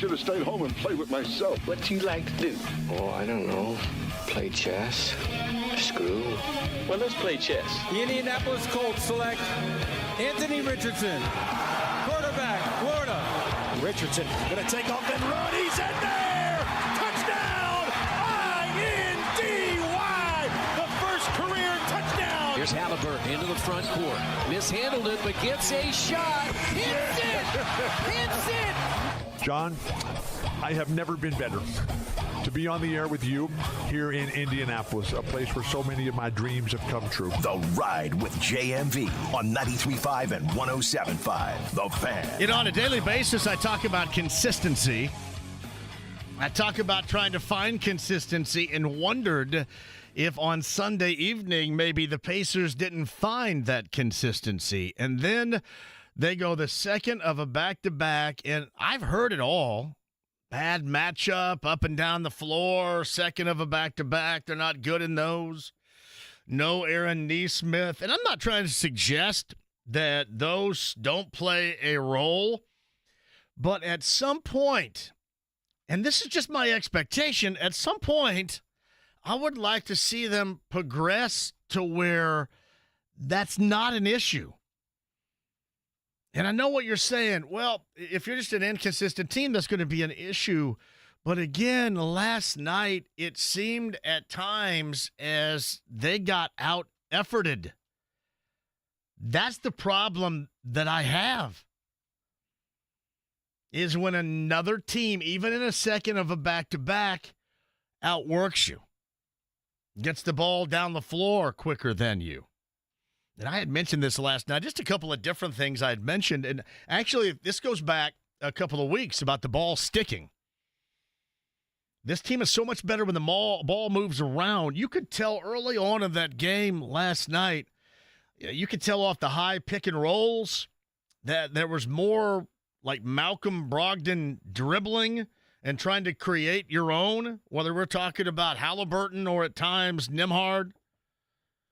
should have stayed home and played with myself. What do you like to do? Oh, I don't know. Play chess. Screw. Well, let's play chess. The Indianapolis Colts select Anthony Richardson, quarterback, Florida. Richardson going to take off and run. He's in there! Touchdown! I-N-D-Y! The first career touchdown! Here's Halliburton into the front court. Mishandled it, but gets a shot. Hits it! Hits it! John, I have never been better to be on the air with you here in Indianapolis, a place where so many of my dreams have come true. The Ride with JMV on 93.5 and 107.5. The Fan. You know, on a daily basis, I talk about consistency. I talk about trying to find consistency and wondered if on Sunday evening maybe the Pacers didn't find that consistency. And then they go the second of a back-to-back, and I've heard it all. Bad matchup, up and down the floor, second of a back-to-back. They're not good in those. No Aaron Nesmith. And I'm not trying to suggest that those don't play a role, but at some point, and this is just my expectation, at some point, I would like to see them progress to where that's not an issue. And I know what you're saying. Well, if you're just an inconsistent team, that's going to be an issue. But again, last night, it seemed at times as they got out-efforted. That's the problem that I have, is when another team, even in a second of a back-to-back, outworks you, gets the ball down the floor quicker than you. And I had mentioned this last night, just a couple of different things I had mentioned. And actually, this goes back a couple of weeks about the ball sticking. This team is so much better when the ball moves around. You could tell early on in that game last night, you could tell off the high pick and rolls that there was more like Malcolm Brogdon dribbling and trying to create your own, whether we're talking about Halliburton or at times Nembhard.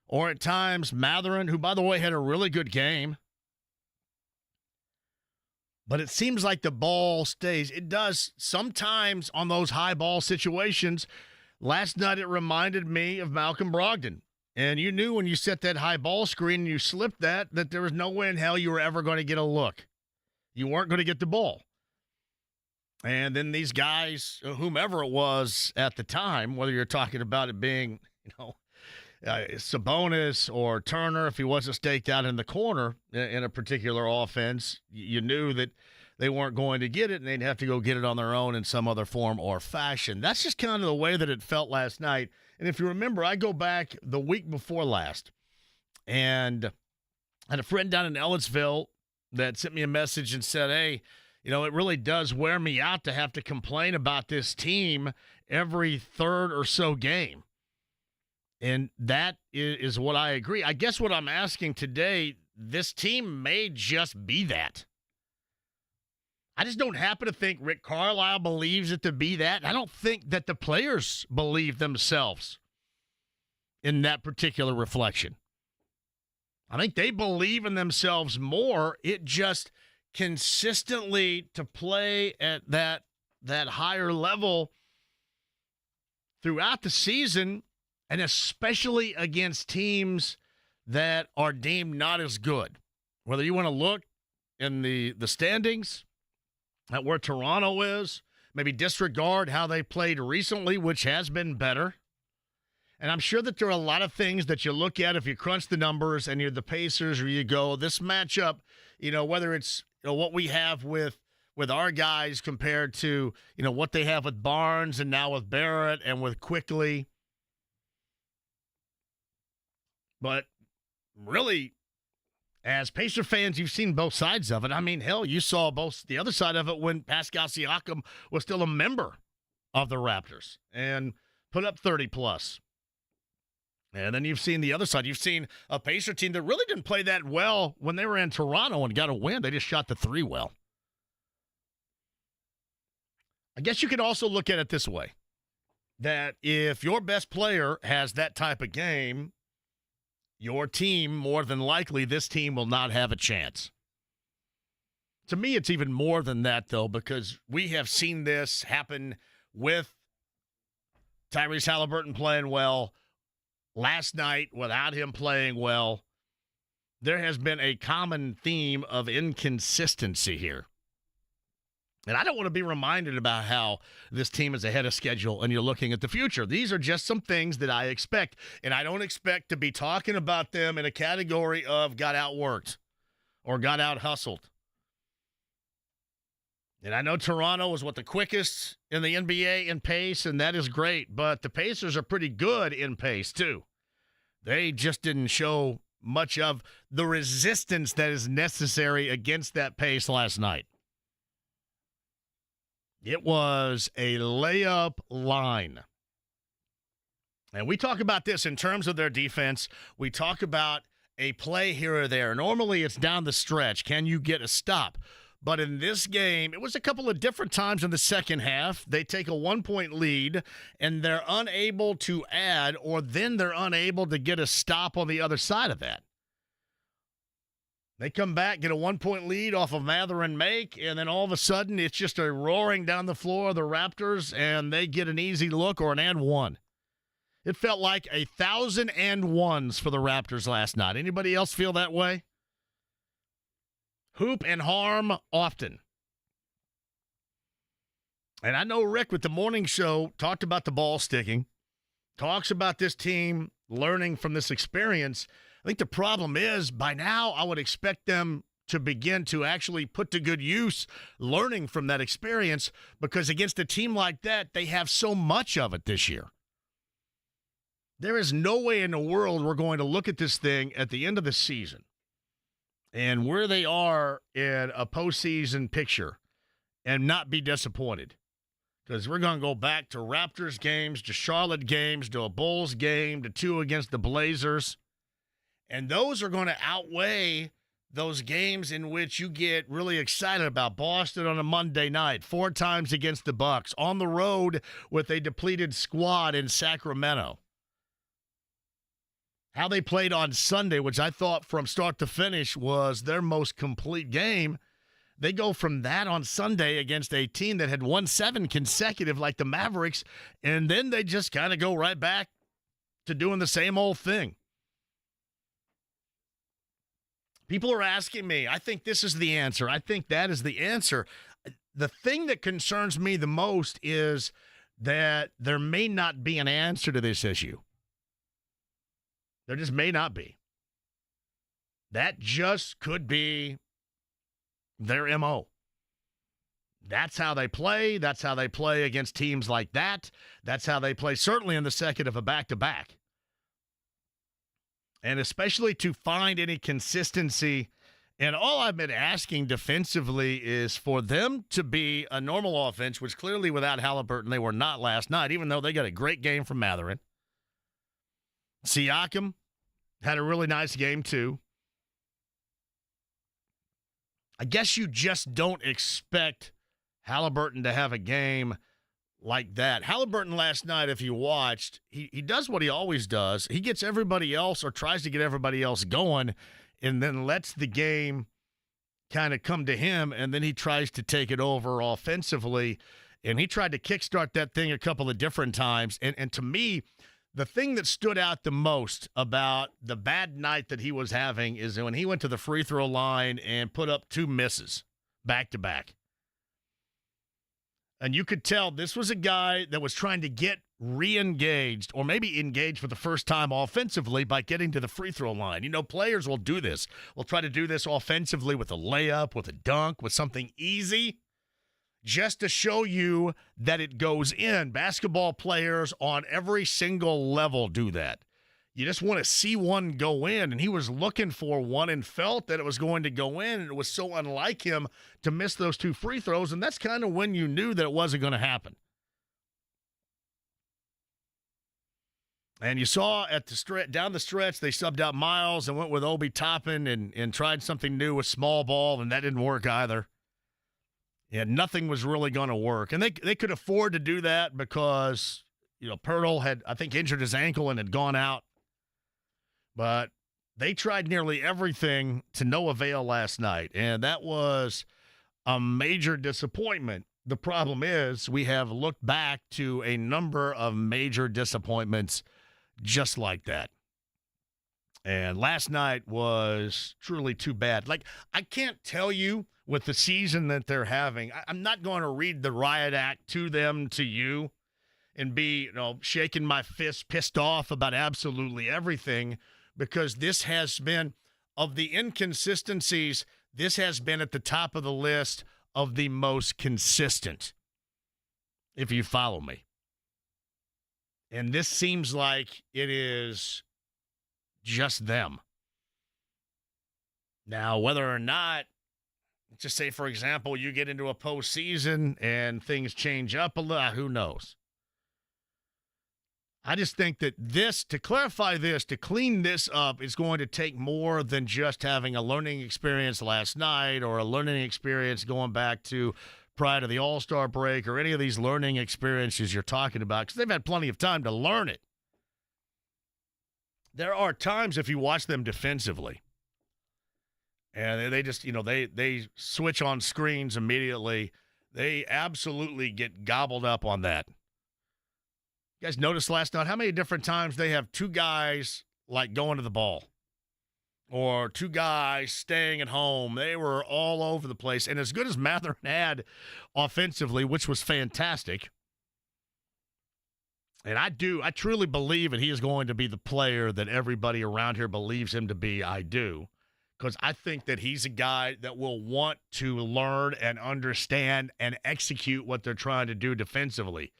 Or at times, Matherin, who, by the way, had a really good game. But it seems like the ball stays. It does sometimes on those high ball situations. Last night, it reminded me of Malcolm Brogdon. And you knew when you set that high ball screen and you slipped that there was no way in hell you were ever going to get a look. You weren't going to get the ball. And then these guys, whomever it was at the time, whether you're talking about it being, Sabonis or Turner, if he wasn't staked out in the corner in a particular offense, you knew that they weren't going to get it, and they'd have to go get it on their own in some other form or fashion. That's just kind of the way that it felt last night. And if you remember, I go back the week before last, and I had a friend down in Ellettsville that sent me a message and said, hey, it really does wear me out to have to complain about this team every third or so game. And that is what I agree. I guess what I'm asking today, this team may just be that. I just don't happen to think Rick Carlisle believes it to be that. I don't think that the players believe themselves in that particular reflection. I think they believe in themselves more. It just consistently to play at that higher level throughout the season, and especially against teams that are deemed not as good. Whether you want to look in the standings at where Toronto is, maybe disregard how they played recently, which has been better. And I'm sure that there are a lot of things that you look at if you crunch the numbers and you're the Pacers, or you go, this matchup, whether it's what we have with our guys compared to, what they have with Barnes and now with Barrett and with Quickly. But really, as Pacer fans, you've seen both sides of it. I mean, hell, you saw the other side of it when Pascal Siakam was still a member of the Raptors and put up 30-plus. And then you've seen the other side. You've seen a Pacer team that really didn't play that well when they were in Toronto and got a win. They just shot the three well. I guess you could also look at it this way, that if your best player has that type of game, your team, more than likely, this team will not have a chance. To me, it's even more than that, though, because we have seen this happen with Tyrese Halliburton playing well. Last night, without him playing well, there has been a common theme of inconsistency here. And I don't want to be reminded about how this team is ahead of schedule and you're looking at the future. These are just some things that I expect, and I don't expect to be talking about them in a category of got outworked or got out-hustled. And I know Toronto was the quickest in the NBA in pace, and that is great, but the Pacers are pretty good in pace too. They just didn't show much of the resistance that is necessary against that pace last night. It was a layup line. And we talk about this in terms of their defense. We talk about a play here or there. Normally it's down the stretch. Can you get a stop? But in this game, it was a couple of different times in the second half. They take a 1-point lead, and they're unable to add, or then they're unable to get a stop on the other side of that. They come back, get a 1-point lead off of Mather and Make, and then all of a sudden it's just a roaring down the floor of the Raptors, and they get an easy look or an and one. It felt like 1,000 and ones for the Raptors last night. Anybody else feel that way? Hoop and harm often. And I know Rick with the morning show talked about the ball sticking, talks about this team learning from this experience. I think the problem is by now I would expect them to begin to actually put to good use learning from that experience, because against a team like that, they have so much of it this year. There is no way in the world we're going to look at this thing at the end of the season and where they are in a postseason picture and not be disappointed. Because we're going to go back to Raptors games, to Charlotte games, to a Bulls game, to 2 against the Blazers. And those are going to outweigh those games in which you get really excited about. Boston on a Monday night, 4 times against the Bucks, on the road with a depleted squad in Sacramento. How they played on Sunday, which I thought from start to finish was their most complete game. They go from that on Sunday against a team that had won 7 consecutive like the Mavericks, and then they just kind of go right back to doing the same old thing. People are asking me, I think this is the answer. I think that is the answer. The thing that concerns me the most is that there may not be an answer to this issue. There just may not be. That just could be their MO. That's how they play. That's how they play against teams like that. That's how they play, certainly in the second of a back-to-back. And especially to find any consistency. And all I've been asking defensively is for them to be a normal offense, which clearly without Halliburton they were not last night, even though they got a great game from Matherin. Siakam had a really nice game too. I guess you just don't expect Halliburton to have a game like that. Halliburton last night, if you watched, he does what he always does. He gets everybody else or tries to get everybody else going and then lets the game kind of come to him, and then he tries to take it over offensively. And he tried to kickstart that thing a couple of different times. And to me, the thing that stood out the most about the bad night that he was having is when he went to the free throw line and put up 2 misses back-to-back. And you could tell this was a guy that was trying to get re-engaged or maybe engaged for the first time offensively by getting to the free throw line. You know, players will do this. We'll try to do this offensively with a layup, with a dunk, with something easy, just to show you that it goes in. Basketball players on every single level do that. You just want to see one go in, and he was looking for one and felt that it was going to go in, and it was so unlike him to miss those 2 free throws, and that's kind of when you knew that it wasn't going to happen. And you saw at the down the stretch, they subbed out Miles and went with Obi Toppin and tried something new with small ball, and that didn't work either. Yeah, nothing was really going to work. And they could afford to do that because, you know, Pirtle had, I think, injured his ankle and had gone out. But they tried nearly everything to no avail last night. And that was a major disappointment. The problem is we have looked back to a number of major disappointments just like that. And last night was truly too bad. Like, I can't tell you with the season that they're having, I'm not going to read the riot act to them, to you, and be, shaking my fist, pissed off about absolutely everything, because this has been, of the inconsistencies, this has been at the top of the list of the most consistent, if you follow me. And this seems like it is just them. Now, whether or not, let's just say, for example, you get into a postseason and things change up a little, who knows? I just think that this, to clarify this, to clean this up, is going to take more than just having a learning experience last night or a learning experience going back to prior to the All-Star break or any of these learning experiences you're talking about, because they've had plenty of time to learn it. There are times, if you watch them defensively, and they just, they switch on screens immediately, they absolutely get gobbled up on that. You guys noticed last night how many different times they have two guys like going to the ball or two guys staying at home. They were all over the place. And as good as Matherin had offensively, which was fantastic, and I truly believe that he is going to be the player that everybody around here believes him to be. I do. Because I think that he's a guy that will want to learn and understand and execute what they're trying to do defensively.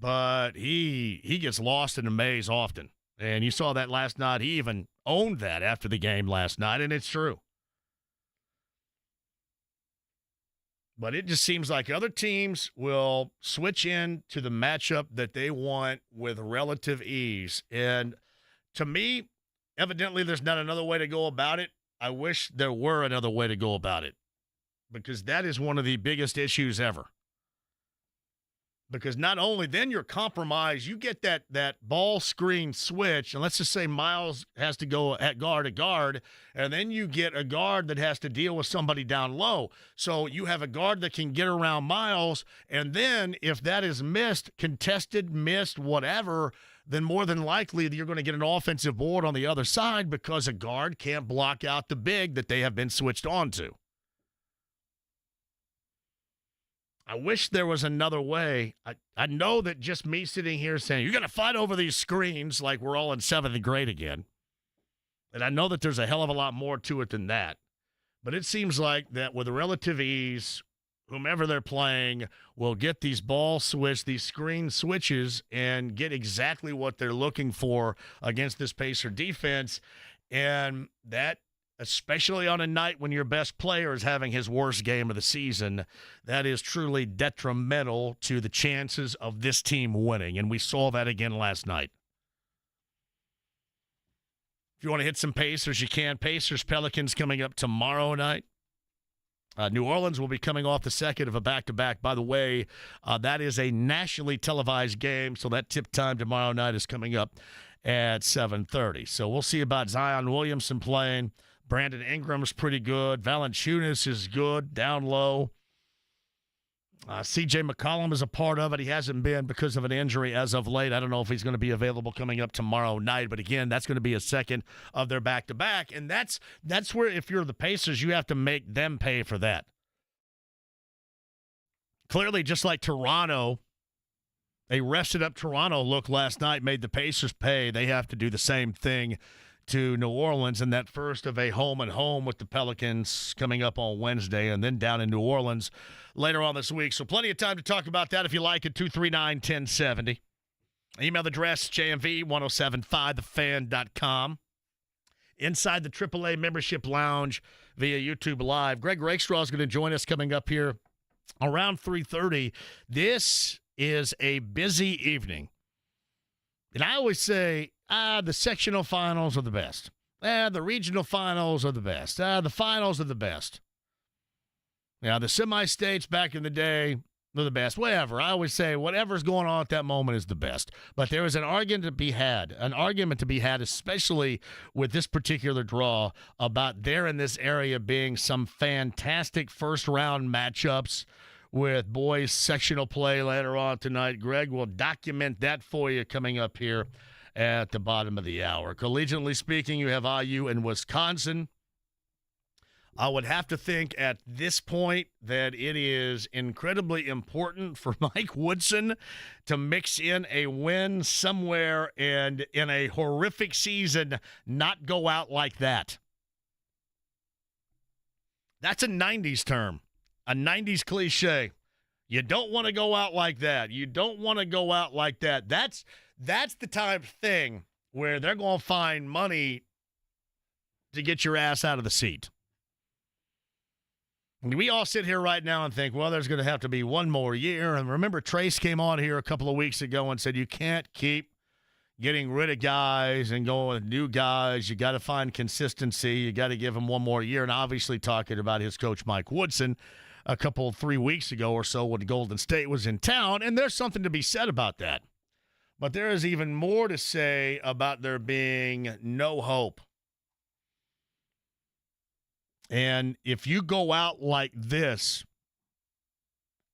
But he gets lost in the maze often. And you saw that last night. He even owned that after the game last night, and it's true. But it just seems like other teams will switch in to the matchup that they want with relative ease. And to me, evidently there's not another way to go about it. I wish there were another way to go about it, because that is one of the biggest issues ever. Because not only then you're compromised, you get that ball screen switch, and let's just say Miles has to go at guard to guard, and then you get a guard that has to deal with somebody down low. So you have a guard that can get around Miles, and then if that is missed, contested, missed, whatever, then more than likely you're going to get an offensive board on the other side because a guard can't block out the big that they have been switched on to. I wish there was another way. I know that just me sitting here saying, you're going to fight over these screens like we're all in 7th grade again. And I know that there's a hell of a lot more to it than that. But it seems like that with relative ease, whomever they're playing will get these ball switch, these screen switches, and get exactly what they're looking for against this Pacer defense. And that, especially on a night when your best player is having his worst game of the season, that is truly detrimental to the chances of this team winning. And we saw that again last night. If you want to hit some Pacers, you can. Pacers-Pelicans coming up tomorrow night. New Orleans will be coming off the second of a back-to-back. By the way, that is a nationally televised game, so that tip time tomorrow night is coming up at 7:30. So we'll see about Zion Williamson playing. Brandon Ingram's pretty good. Valanciunas is good down low. C.J. McCollum is a part of it. He hasn't been because of an injury as of late. I don't know if he's going to be available coming up tomorrow night. But, again, that's going to be a second of their back-to-back. And that's where, if you're the Pacers, you have to make them pay for that. Clearly, just like Toronto, a rested-up Toronto look last night made the Pacers pay. They have to do the same thing to New Orleans in that first of a home-and-home with the Pelicans coming up on Wednesday, and then down in New Orleans later on this week. So plenty of time to talk about that if you like it. 239-1070. Email address, jmv1075thefan.com. Inside the AAA Membership Lounge via YouTube Live. Greg Rakestraw is going to join us coming up here around 3:30. This is a busy evening. And I always say, the sectional finals are the best. The regional finals are the best. The finals are the best. Now, the semi-states back in the day, They're the best. Whatever. I always say whatever's going on at that moment is the best. But there is an argument to be had, especially with this particular draw, about there in this area being some fantastic first-round matchups with boys sectional play later on tonight. Greg will document that for you coming up here at the bottom of the hour. Collegiately speaking, you have IU and Wisconsin. I would have to think at this point that it is incredibly important for Mike Woodson to mix in a win somewhere and in a horrific season not go out like that. That's a 90s term, a 90s cliche. You don't want to go out like that. You don't want to go out like that. That's the type of thing where they're going to find money to get your ass out of the seat. We all sit here right now and think, well, there's going to have to be one more year. And remember, Trace came on here a couple of weeks ago and said you can't keep getting rid of guys and going with new guys. You got to find consistency. You got to give them one more year. And obviously talking about his coach, Mike Woodson, 3 weeks ago or so when Golden State was in town. And there's something to be said about that. But there is even more to say about there being no hope. And if you go out like this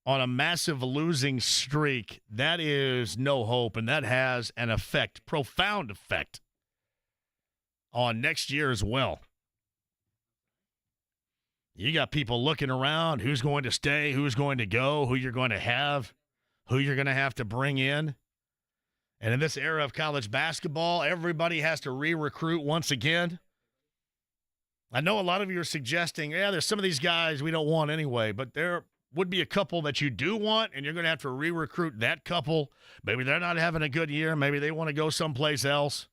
on a massive losing streak, that is no hope, and that has an effect, profound effect, on next year as well. You got people looking around, who's going to stay, who's going to go, who you're going to have, who you're going to have to bring in. And in this era of college basketball, everybody has to re-recruit once again. I know a lot of you are suggesting, there's some of these guys we don't want anyway, but there would be a couple that you do want, and you're going to have to re-recruit that couple. Maybe they're not having a good year. Maybe they want to go someplace else.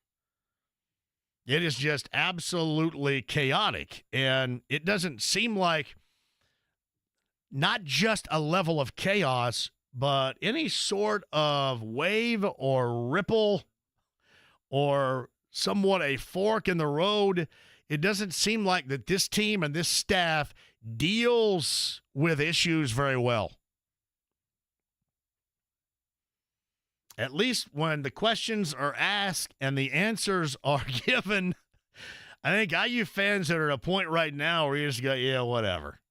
It is just absolutely chaotic, and it doesn't seem like not just a level of chaos, but any sort of wave or ripple or somewhat a fork in the road. It doesn't seem like that this team and this staff deals with issues very well. At least when the questions are asked and the answers are given, I think IU fans are at a point right now where you just go, yeah, whatever.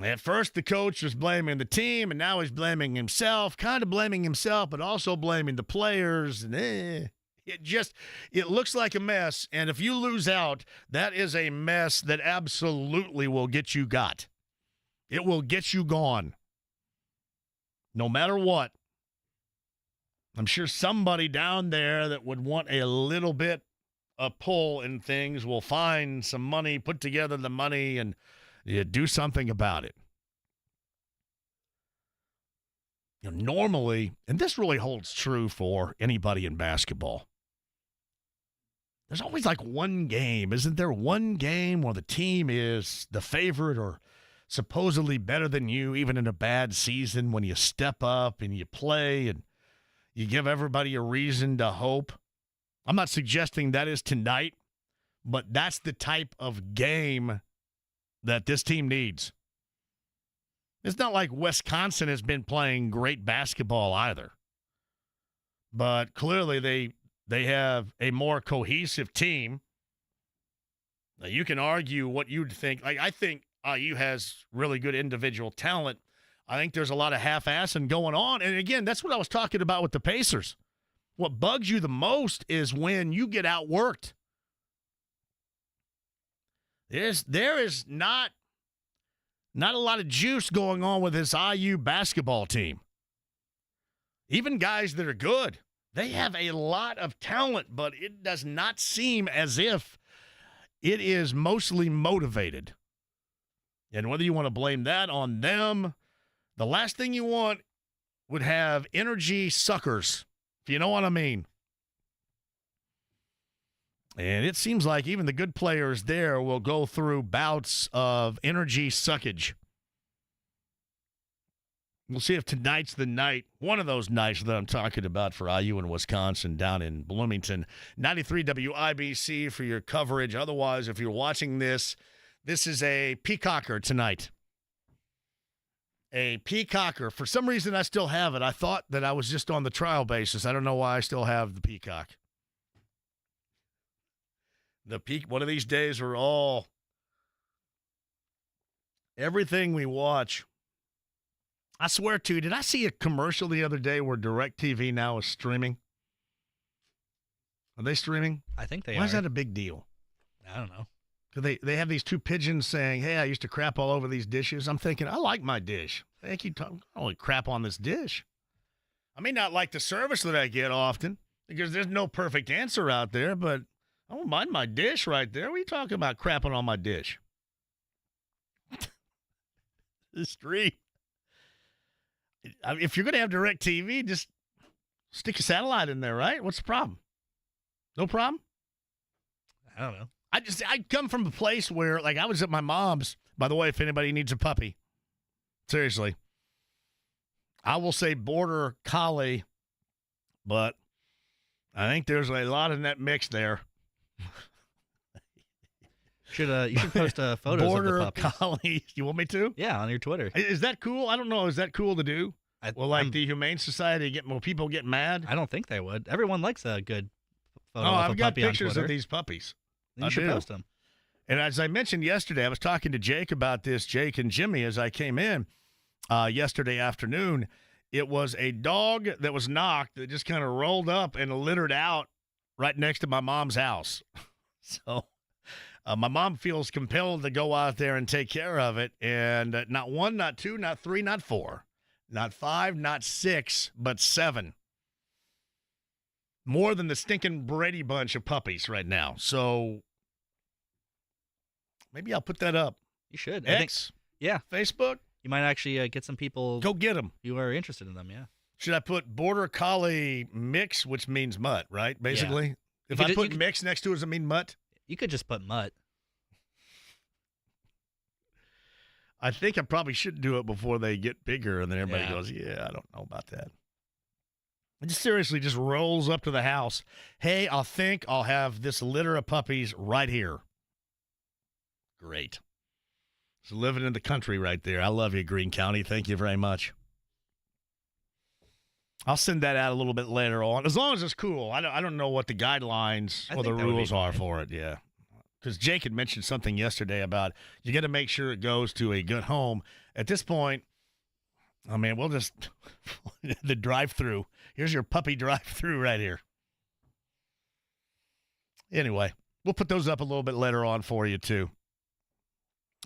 At first, the coach was blaming the team, and now he's blaming himself, kind of blaming himself, but also blaming the players. And It looks like a mess, and if you lose out, that is a mess that absolutely will get you got. It will get you gone. No matter what. I'm sure somebody down there that would want a little bit of pull in things will find some money, put together the money, and do something about it. Normally, and this really holds true for anybody in basketball, there's always like one game. Isn't there one game where the team is the favorite or supposedly better than you, even in a bad season, when you step up and you play and you give everybody a reason to hope? I'm not suggesting that is tonight, but that's the type of game that this team needs. It's not like Wisconsin has been playing great basketball either. But clearly they have a more cohesive team. Now, you can argue what you'd think. Like, I think IU has really good individual talent. I think there's a lot of half-assing going on. And, again, that's what I was talking about with the Pacers. What bugs you the most is when you get outworked. There is not a lot of juice going on with this IU basketball team. Even guys that are good, they have a lot of talent, but it does not seem as if it is mostly motivated. And whether you want to blame that on them, the last thing you want would have energy suckers, if you know what I mean. And it seems like even the good players there will go through bouts of energy suckage. We'll see if tonight's the night, one of those nights that I'm talking about for IU and Wisconsin down in Bloomington. 93 WIBC for your coverage. Otherwise, if you're watching this, this is a peacocker tonight. a Peacocker. For some reason, I still have it. I thought that I was just on the trial basis. I don't know why I still have the Peacock. One of these days, everything we watch. I swear to you, did I see a commercial the other day where DirecTV now is streaming? Are they streaming? I think they are. Why is that a big deal? I don't know. Because they have these two pigeons saying, hey, I used to crap all over these dishes. I'm thinking, I like my dish. Thank you. I only crap on this dish. I may not like the service that I get often because there's no perfect answer out there, but I don't mind my dish right there. What are you talking about crapping on my dish? The street. If you're going to have DirecTV, just stick a satellite in there, right? What's the problem? No problem? I don't know. I come from a place where, like, I was at my mom's. By the way, if anybody needs a puppy, seriously, I will say border collie, but I think there's a lot in that mix there. You should post photos border of the puppies. collie. You want me to? Yeah, on your Twitter. Is that cool? I don't know. Is that cool to do? The Humane Society will people get mad? I don't think they would. Everyone likes a good photo of a I've got puppy on pictures Twitter. of these puppies. Then you should post them. And as I mentioned yesterday, I was talking to Jake about this, Jake and Jimmy, as I came in yesterday afternoon. It was a dog that was knocked that just kind of rolled up and littered out right next to my mom's house. So my mom feels compelled to go out there and take care of it. And not one, not two, not three, not four, not five, not six, but 7. More than the stinking Brady bunch of puppies right now. So maybe I'll put that up. You should. X? Yeah. Facebook? You might actually get some people. Go get them. You are interested in them, yeah. Should I put Border Collie mix, which means mutt, right? Basically? Yeah. If I put mix next to it, does it mean mutt? You could just put mutt. I think I probably should do it before they get bigger, and then everybody Yeah. goes, yeah, I don't know about that. It just seriously just rolls up to the house. Hey, I'll have this litter of puppies right here. Great. It's living in the country right there. I love you, Greene County. Thank you very much. I'll send that out a little bit later on, as long as it's cool. I don't know what the guidelines or the rules are for it, yeah. Because Jake had mentioned something yesterday about you got to make sure it goes to a good home. At this point, I mean, we'll just the drive-through. Here's your puppy drive-through right here. Anyway, we'll put those up a little bit later on for you, too.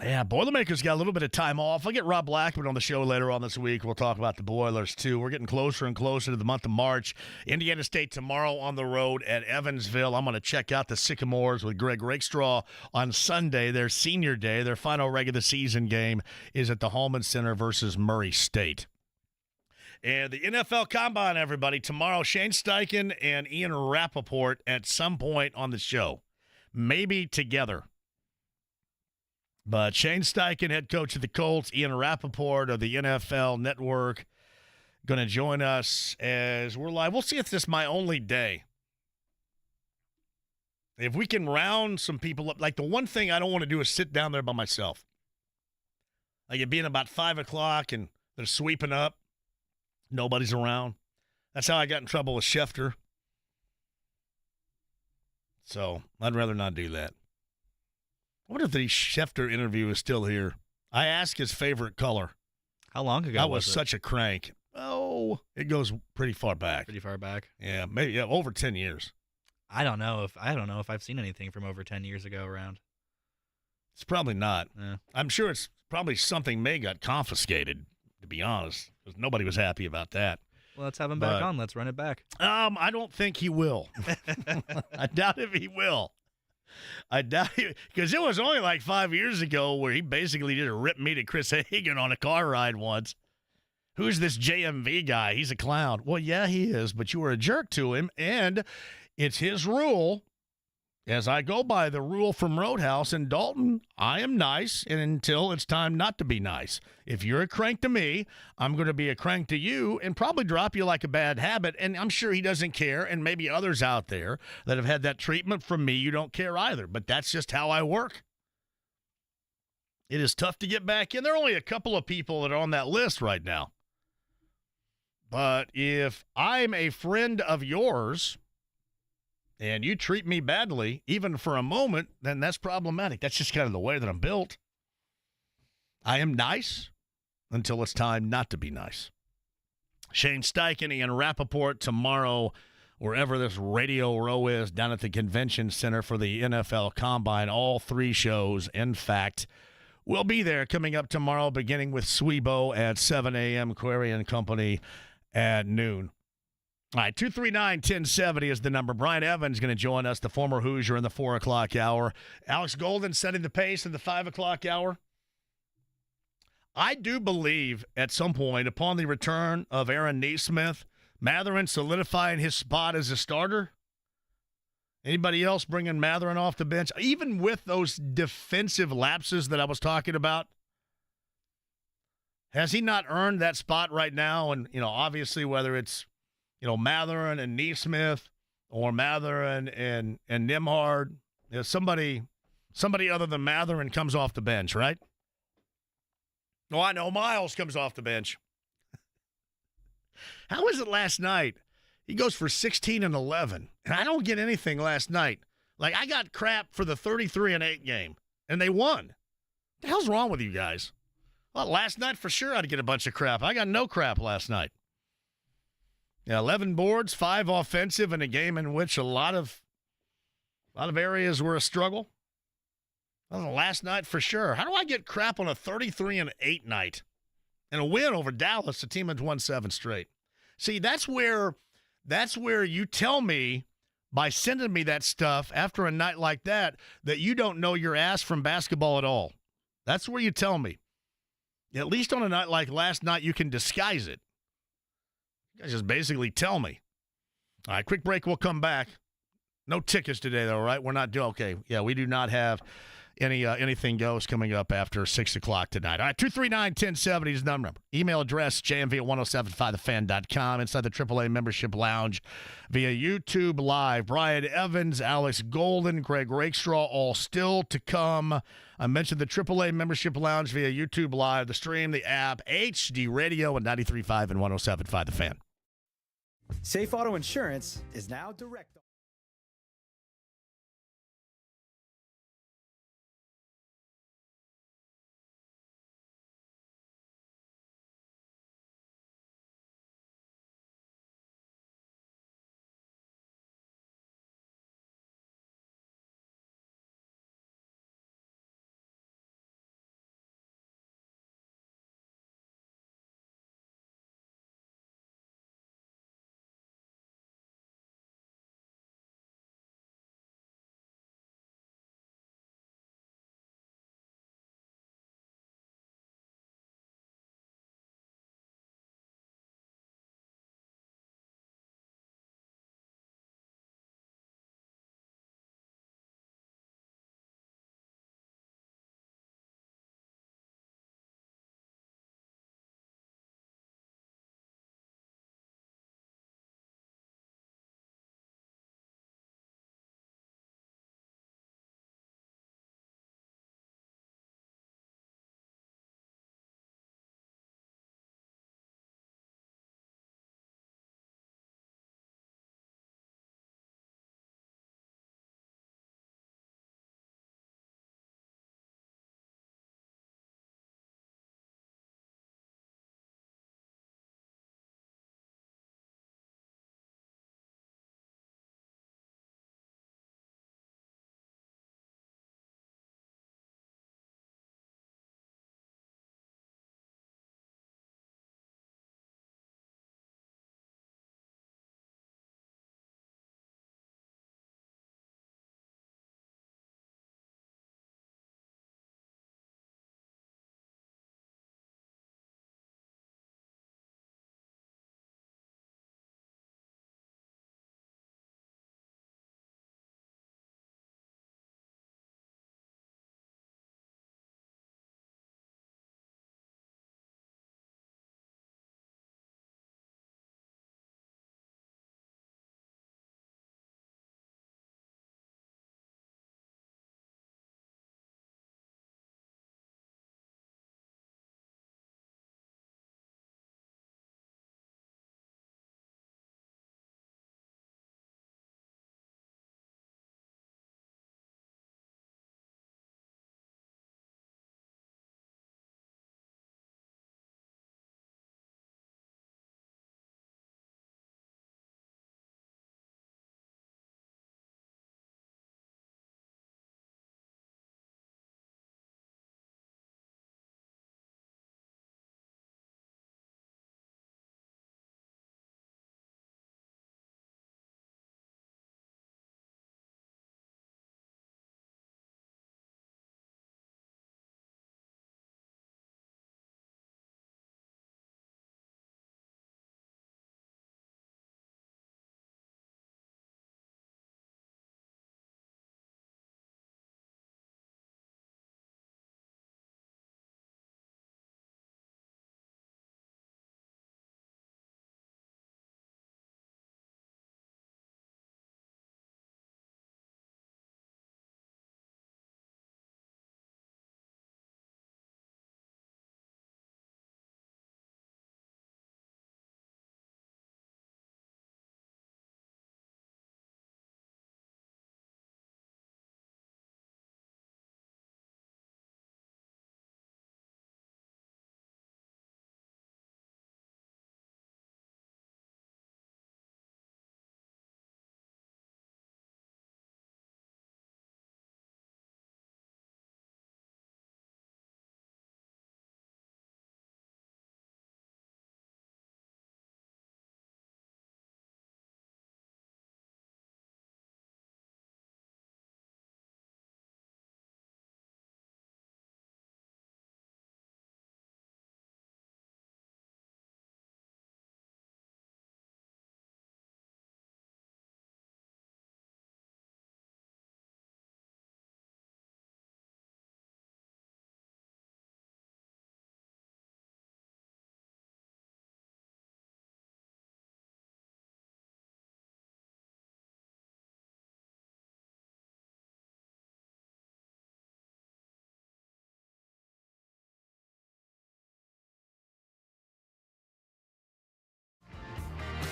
Yeah, Boilermakers got a little bit of time off. I'll get Rob Blackman on the show later on this week. We'll talk about the Boilers, too. We're getting closer and closer to the month of March. Indiana State tomorrow on the road at Evansville. I'm going to check out the Sycamores with Greg Rakestraw on Sunday, their senior day. Their final regular season game is at the Holman Center versus Murray State. And the NFL Combine, everybody. Tomorrow, Shane Steichen and Ian Rappaport at some point on the show. Maybe together. But Shane Steichen, head coach of the Colts, Ian Rappaport of the NFL Network, going to join us as we're live. We'll see if this is my only day. If we can round some people up. Like, the one thing I don't want to do is sit down there by myself. Like, it being about 5 o'clock and they're sweeping up. Nobody's around. That's how I got in trouble with Schefter. So I'd rather not do that. I wonder if the Schefter interview is still here. I asked his favorite color. How long ago I was was it? such a crank. Oh, it goes pretty far back. Pretty far back. Yeah, maybe over 10 years. I don't know if I've seen anything from over 10 years ago around. It's probably not. Yeah. I'm sure it's probably something may got confiscated, to be honest, because nobody was happy about that. Well, let's have him back on. Let's run it back. I don't think he will. I doubt if he will. I doubt it, because it was only like 5 years ago where he basically just ripped me to Chris Hagan on a car ride once. Who's this JMV guy? He's a clown. Well, yeah, he is, but you were a jerk to him, and it's his rule. As I go by the rule from Roadhouse in Dalton, I am nice and until it's time not to be nice. If you're a crank to me, I'm going to be a crank to you and probably drop you like a bad habit, and I'm sure he doesn't care, and maybe others out there that have had that treatment from me, you don't care either, but that's just how I work. It is tough to get back in. There are only a couple of people that are on that list right now. But if I'm a friend of yours and you treat me badly, even for a moment, then that's problematic. That's just kind of the way that I'm built. I am nice until it's time not to be nice. Shane Steichen and Rappaport tomorrow, wherever this Radio Row is, down at the Convention Center for the NFL Combine. All three shows, in fact, will be there coming up tomorrow, beginning with Swebo at 7 a.m., Query and Company at noon. All right, 239-1070 is the number. Brian Evans going to join us, the former Hoosier, in the 4 o'clock hour. Alex Golden setting the pace in the 5 o'clock hour. I do believe at some point, upon the return of Aaron Nesmith, Matherin solidifying his spot as a starter. Anybody else bringing Matherin off the bench? Even with those defensive lapses that I was talking about, has he not earned that spot right now? And, obviously whether it's, Matherin and Nesmith or Matherin and Nimhard, somebody other than Matherin comes off the bench, right? Oh, I know. Miles comes off the bench. How was it last night? He goes for 16 and 11, and I don't get anything last night. Like, I got crap for the 33-8 game, and they won. What the hell's wrong with you guys? Well, last night for sure I'd get a bunch of crap. I got no crap last night. Yeah, 11 boards, 5 offensive in a game in which a lot of areas were a struggle. Well, last night for sure. How do I get crap on a 33-8 night and a win over Dallas, a team that's won 7 straight? See, that's where you tell me by sending me that stuff after a night like that you don't know your ass from basketball at all. That's where you tell me. At least on a night like last night, you can disguise it. You guys just basically tell me. All right, quick break. We'll come back. No tickets today, though, right? We're not doing okay. Yeah, we do not have anything goes coming up after 6 o'clock tonight. All right, 239-1070 is the number. Email address, jmv@1075thefan.com. Inside the AAA Membership Lounge via YouTube Live. Brian Evans, Alex Golden, Greg Rakestraw, all still to come. I mentioned the AAA Membership Lounge via YouTube Live, the stream, the app, HD Radio, and 93.5 and 107.5 The Fan. Safe Auto Insurance is now direct.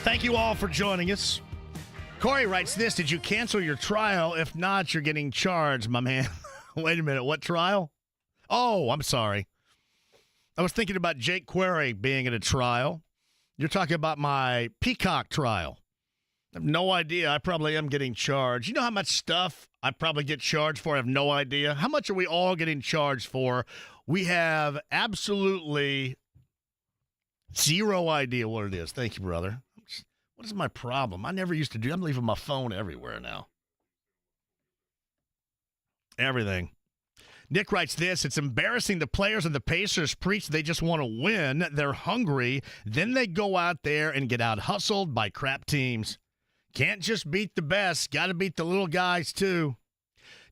Thank you all for joining us. Corey writes this: did you cancel your trial? If not, you're getting charged, my man. Wait a minute. What trial? Oh, I'm sorry. I was thinking about Jake Query being at a trial. You're talking about my Peacock trial. I have no idea. I probably am getting charged. You know how much stuff I probably get charged for? I have no idea. How much are we all getting charged for? We have absolutely zero idea what it is. Thank you, brother. What is my problem? I never used to do. I'm leaving my phone everywhere now. Everything. Nick writes this: it's embarrassing the players of the Pacers preach they just want to win. They're hungry. Then they go out there and get out hustled by crap teams. Can't just beat the best. Got to beat the little guys, too.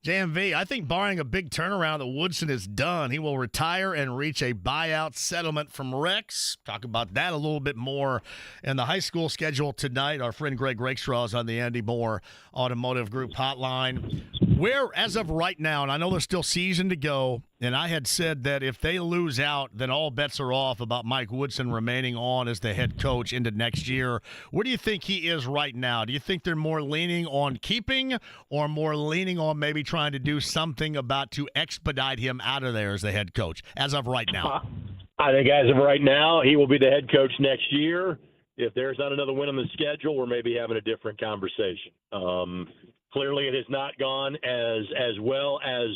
JMV, I think barring a big turnaround that Woodson is done, he will retire and reach a buyout settlement from Rex. Talk about that a little bit more in the high school schedule tonight. Our friend Greg Rakestraw is on the Andy Moore Automotive Group hotline. Where, as of right now, and I know there's still season to go, and I had said that if they lose out, then all bets are off about Mike Woodson remaining on as the head coach into next year. Where do you think he is right now? Do you think they're more leaning on keeping or more leaning on maybe trying to do something about to expedite him out of there as the head coach, as of right now? I think as of right now, he will be the head coach next year. If there's not another win on the schedule, we're maybe having a different conversation. Clearly, it has not gone as well as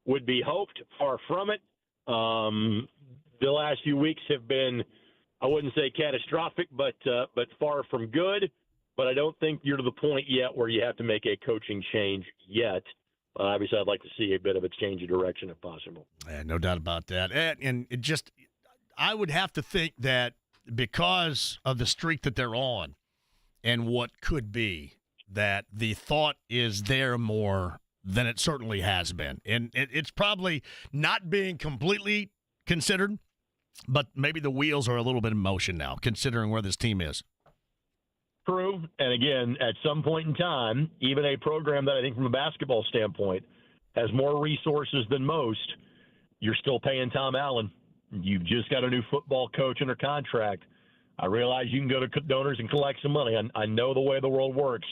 would be hoped. Far from it. The last few weeks have been, I wouldn't say catastrophic, but far from good. But I don't think you're to the point yet where you have to make a coaching change yet. Obviously, I'd like to see a bit of a change of direction if possible. Yeah, no doubt about that. And it just, I would have to think that because of the streak that they're on and what could be, that the thought is there more than it certainly has been. And it's probably not being completely considered, but maybe the wheels are a little bit in motion now, considering where this team is. True. And again, at some point in time, even a program that I think from a basketball standpoint has more resources than most, you're still paying Tom Allen. You've just got a new football coach under contract. I realize you can go to donors and collect some money. I know the way the world works.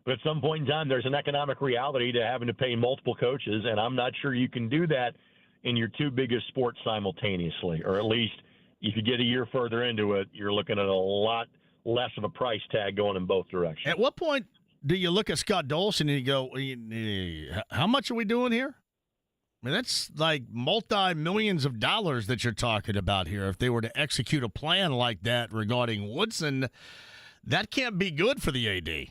But at some point in time, there's an economic reality to having to pay multiple coaches, and I'm not sure you can do that in your two biggest sports simultaneously. Or at least if you get a year further into it, you're looking at a lot less of a price tag going in both directions. At what point do you look at Scott Dolson and you go, how much are we doing here? I mean, that's like multi-millions of dollars that you're talking about here. If they were to execute a plan like that regarding Woodson, that can't be good for the AD.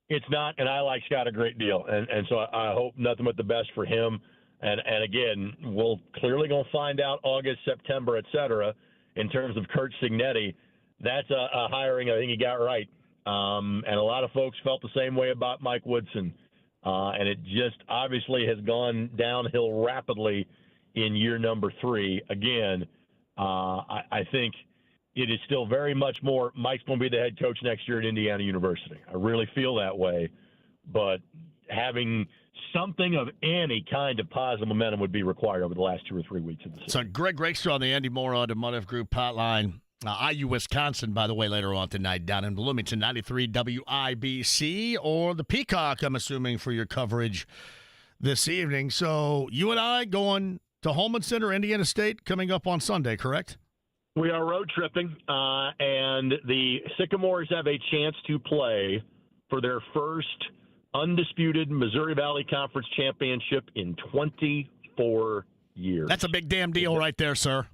It's not, and I like Scott a great deal. And so I hope nothing but the best for him. And again, we'll clearly going to find out August, September, et cetera, in terms of Kurt Signetti. That's a hiring I think he got right. And a lot of folks felt the same way about Mike Woodson. And it just obviously has gone downhill rapidly in year number 3. Again, I think it is still very much more Mike's going to be the head coach next year at Indiana University. I really feel that way. But having something of any kind of positive momentum would be required over the last 2 or 3 weeks of the season. So Greg Rakestraw on the Andy Moore Automotive Group hotline. IU Wisconsin, by the way, later on tonight down in Bloomington, 93 WIBC, or the Peacock, I'm assuming, for your coverage this evening. So you and I going to Holman Center, Indiana State, coming up on Sunday, correct? We are road tripping, and the Sycamores have a chance to play for their first undisputed Missouri Valley Conference championship in 24 years. That's a big damn deal right there, sir.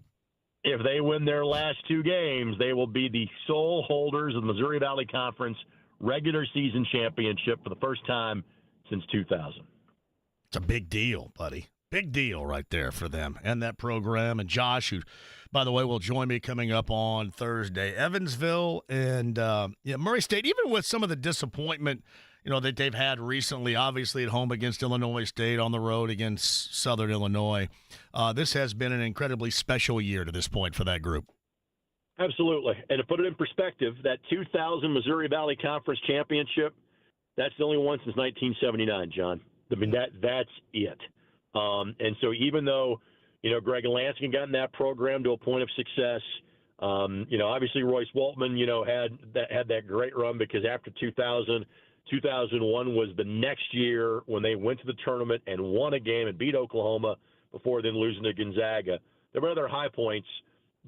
If they win their last 2 games, they will be the sole holders of the Missouri Valley Conference regular season championship for the first time since 2000. It's a big deal, buddy. Big deal right there for them and that program. And Josh, who, by the way, will join me coming up on Thursday. Evansville and Murray State, even with some of the disappointment that they've had recently, obviously at home against Illinois State, on the road against Southern Illinois. This has been an incredibly special year to this point for that group. Absolutely. And to put it in perspective, that 2000 Missouri Valley Conference championship, that's the only one since 1979, John. I mean, that's it. And so even though, Greg and Lansing got in that program to a point of success, Obviously Royce Waltman, had that great run because after 2001 was the next year when they went to the tournament and won a game and beat Oklahoma before then losing to Gonzaga. There were other high points,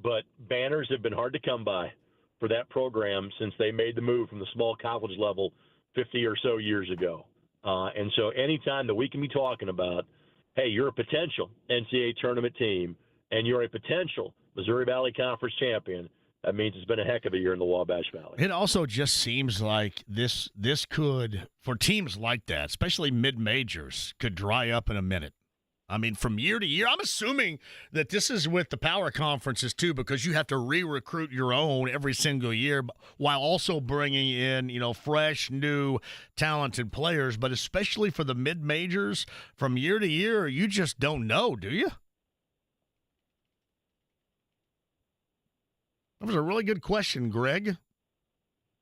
but banners have been hard to come by for that program since they made the move from the small college level 50 or so years ago. And so anytime that we can be talking about, hey, you're a potential NCAA tournament team and you're a potential Missouri Valley Conference champion, that means it's been a heck of a year in the Wabash Valley. It also just seems like this could, for teams like that, especially mid-majors, could dry up in a minute. I mean, from year to year, I'm assuming that this is with the power conferences too, because you have to re-recruit your own every single year while also bringing in, fresh, new, talented players. But especially for the mid-majors, from year to year, you just don't know, do you? That was a really good question, Greg.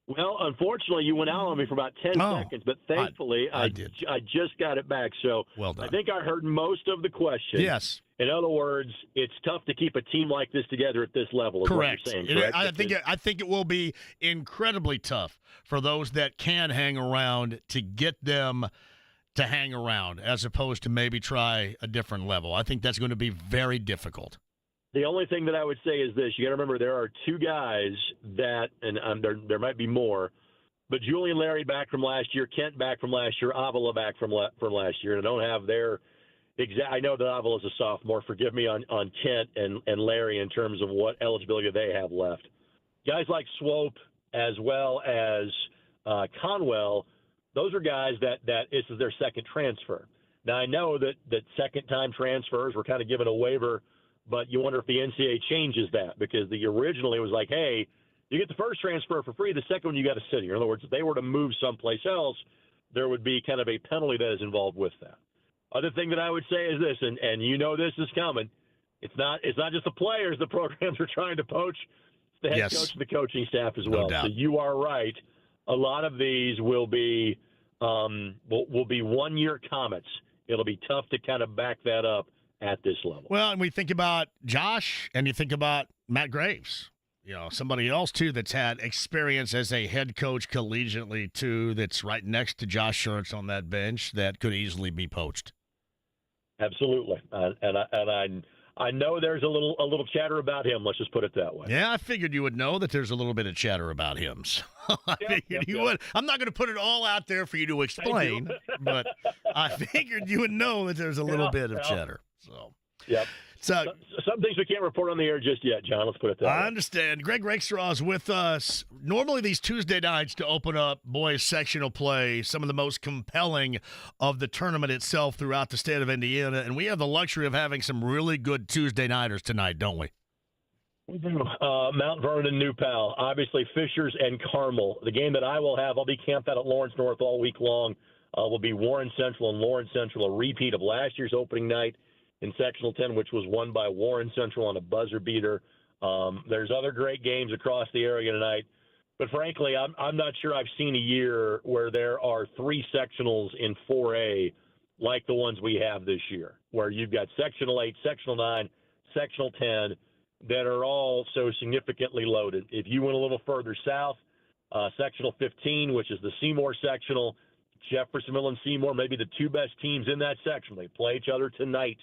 Well, unfortunately, you went out on me for about 10 seconds, but thankfully, I just got it back. So well done. I think I heard most of the question. Yes. In other words, it's tough to keep a team like this together at this level. Is Correct. What you're saying, correct? I think it will be incredibly tough for those that can hang around to get them to hang around, as opposed to maybe try a different level. I think that's going to be very difficult. The only thing that I would say is this. You got to remember there are two guys that, and there might be more, but Julian Larry back from last year, Kent back from last year, Avila back from last year. And I don't have their exact – I know that Avila is a sophomore. Forgive me on Kent and Larry in terms of what eligibility they have left. Guys like Swope as well as Conwell, those are guys that this is their second transfer. Now, I know that second-time transfers were kind of given a waiver, but you wonder if the NCAA changes that because originally it was like, hey, you get the first transfer for free, the second one you got to sit here. In other words, if they were to move someplace else, there would be kind of a penalty that is involved with that. Other thing that I would say is this, and this is coming. It's not just the players the programs are trying to poach. It's the head coach and the coaching staff as well. So you are right. A lot of these will be 1-year comets. It'll be tough to kind of back that up at this level. Well, and we think about Josh and you think about Matt Graves, somebody else too that's had experience as a head coach collegiately too, that's right next to Josh Schertz on that bench that could easily be poached. Absolutely. And I know there's a little chatter about him. Let's just put it that way. Yeah, I figured you would know that there's a little bit of chatter about him. So I figured you would. I'm not going to put it all out there for you to explain, but I figured you would know that there's a little bit of chatter. So, yep. So some things we can't report on the air just yet, John. Let's put it that way. I understand. Greg Rakestraw is with us. Normally these Tuesday nights to open up boys sectional play, some of the most compelling of the tournament itself throughout the state of Indiana, and we have the luxury of having some really good Tuesday nighters tonight, don't we? We do. Mount Vernon and New Pal, obviously Fishers and Carmel. The game that I will have, I'll be camped out at Lawrence North all week long, will be Warren Central and Lawrence Central, a repeat of last year's opening night in Sectional 10, which was won by Warren Central on a buzzer beater. There's other great games across the area tonight. But frankly, I'm not sure I've seen a year where there are 3 sectionals in 4A like the ones we have this year, where you've got Sectional 8, Sectional 9, Sectional 10 that are all so significantly loaded. If you went a little further south, Sectional 15, which is the Seymour sectional, Jeffersonville and Seymour, maybe the two best teams in that section. They play each other tonight.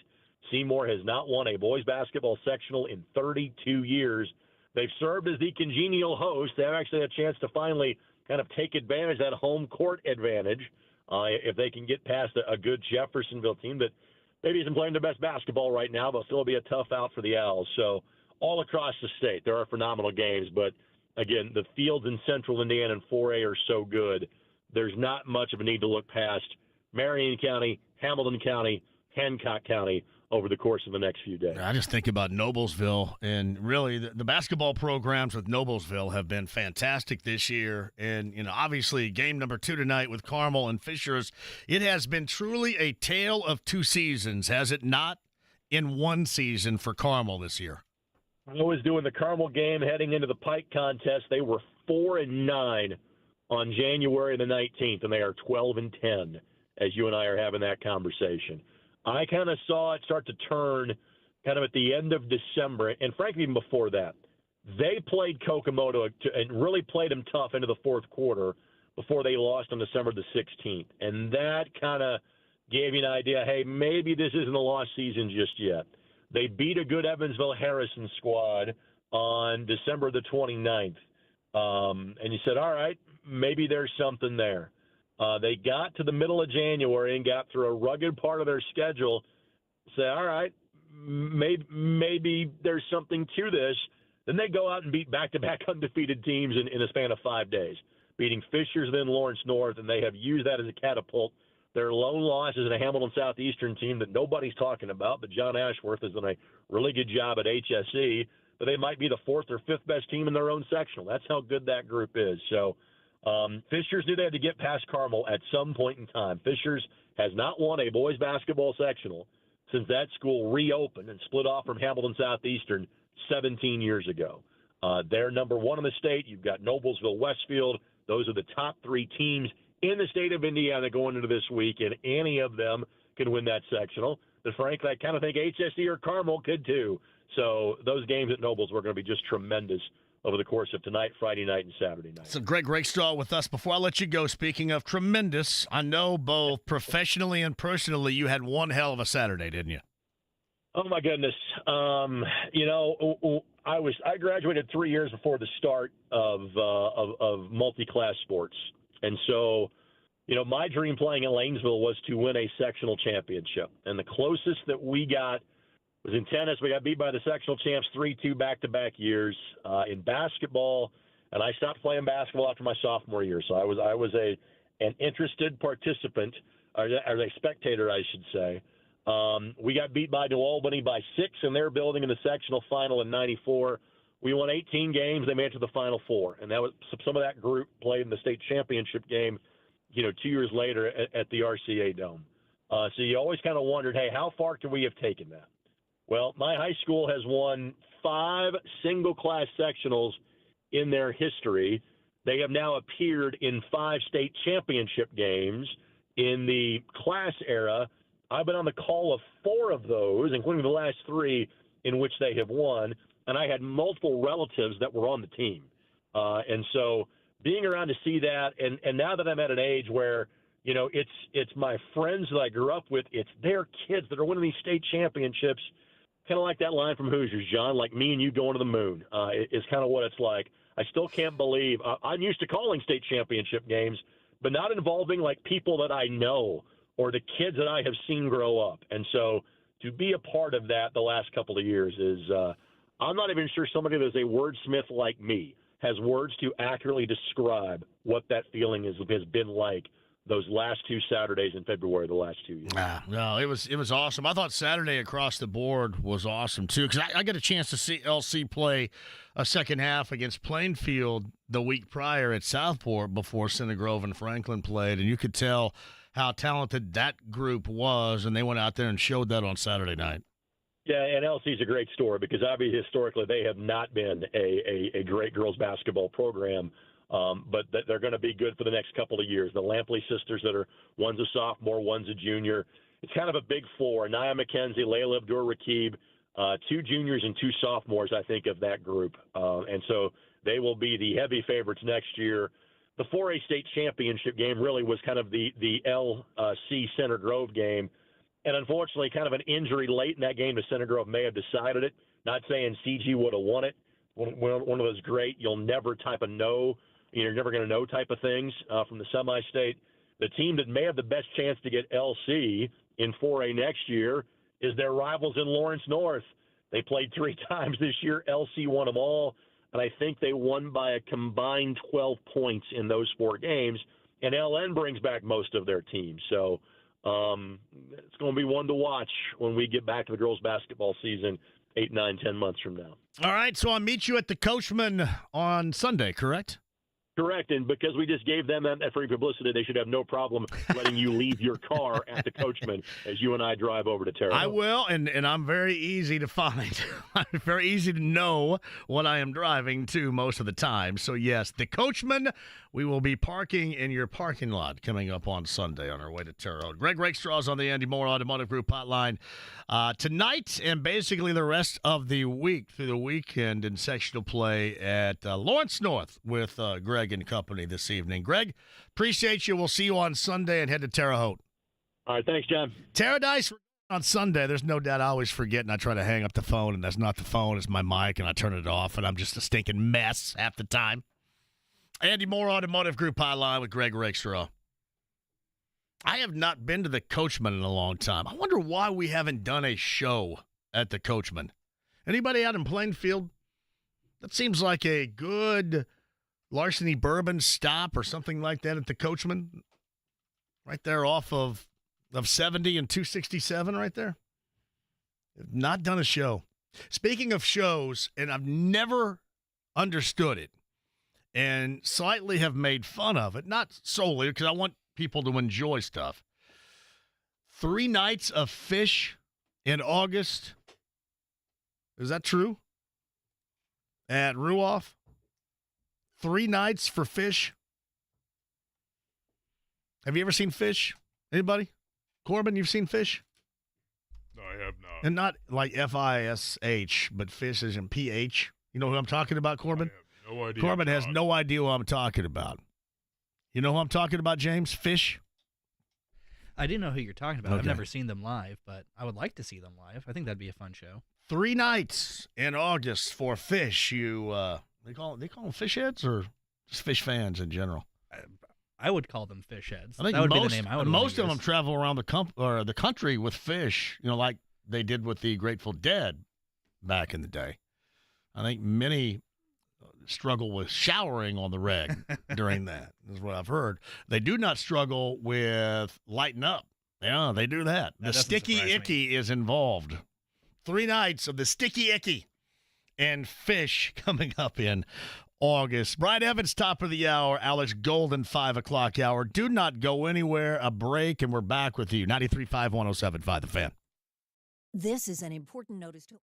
Seymour has not won a boys basketball sectional in 32 years. They've served as the congenial host. They have actually had a chance to finally kind of take advantage of that home court advantage if they can get past a good Jeffersonville team that maybe isn't playing their best basketball right now, but still be a tough out for the Owls. So all across the state, there are phenomenal games. But, again, the fields in central Indiana and 4A are so good, there's not much of a need to look past Marion County, Hamilton County, Hancock County over the course of the next few days. I just think about Noblesville, and really the basketball programs with Noblesville have been fantastic this year. And, obviously game number 2 tonight with Carmel and Fishers, it has been truly a tale of 2 seasons, has it not, in 1 season for Carmel this year? I was doing the Carmel game heading into the Pike contest. They were 4-9 on January the 19th, and they are 12-10 as you and I are having that conversation. I kind of saw it start to turn kind of at the end of December, and frankly, even before that. They played Kokomo and really played them tough into the fourth quarter before they lost on December the 16th. And that kind of gave you an idea, hey, maybe this isn't a lost season just yet. They beat a good Evansville-Harrison squad on December the 29th. And you said, all right, maybe there's something there. They got to the middle of January and got through a rugged part of their schedule. Say, all right, maybe there's something to this. Then they go out and beat back-to-back undefeated teams in a span of 5 days, beating Fishers, then Lawrence North, and they have used that as a catapult. Their lone loss is in a Hamilton Southeastern team that nobody's talking about, but John Ashworth has done a really good job at HSE. But they might be the fourth or fifth best team in their own sectional. That's how good that group is. So Fishers knew they had to get past Carmel at some point in time. Fishers has not won a boys basketball sectional since that school reopened and split off from Hamilton Southeastern 17 years ago. They're number one in the state. You've got Noblesville, Westfield. Those are the top three teams in the state of Indiana going into this week, and any of them can win that sectional. But frankly, I kind of think HSE or Carmel could too. So those games at Nobles were going to be just tremendous over the course of tonight, Friday night, and Saturday night. So Greg Rakestraw with us. Before I let you go, speaking of tremendous, I know both professionally and personally you had one hell of a Saturday, didn't you? Oh, my goodness. I graduated 3 years before the start of multi-class sports. And so, my dream playing at Lanesville was to win a sectional championship. And the closest that we got was in tennis. We got beat by the sectional champs 3-2 back-to-back years. In basketball, and I stopped playing basketball after my sophomore year. So I was an interested participant, or a spectator, I should say. We got beat by New Albany by 6 in their building in the sectional final in '94. We won 18 games. They made it to the Final Four, and that was some of that group played in the state championship game, 2 years later at the RCA Dome. So you always kind of wondered, hey, how far could we have taken that? Well, my high school has won 5 single-class sectionals in their history. They have now appeared in 5 state championship games in the class era. I've been on the call of 4 of those, including the last 3 in which they have won, and I had multiple relatives that were on the team. And so being around to see that, and now that I'm at an age where, it's my friends that I grew up with, it's their kids that are winning these state championships, kind of like that line from Hoosiers, John, like me and you going to the moon, is kind of what it's like. I still can't believe I'm used to calling state championship games, but not involving like people that I know or the kids that I have seen grow up. And so to be a part of that the last couple of years is I'm not even sure somebody that's a wordsmith like me has words to accurately describe what that feeling has been like those last 2 Saturdays in February of the last 2 years. No, it was awesome. I thought Saturday across the board was awesome, too, because I got a chance to see LC play a second half against Plainfield the week prior at Southport before Center Grove and Franklin played, and you could tell how talented that group was, and they went out there and showed that on Saturday night. Yeah, and LC's a great story because obviously historically they have not been a great girls basketball program. But they're going to be good for the next couple of years. The Lampley sisters one's a sophomore, one's a junior. It's kind of a big 4. Nia McKenzie, Layla Abdur-Rakib, 2 juniors and 2 sophomores, I think, of that group. And so they will be the heavy favorites next year. The 4A state championship game really was kind of the LC Center Grove game. And unfortunately, kind of an injury late in that game to Center Grove may have decided it. Not saying CG would have won it. One of those great, you'll never type of know. You're never going to know type of things from the semi-state. The team that may have the best chance to get LC in 4A next year is their rivals in Lawrence North. They played 3 times this year. LC won them all, and I think they won by a combined 12 points in those 4 games, and LN brings back most of their team. So it's going to be one to watch when we get back to the girls' basketball season 8, 9, 10 months from now. All right, so I'll meet you at the Coachman on Sunday, correct? Correct, and because we just gave them that free publicity, they should have no problem letting you leave your car at the Coachman as you and I drive over to Terre Haute. I will, and I'm very easy to find. I'm very easy to know what I am driving to most of the time. So, yes, the Coachman, we will be parking in your parking lot coming up on Sunday on our way to Terre Haute. Greg Rakestraw's on the Andy Moore Automotive Group hotline tonight and basically the rest of the week through the weekend in sectional play at Lawrence North with Greg and company this evening. Greg, appreciate you. We'll see you on Sunday and head to Terre Haute. All right, thanks, John. Paradise on Sunday. There's no doubt I always forget, and I try to hang up the phone, and that's not the phone. It's my mic, and I turn it off, and I'm just a stinking mess half the time. Andy Moore Automotive Group hotline with Greg Rakestraw. I have not been to the Coachman in a long time. I wonder why we haven't done a show at the Coachman. Anybody out in Plainfield? That seems like a good Larceny Bourbon stop or something like that at the Coachman. Right there off of 70 and 267 right there. Have not done a show. Speaking of shows, and I've never understood it and slightly have made fun of it, not solely because I want people to enjoy stuff. 3 nights of fish in August. Is that true? At Ruoff? 3 nights for fish? Have you ever seen fish? Anybody? Corbin, you've seen fish? No, I have not. And not like F-I-S-H, but fish is in P-H. You know who I'm talking about, Corbin? I have no idea. Corbin has no idea what I'm talking about. You know who I'm talking about, James? Fish? I do know who you're talking about. Okay. I've never seen them live, but I would like to see them live. I think that'd be a fun show. 3 nights in August for fish. They call them fish heads or just fish fans in general? I would call them fish heads. I think that would most, be the name I would most of use. them travel around the country with fish, like they did with the Grateful Dead back in the day. I think many struggle with showering on the reg during that, is what I've heard. They do not struggle with lighting up. Yeah, they do that. The sticky icky is involved. 3 nights of the sticky icky and fish coming up in August. Brian Evans, top of the hour. Alex Golden, 5 o'clock hour. Do not go anywhere. A break, and we're back with you. 93.5, 107.5, The Fan. This is an important notice to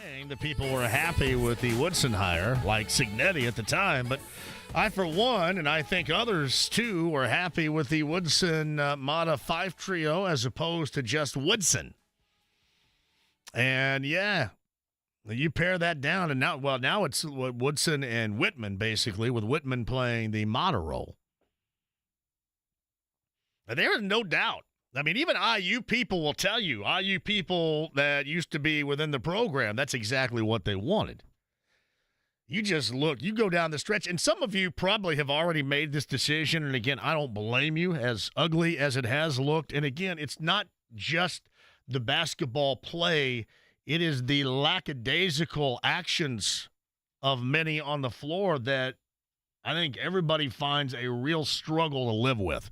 saying the people were happy with the Woodson hire, like Signetti at the time, but I, for one, and I think others too, were happy with the Woodson Mata 5 trio as opposed to just Woodson. And yeah, you pair that down, and now it's Woodson and Whitman, basically, with Whitman playing the Mata role. And there is no doubt. I mean, even IU people will tell you, IU people that used to be within the program, that's exactly what they wanted. You just look, you go down the stretch, and some of you probably have already made this decision, and again, I don't blame you, as ugly as it has looked. And again, it's not just the basketball play, it is the lackadaisical actions of many on the floor that I think everybody finds a real struggle to live with.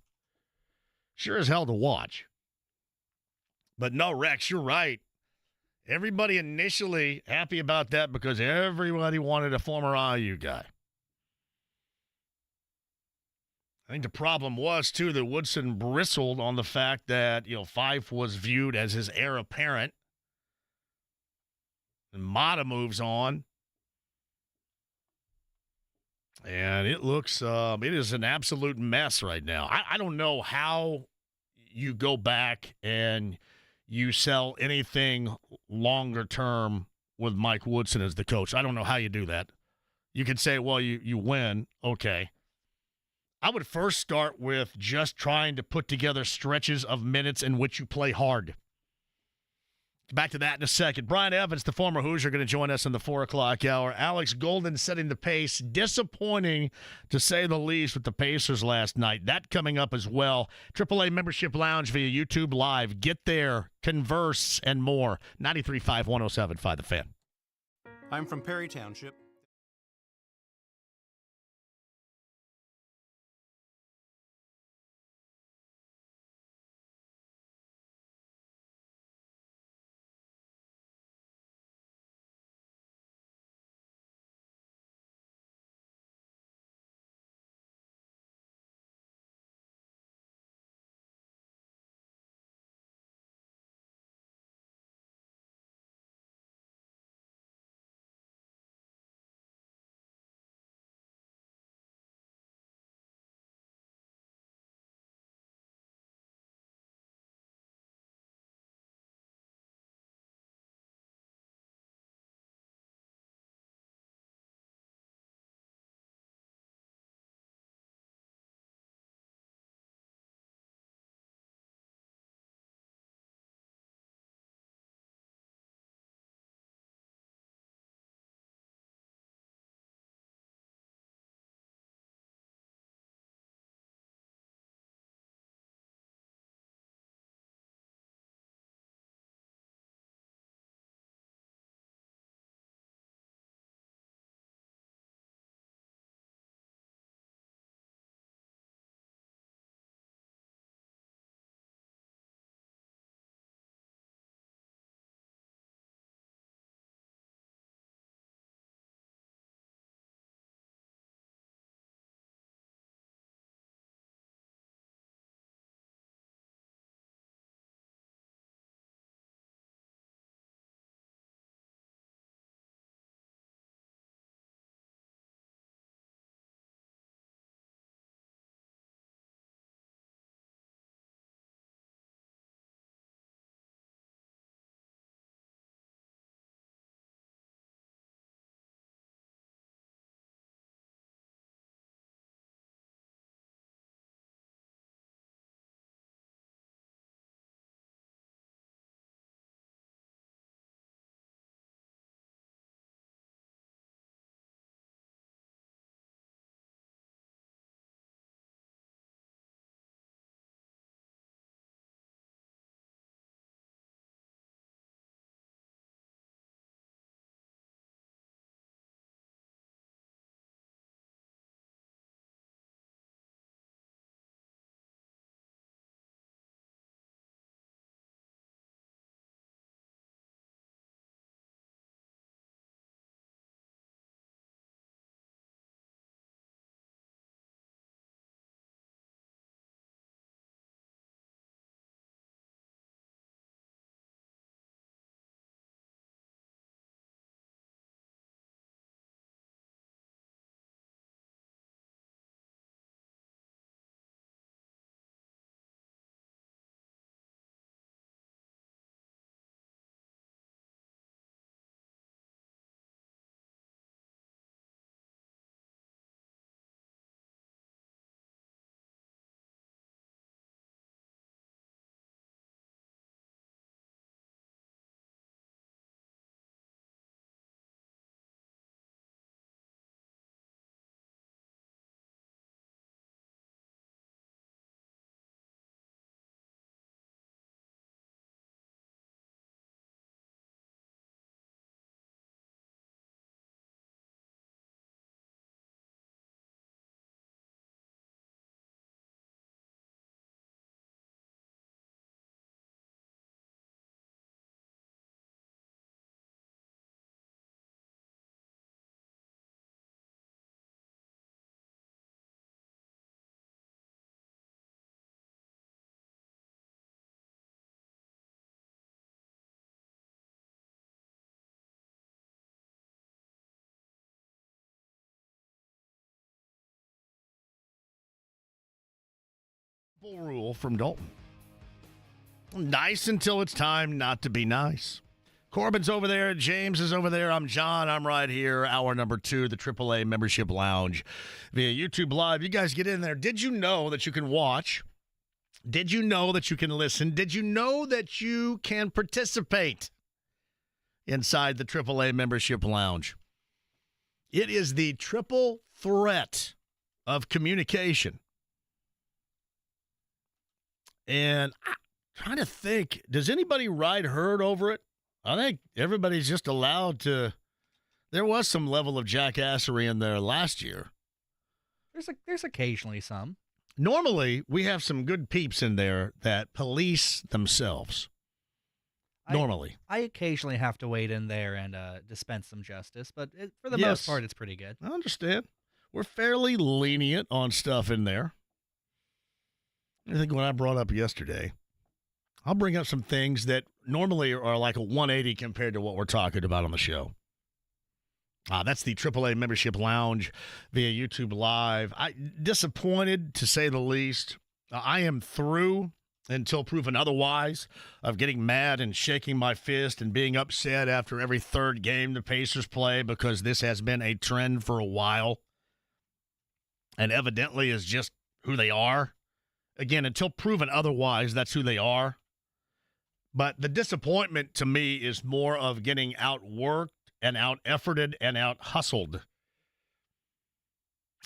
Sure as hell to watch. But no, Rex, you're right. Everybody initially happy about that because everybody wanted a former IU guy. I think the problem was, too, that Woodson bristled on the fact that, Fife was viewed as his heir apparent. And Mata moves on. And it looks, it is an absolute mess right now. I don't know how you go back and you sell anything longer term with Mike Woodson as the coach. I don't know how you do that. You could say, well, you win. Okay. I would first start with just trying to put together stretches of minutes in which you play hard. Back to that in a second. Brian Evans, the former Hoosier, going to join us in the 4 o'clock hour. Alex Golden setting the pace. Disappointing, to say the least, with the Pacers last night. That coming up as well. AAA Membership Lounge via YouTube Live. Get there, converse, and more. 93.5, 107.5 The Fan. I'm from Perry Township. Full rule from Dalton. Nice until it's time not to be nice. Corbin's over there. James is over there. I'm John. I'm right here. Hour number 2, the AAA Membership Lounge via YouTube Live. You guys get in there. Did you know that you can watch? Did you know that you can listen? Did you know that you can participate inside the AAA Membership Lounge? It is the triple threat of communication. And I'm trying to think, does anybody ride herd over it? I think everybody's just allowed to. There was some level of jackassery in there last year. There's occasionally some. Normally, we have some good peeps in there that police themselves. Normally. I occasionally have to wade in there and dispense some justice, but for the most part, it's pretty good. I understand. We're fairly lenient on stuff in there. I think when I brought up yesterday, I'll bring up some things that normally are like a 180 compared to what we're talking about on the show. That's the AAA Membership Lounge via YouTube Live. Disappointed, to say the least. I am through, until proven otherwise, of getting mad and shaking my fist and being upset after every third game the Pacers play, because this has been a trend for a while and evidently is just who they are. Again, until proven otherwise, that's who they are. But the disappointment to me is more of getting outworked and out-efforted and out-hustled.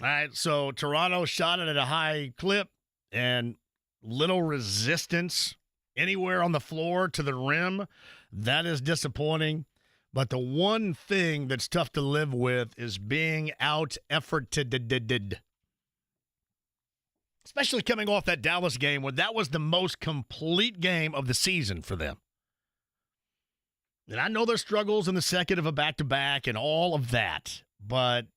All right, so Toronto shot it at a high clip and little resistance anywhere on the floor to the rim. That is disappointing. But the one thing that's tough to live with is being out-efforted. Especially coming off that Dallas game where that was the most complete game of the season for them. And I know their struggles in the second of a back-to-back and all of that, but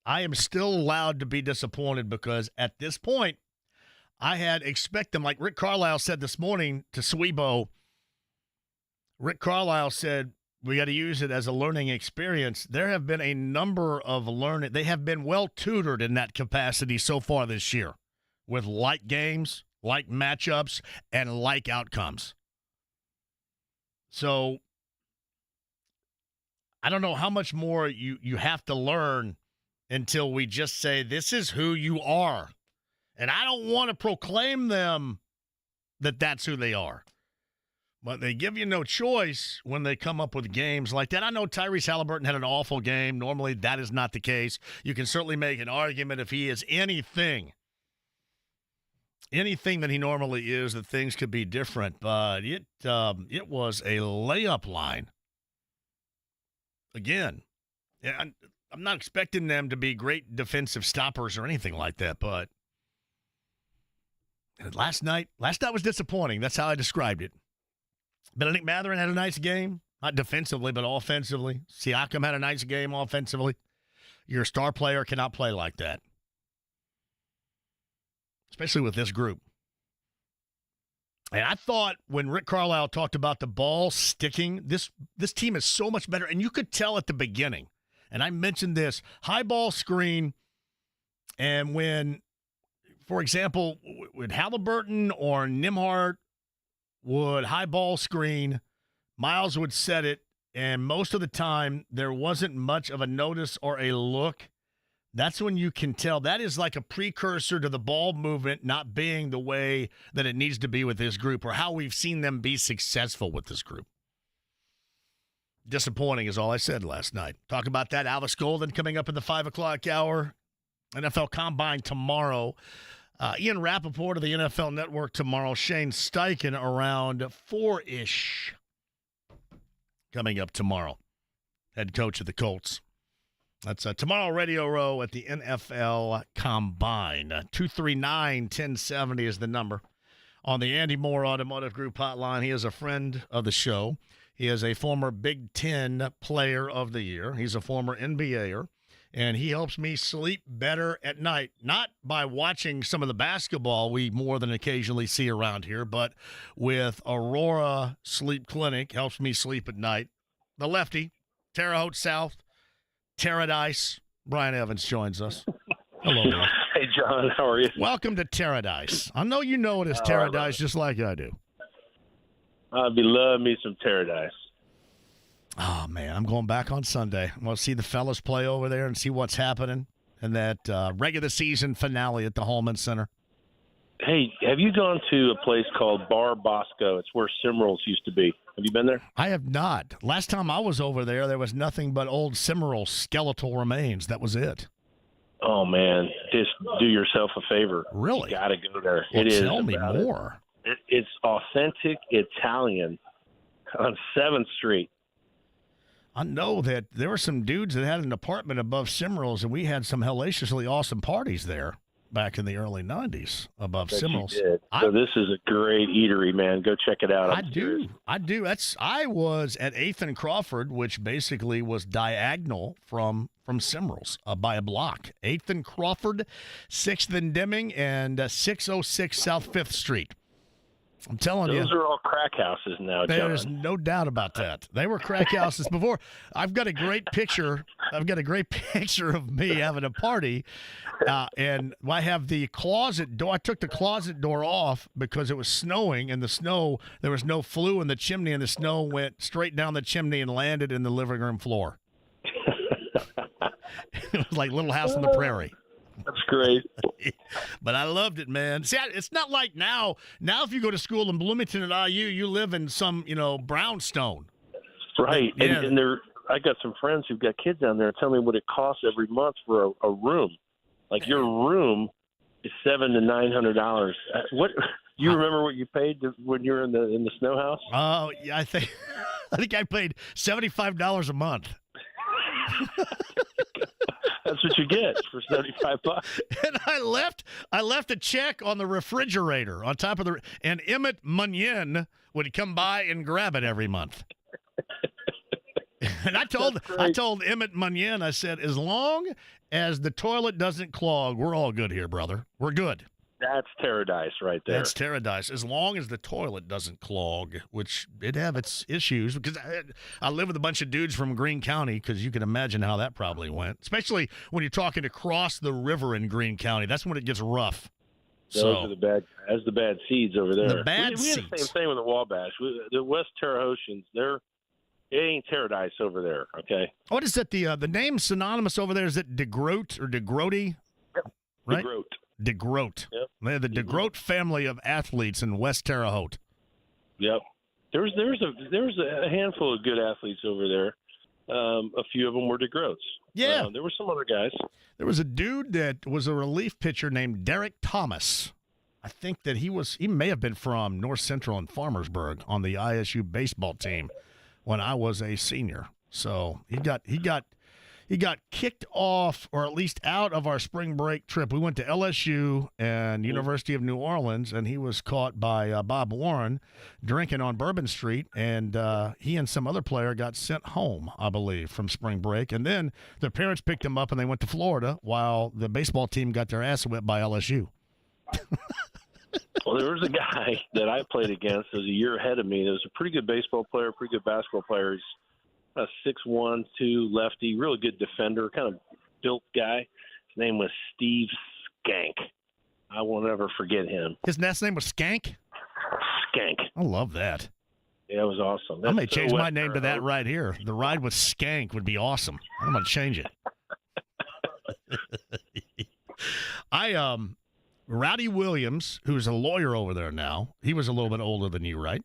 I am still allowed to be disappointed because at this point, I had expected them, like Rick Carlisle said this morning to Swebo. Rick Carlisle said, we got to use it as a learning experience. There have been a number of learning. They have been well tutored in that capacity so far this year, with like games, like matchups, and like outcomes. So I don't know how much more you have to learn until we just say, this is who you are. And I don't want to proclaim them that that's who they are. But they give you no choice when they come up with games like that. I know Tyrese Halliburton had an awful game. Normally that is not the case. You can certainly make an argument if he is anything that he normally is, that things could be different. But it was a layup line. Again, I'm not expecting them to be great defensive stoppers or anything like that, but last night was disappointing. That's how I described it. Benedict Mathurin had a nice game, not defensively, but offensively. Siakam had a nice game offensively. Your star player cannot play like that, especially with this group. And I thought when Rick Carlisle talked about the ball sticking, this team is so much better. And you could tell at the beginning, and I mentioned this, high ball screen, and when, for example, with Halliburton or Nembhard would high ball screen, Miles would set it, and most of the time there wasn't much of a notice or a look. That's when you can tell. That is like a precursor to the ball movement not being the way that it needs to be with this group, or how we've seen them be successful with this group. Disappointing is all I said last night. Talk about that. Alex Golden coming up in the 5 o'clock hour. NFL Combine tomorrow. Ian Rappaport of the NFL Network tomorrow. Shane Steichen around 4-ish coming up tomorrow. Head coach of the Colts. That's tomorrow, Radio Row at the NFL Combine. 239-1070 is the number. On the Andy Moore Automotive Group hotline, he is a friend of the show. He is a former Big Ten Player of the Year. He's a former NBAer, and he helps me sleep better at night, not by watching some of the basketball we more than occasionally see around here, but with Aurora Sleep Clinic, helps me sleep at night. The lefty, Terre Haute South, Paradise. Brian Evans joins us. Hello, Brian. Hey, John, how are you? Welcome to Paradise. I know you know it as Paradise just like I do. I'd be loving me some Paradise. Oh, man, I'm going back on Sunday. I'm going to see the fellas play over there and see what's happening in that regular season finale at the Holman Center. Hey, have you gone to a place called Bar Bosco? It's where Cimarrons used to be. Have you been there? I have not. Last time I was over there was nothing but old Cimarron skeletal remains. That was it. Oh, man, just do yourself a favor. Really? You got to go there. Well, it is. Tell me more. It's authentic Italian on 7th Street. I know that there were some dudes that had an apartment above Cimarrons, and we had some hellaciously awesome parties there back in the early 90s above Cimarrons. So this is a great eatery, man. Go check it out. I do. I was at 8th and Crawford, which basically was diagonal from Cimarrons by a block. 8th and Crawford, 6th and Deming, and 606 South 5th Street. I'm telling you. Those are all crack houses now, John. There's no doubt about that. They were crack houses before. I've got a great picture of me having a party, and I have the closet door. I took the closet door off because it was snowing, and there was no flue in the chimney, and the snow went straight down the chimney and landed in the living room floor. It was like Little House on the Prairie. That's great. But I loved it, man. See, it's not like now. Now, if you go to school in Bloomington at IU, you live in some, brownstone. Right. Yeah. And I got some friends who've got kids down there. Tell me what it costs every month for a room. Like your room is $700 to $900. What you remember what you paid when you were in the snow house? Oh, yeah, I think I paid $75 a month. That's what you get for $75. And I left a check on the refrigerator on top of and Emmett Munyon would come by and grab it every month. And I told Emmett Munyon, I said, as long as the toilet doesn't clog, we're all good here, brother. We're good. That's Paradise right there. That's Paradise. As long as the toilet doesn't clog, which it have its issues, because I live with a bunch of dudes from Greene County, because you can imagine how that probably went, especially when you're talking across the river in Greene County. That's when it gets rough. Those are the bad seeds over there. The bad seeds. We had the same thing with the Wabash. The West Terre Hautians, it ain't Paradise over there, okay? What is it? The name synonymous over there, is it DeGroat or DeGroaty? Yep. Right? DeGroat. Yep. They're the DeGroat family of athletes in West Terre Haute. Yep. There was a handful of good athletes over there. A few of them were DeGroats. Yeah. There were some other guys. There was a dude that was a relief pitcher named Derek Thomas. I think that he may have been from North Central and Farmersburg on the ISU baseball team when I was a senior. So he got kicked off, or at least out of our spring break trip. We went to LSU and University of New Orleans, and he was caught by Bob Warren drinking on Bourbon Street, and he and some other player got sent home, I believe, from spring break. And then their parents picked him up, and they went to Florida while the baseball team got their ass whipped by LSU. Well, there was a guy that I played against that was a year ahead of me. That was a pretty good baseball player, pretty good basketball player. He's a 6'1", 2 lefty, really good defender, kind of built guy. His name was Steve Skank. I will never forget him. His last name was Skank? Skank. I love that. Yeah, it was awesome. I may change my name to that right here. The Ride with Skank would be awesome. I'm going to change it. Rowdy Williams, who's a lawyer over there now, he was a little bit older than you, right?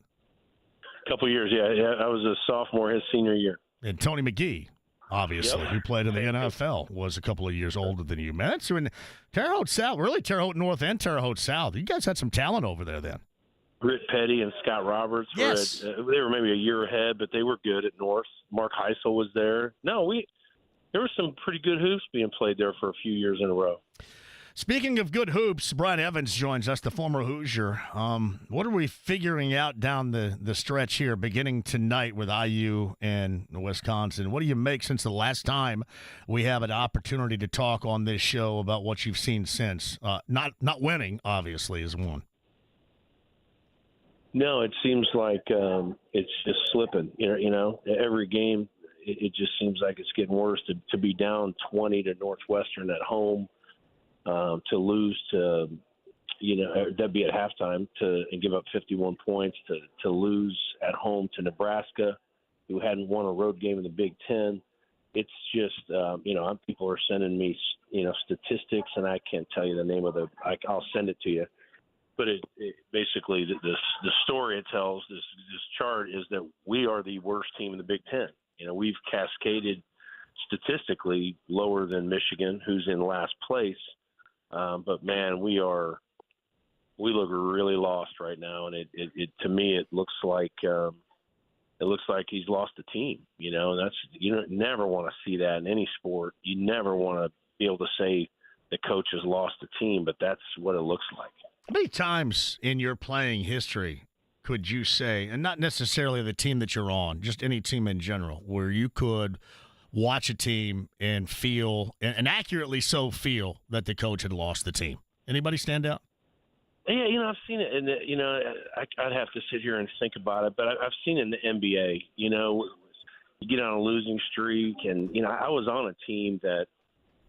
A couple of years, yeah. I was a sophomore his senior year. And Tony McGee, obviously, who played in the NFL, was a couple of years older than you. Man, so in Terre Haute South, really Terre Haute North and Terre Haute South. You guys had some talent over there then. Britt Petty and Scott Roberts they were maybe a year ahead, but they were good at North. Mark Heisel was there. No, there were some pretty good hoops being played there for a few years in a row. Speaking of good hoops, Brian Evans joins us, the former Hoosier. What are we figuring out down the stretch here, beginning tonight with IU and Wisconsin? What do you make since the last time we have an opportunity to talk on this show about what you've seen since? Not winning, obviously, is one. No, it seems like it's just slipping. You know, every game, it just seems like it's getting worse. To be down 20 to Northwestern at home, to lose to, that'd be at halftime and give up 51 points to lose at home to Nebraska, who hadn't won a road game in the Big Ten. It's just, people are sending me, statistics, and I can't tell you the name of I'll send it to you. But it basically, the story it tells, this chart, is that we are the worst team in the Big Ten. We've cascaded statistically lower than Michigan, who's in last place. But man, we look really lost right now, and it to me it looks like he's lost the team. And that's, you never want to see that in any sport. You never want to be able to say the coach has lost the team, but that's what it looks like. How many times in your playing history could you say, and not necessarily the team that you're on, just any team in general, where you could watch a team and feel, and accurately so feel, that the coach had lost the team? Anybody stand out? Yeah, I've seen it, and I'd have to sit here and think about it, but I've seen it in the NBA. You get on a losing streak, and I was on a team that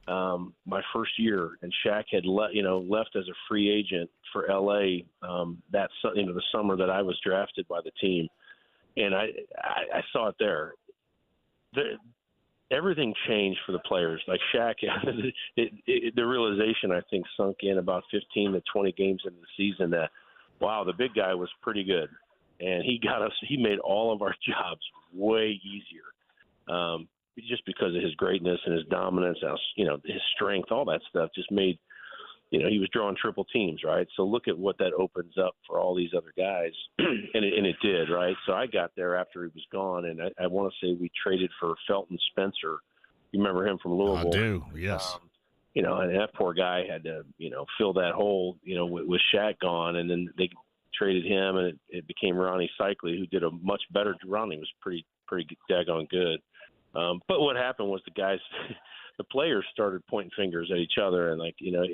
my first year, and Shaq had left as a free agent for LA the summer that I was drafted by the team, and I saw it there. Everything changed for the players. Like Shaq, the realization, I think, sunk in about 15 to 20 games into the season that, wow, the big guy was pretty good. And he made all of our jobs way easier. Just because of his greatness and his dominance, his strength, all that stuff just made, he was drawing triple teams, right? So look at what that opens up for all these other guys. and it did, right? So I got there after he was gone, and I want to say we traded for Felton Spencer. You remember him from Louisville? I do, yes. And that poor guy had to, fill that hole, with Shaq gone, and then they traded him, and it became Ronnie Cycli, who did a much better. Ronnie was pretty daggone good. But what happened was the guys, the players started pointing fingers at each other, and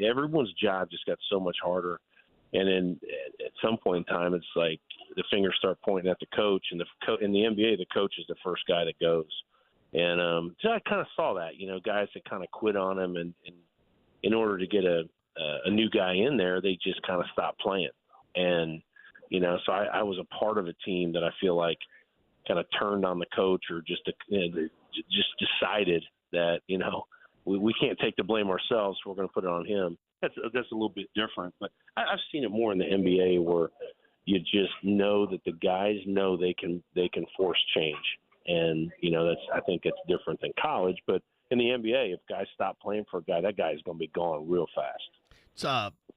everyone's job just got so much harder. And then at some point in time, it's like the fingers start pointing at the coach, and in the NBA, the coach is the first guy that goes. And so I kind of saw that, guys that kind of quit on him, and in order to get a new guy in there, they just kind of stopped playing. And so I was a part of a team that I feel like kind of turned on the coach, or just decided that we can't take the blame ourselves, so we're going to put it on him. That's a little bit different, but I've seen it more in the NBA, where you just know that the guys know they can force change, and I think it's different than college. But in the NBA, if guys stop playing for a guy, that guy is going to be gone real fast. It's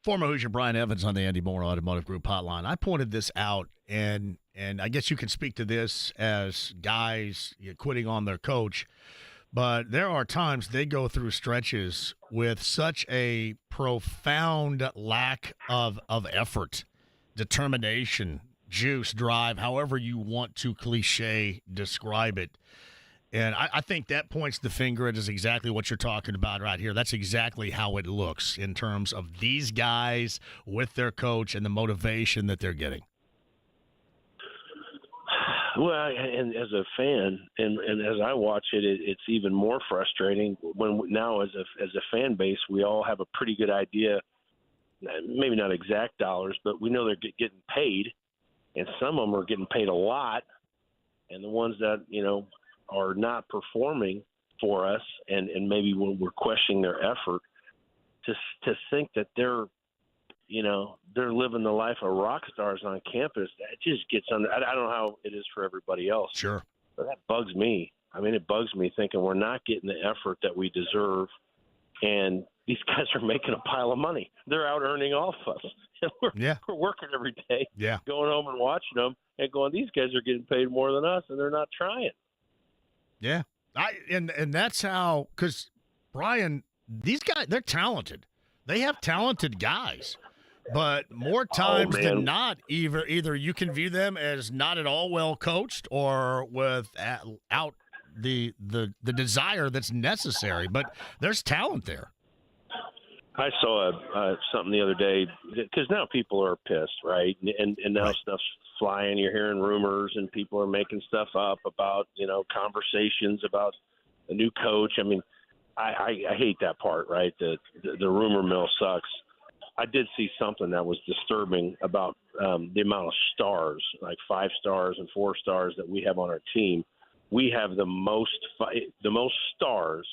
former Hoosier Brian Evans on the Andy Moore Automotive Group hotline. I pointed this out, and I guess you can speak to this as guys quitting on their coach, but there are times they go through stretches with such a profound lack of effort, determination, juice, drive, however you want to cliche describe it. And I think that points the finger at is exactly what you're talking about right here. That's exactly how it looks in terms of these guys with their coach and the motivation that they're getting. Well, and as a fan, and as I watch it, it's even more frustrating when now as a fan base, we all have a pretty good idea, maybe not exact dollars, but we know they're getting paid, and some of them are getting paid a lot, and the ones that are not performing for us, and maybe when we're questioning their effort, to think that they're living the life of rock stars on campus, that just gets under. I don't know how it is for everybody else. Sure. But that bugs me. I mean, it bugs me thinking we're not getting the effort that we deserve, and these guys are making a pile of money. They're out earning off us. And we're working every day, going home and watching them and going, these guys are getting paid more than us, and they're not trying. Yeah. And that's how, because, Brian, these guys, they're talented. They have talented guys. But more times than not, either you can view them as not at all well coached, or without the desire that's necessary. But there's talent there. I saw something the other day, because now people are pissed, right? And now stuff's flying. You're hearing rumors, and people are making stuff up about conversations about a new coach. I mean, I hate that part, right? The rumor mill sucks. I did see something that was disturbing about the amount of stars, like 5 stars and 4 stars that we have on our team. We have the most stars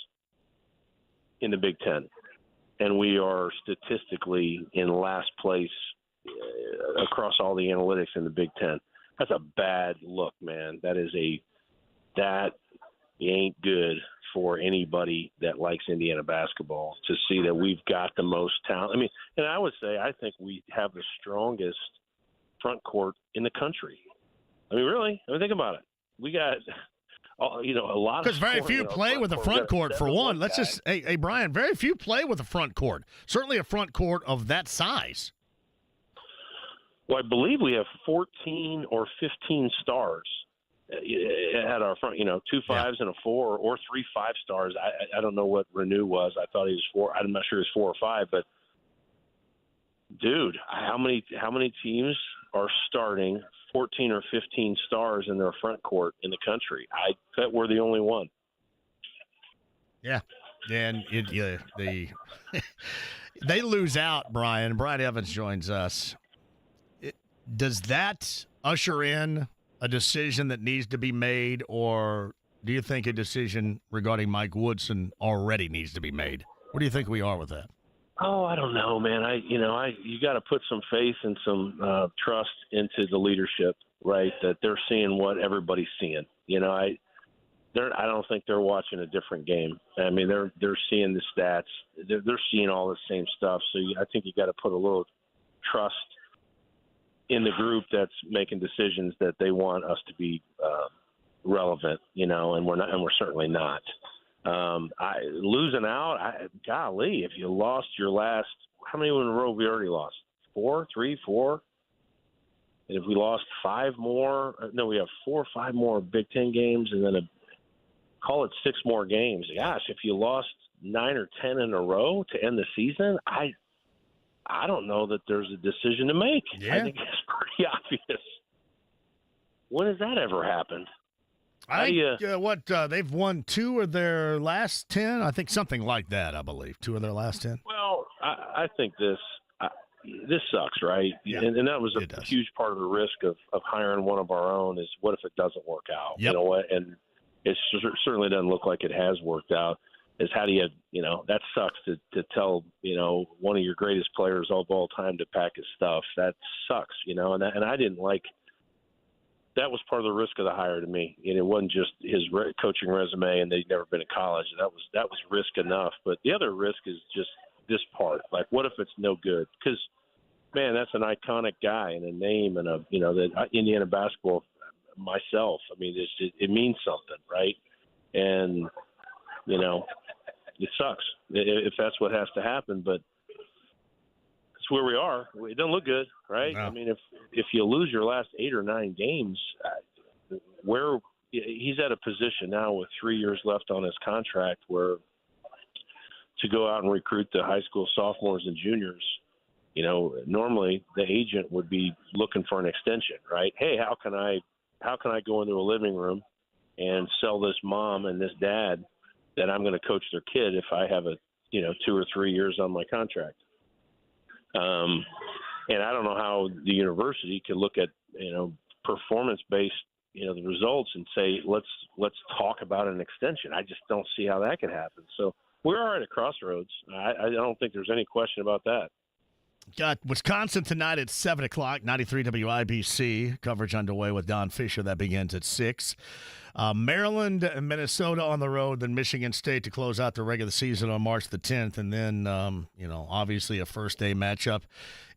in the Big Ten, and we are statistically in last place across all the analytics in the Big Ten. That's a bad look, man. That ain't good for anybody that likes Indiana basketball to see that we've got the most talent. I mean, and I would say I think we have the strongest front court in the country. I mean, really? I mean, think about it. We got, a lot of because very few play with the front court for one. Let's just, hey, Brian, very few play with the front court. Certainly a front court of that size. Well, I believe we have 14 or 15 stars at our front, 2 5s and a 4 or 3 5-stars. I don't know what Renew was. I thought he was 4. I'm not sure he was 4 or 5, but dude, how many teams are starting 14 or 15 stars in their front court in the country? I bet we're the only one. Yeah. And they lose out, Brian. Brian Evans joins us. Does that usher in a decision that needs to be made, or do you think a decision regarding Mike Woodson already needs to be made? Where do you think we are with that? Oh, I don't know, man. You got to put some faith and some trust into the leadership, right? That they're seeing what everybody's seeing. I don't think they're watching a different game. I mean, they're seeing the stats. They're seeing all the same stuff. So I think you got to put a little trust in the group that's making decisions that they want us to be relevant, and we're not, and we're certainly not. Losing out, golly, if you lost your last, how many in a row have we already lost? 4? And if we lost 5 more, no, we have 4 or 5 more Big Ten games, and then call it 6 more games. Gosh, if you lost 9 or 10 in a row to end the season, I don't know that there's a decision to make. Yeah. I think it's pretty obvious. When has that ever happened? They've won 2 of their last 10? I think something like that, I believe. 2 of their last 10. Well, I think this sucks, right? Yeah, and that was a huge part of the risk of hiring one of our own is what if it doesn't work out? Yep. You know what? And it certainly doesn't look like it has worked out. Is how do you, that sucks to tell, one of your greatest players of all time to pack his stuff. That sucks, and I didn't like, that was part of the risk of the hire to me. And it wasn't just his coaching resume and they'd never been in college. That was risk enough. But the other risk is just this part. Like, what if it's no good? Because, man, that's an iconic guy and a name and the Indiana basketball myself. I mean, it means something, right? And, it sucks if that's what has to happen, but it's where we are. It doesn't look good, right? No. I mean, if you lose your last 8 or 9 games, he's at a position now with 3 years left on his contract where to go out and recruit the high school sophomores and juniors, normally the agent would be looking for an extension, right? Hey, how can I go into a living room and sell this mom and this dad that I'm going to coach their kid if I have 2 or 3 years on my contract. And I don't know how the university could look at, performance-based, the results and say, let's talk about an extension. I just don't see how that could happen. So we are at a crossroads. I don't think there's any question about that. Got Wisconsin tonight at 7 o'clock, 93 WIBC. Coverage underway with Don Fisher. That begins at 6. Maryland and Minnesota on the road, then Michigan State to close out the regular season on March the 10th. And then, obviously a first-day matchup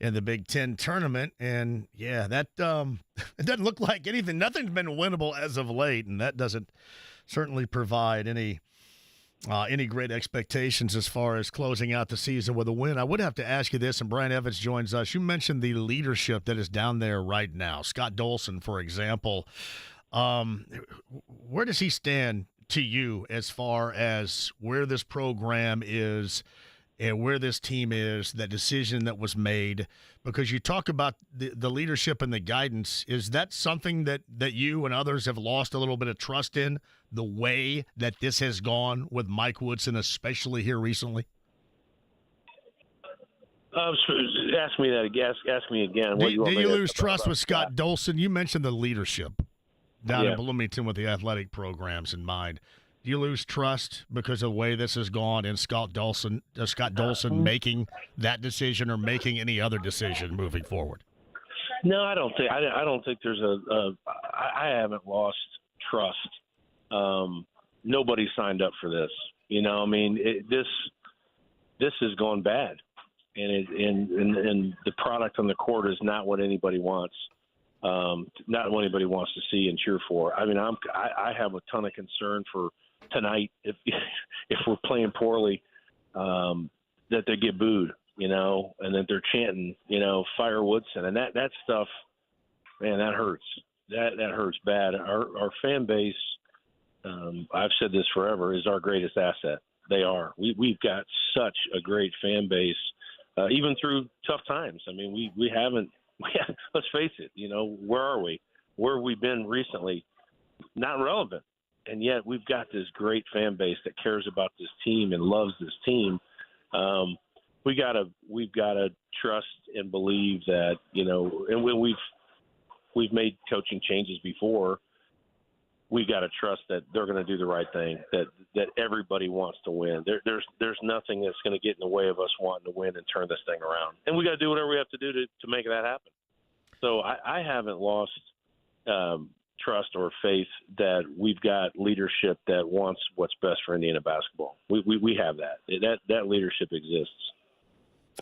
in the Big Ten tournament. And, yeah, that it doesn't look like anything. Nothing's been winnable as of late, and that doesn't certainly provide any great expectations as far as closing out the season with a win. I would have to ask you this, and Brian Evans joins us. You mentioned the leadership that is down there right now. Scott Dolson, for example. Where does he stand to you as far as where this program is and where this team is, that decision that was made, because you talk about the leadership and the guidance. Is that something that you and others have lost a little bit of trust in, the way that this has gone with Mike Woodson, especially here recently? Ask me that again. Ask me again. Do you lose trust with Scott Dolson? You mentioned the leadership down in Bloomington with the athletic programs in mind. Do you lose trust because of the way this has gone and Scott Dolson making that decision or making any other decision moving forward? No, I don't think. I don't think there's I haven't lost trust. Nobody signed up for this. I mean, this has gone bad, and the product on the court is not what anybody wants. Not what anybody wants to see and cheer for. I mean, I have a ton of concern for tonight if we're playing poorly, that they get booed, and that they're chanting, fire Woodson, and that stuff, man, that hurts. That hurts bad. Our fan base, I've said this forever, is our greatest asset. They are. We've got such a great fan base, even through tough times. I mean, we haven't. Let's face it. Where are we? Where have we been recently? Not relevant. And yet we've got this great fan base that cares about this team and loves this team. We've got to trust and believe that, and when we've made coaching changes before, we've got to trust that they're going to do the right thing, that everybody wants to win. There's nothing that's going to get in the way of us wanting to win and turn this thing around. And we got to do whatever we have to do to make that happen. So I haven't lost trust or faith that we've got leadership that wants what's best for Indiana basketball. We have that. That leadership exists.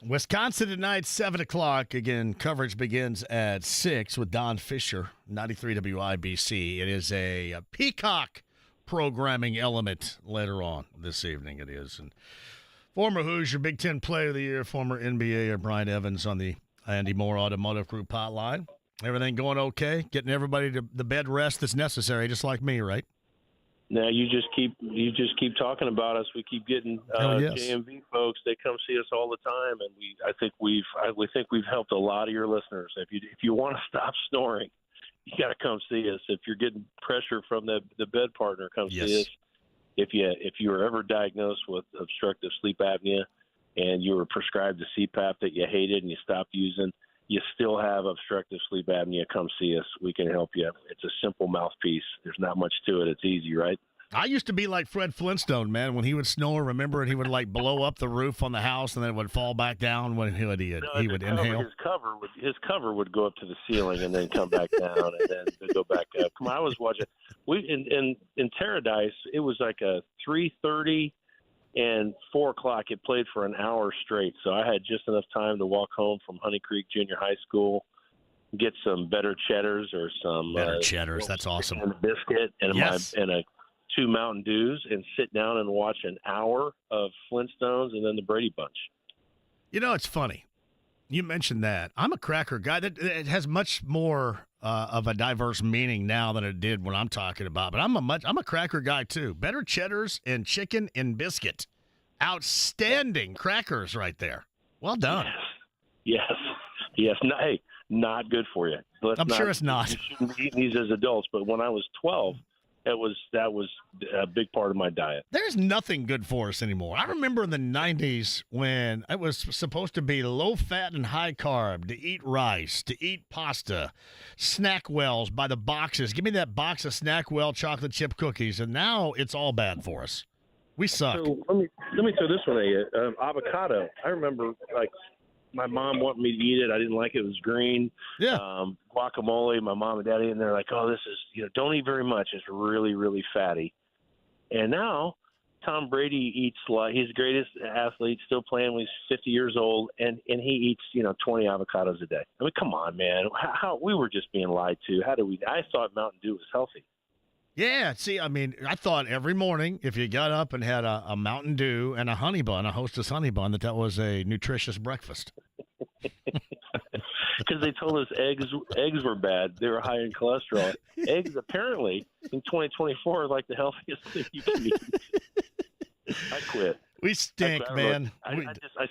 Wisconsin tonight, 7 o'clock. Again, coverage begins at 6 with Don Fisher, 93 WIBC. It is a Peacock programming element later on this evening. It is. And former Hoosier Big Ten Player of the Year, former NBA Brian Evans on the Andy Moore Automotive Group hotline. Everything going okay? Getting everybody to the bed rest that's necessary, just like me, right? Now you just keep talking about us. We keep getting JMV folks. They come see us all the time, and I think we've helped a lot of your listeners. If you want to stop snoring, you got to come see us. If you're getting pressure from the bed partner, come see us. If you were ever diagnosed with obstructive sleep apnea and you were prescribed a CPAP that you hated and you stopped using, you still have obstructive sleep apnea, come see us. We can help you. It's a simple mouthpiece. There's not much to it. It's easy, right? I used to be like Fred Flintstone, man. When he would snore, remember, and he would like blow up the roof on the house, and then it would fall back down when he would inhale. His cover would go up to the ceiling and then come back down and then go back up. Come on, I was watching. In Paradise, it was like a 3:30 and 4 o'clock. It played for an hour straight, so I had just enough time to walk home from Honey Creek Junior High School, get some better cheddars or some cheddars. That's awesome. And a biscuit and a 2 Mountain Dews, and sit down and watch an hour of Flintstones and then the Brady Bunch. It's funny. You mentioned that. I'm a cracker guy. It has much more of a diverse meaning now than it did when I'm talking about. But I'm a cracker guy too. Better cheddars and chicken and biscuit. Outstanding crackers right there. Well done. Yes. Not good for you. I'm sure it's not. You shouldn't be eating these as adults. But when I was 12, that was a big part of my diet. There's nothing good for us anymore. I remember in the 90s when it was supposed to be low fat and high carb, to eat rice, to eat pasta, Snackwells by the boxes. Give me that box of Snackwell chocolate chip cookies, and now it's all bad for us. We suck. So let me throw this one at you. Avocado. I remember my mom wanted me to eat it. I didn't like it. It was green. Yeah. Guacamole. My mom and daddy, and they're like, "Oh, this is don't eat very much. It's really, really fatty." And now Tom Brady eats like he's the greatest athlete, still playing when he's 50 years old, and he eats 20 avocados a day. I mean, come on, man. How we were just being lied to. I thought Mountain Dew was healthy. Yeah, see, I mean, I thought every morning if you got up and had a Mountain Dew and a honey bun, a Hostess honey bun, that was a nutritious breakfast. Because they told us eggs were bad. They were high in cholesterol. Eggs, apparently, in 2024 are like the healthiest thing you can eat. I quit. We stink, man. I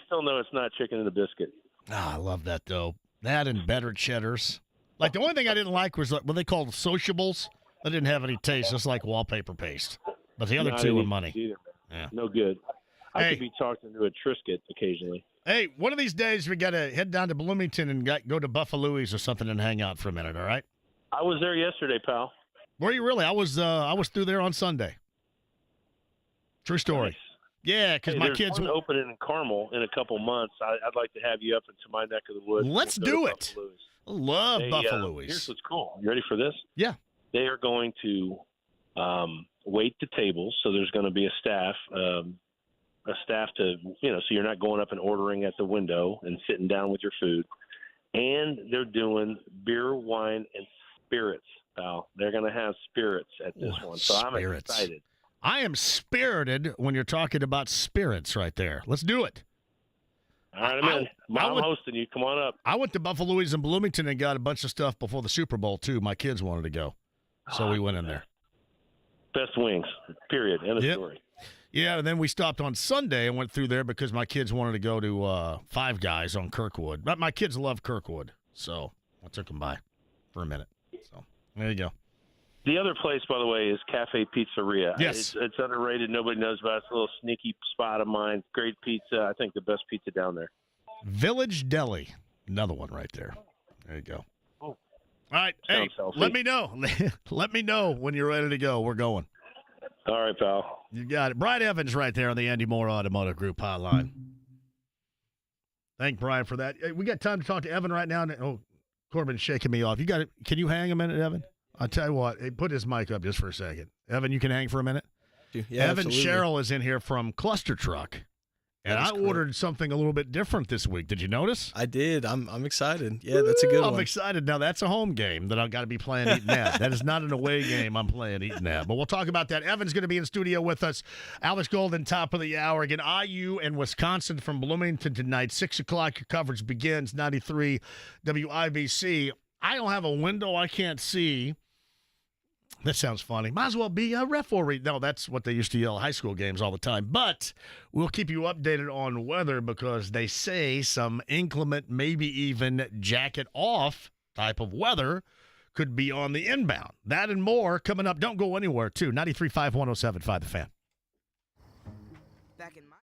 still know it's not chicken and a biscuit. I love that, though. That and better cheddars. Like, the only thing I didn't like was what they called sociables. They didn't have any taste, just like wallpaper paste. But the other two were money. Either. Yeah. No good. I could be talked into a Triscuit occasionally. Hey, one of these days we got to head down to Bloomington and go to Buffalo's or something and hang out for a minute, all right? I was there yesterday, pal. Were you really? I was through there on Sunday. True story. Nice. Yeah, because my kids one opening in Carmel in a couple months. I'd like to have you up into my neck of the woods. Let's do it. I love Buffalo's. Here's what's cool. You ready for this? Yeah. They are going to wait the tables, so there's going to be a staff to, so you're not going up and ordering at the window and sitting down with your food. And they're doing beer, wine, and spirits, pal. They're going to have spirits at this one, so I'm excited. I am spirited when you're talking about spirits right there. Let's do it. All right, I'm hosting you. Come on up. I went to Buffalo's in Bloomington and got a bunch of stuff before the Super Bowl, too. My kids wanted to go, so we went in there. Best wings, period. End of story. Yeah, and then we stopped on Sunday and went through there because my kids wanted to go to Five Guys on Kirkwood. But my kids love Kirkwood, so I took them by for a minute. So there you go. The other place, by the way, is Cafe Pizzeria. Yes. It's underrated. Nobody knows about it. It's a little sneaky spot of mine. Great pizza. I think the best pizza down there. Village Deli. Another one right there. There you go. Oh. All right. Hey, let me know. Let me know when you're ready to go. We're going. All right, pal. You got it. Brian Evans right there on the Andy Moore Automotive Group hotline. Thank Brian for that. Hey, we got time to talk to Evan right now. Oh, Corbin's shaking me off. You got it. Can you hang a minute, Evan? I'll tell you what. Hey, put his mic up just for a second. Evan, you can hang for a minute? Yeah, Evan absolutely. Sherrill is in here from Cluster Truck. And I ordered something a little bit different this week. Did you notice? I did. I'm excited. Yeah, that's a good one. I'm excited. Now, that's a home game that I've got to be playing Eaton Ave. That is not an away game I'm playing Eaton Ave. But we'll talk about that. Evan's going to be in studio with us. Alex Golden, top of the hour. Again, IU and Wisconsin from Bloomington tonight. 6 o'clock, your coverage begins. 93 WIBC. I don't have a window I can't see. That sounds funny. Might as well be a referee. No, that's what they used to yell at high school games all the time. But we'll keep you updated on weather because they say some inclement, maybe even jacket off type of weather could be on the inbound. That and more coming up. Don't go anywhere, too. 93.5, 107.5 The Fan. Back in my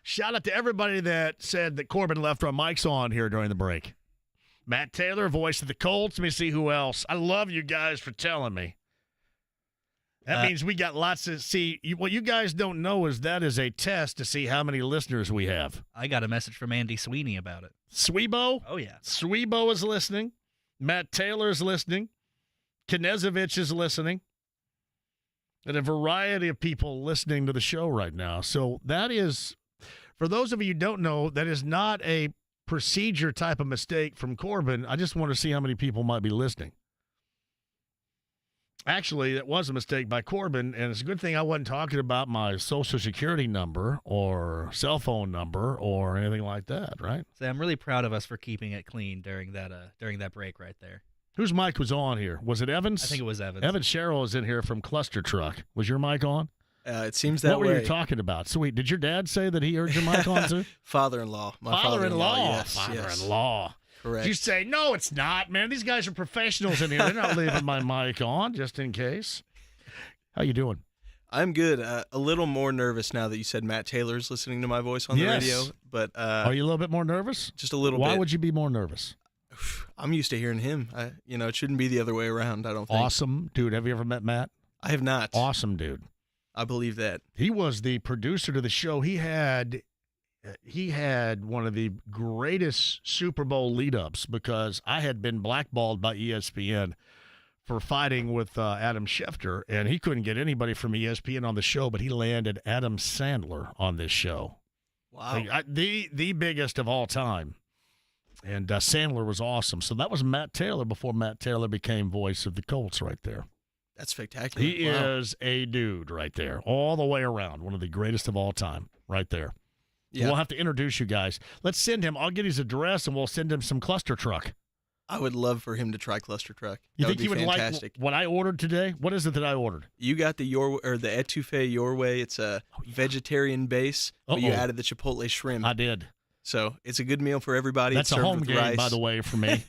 Shout out to everybody that said that Corbin left our mics on here during the break. Matt Taylor, voice of the Colts. Let me see who else. I love you guys for telling me. That means we got lots of what you guys don't know is that is a test to see how many listeners we have. I got a message from Andy Sweeney about it. Swebo? Oh, yeah. Swebo is listening. Matt Taylor is listening. Knezovich is listening. And a variety of people listening to the show right now. So that is, for those of you who don't know, that is not a procedure type of mistake from Corbin. I just want to see how many people might be listening. Actually, it was a mistake by Corbin, and it's a good thing I wasn't talking about my Social Security number or cell phone number or anything like that, right? So I'm really proud of us for keeping it clean during that break right there. Whose mic was on here? Was it Evans? I think it was Evans. Evan Sherrill is in here from Cluster Truck. Was your mic on? It seems that way. What were you talking about? Sweet. Did your dad say that he heard your mic on too? Father-in-law. My father-in-law. Yes, Father-in-law. Yes. Correct. You say, no, it's not, man. These guys are professionals in here. They're not leaving my mic on just in case. How you doing? I'm good. A little more nervous now that you said Matt Taylor's listening to my voice on the radio. But are you a little bit more nervous? Just a little bit. Why would you be more nervous? I'm used to hearing him. It shouldn't be the other way around, I don't think. Awesome. Dude, have you ever met Matt? I have not. Awesome, dude. I believe that. He was the producer to the show. He had one of the greatest Super Bowl lead-ups because I had been blackballed by ESPN for fighting with Adam Schefter, and he couldn't get anybody from ESPN on the show, but he landed Adam Sandler on this show. Wow. The biggest of all time. And Sandler was awesome. So that was Matt Taylor before Matt Taylor became voice of the Colts right there. That's spectacular. He is a dude right there, all the way around. One of the greatest of all time right there. Yeah. We'll have to introduce you guys. Let's send him. I'll get his address, and we'll send him some Cluster Truck. I would love for him to try Cluster Truck. You think he would fantastic. Like what I ordered today? What is it that I ordered? You got the etouffee your way. It's a vegetarian base, but you added the chipotle shrimp. I did. So it's a good meal for everybody. That's it's a home with game, rice. by the way, for me.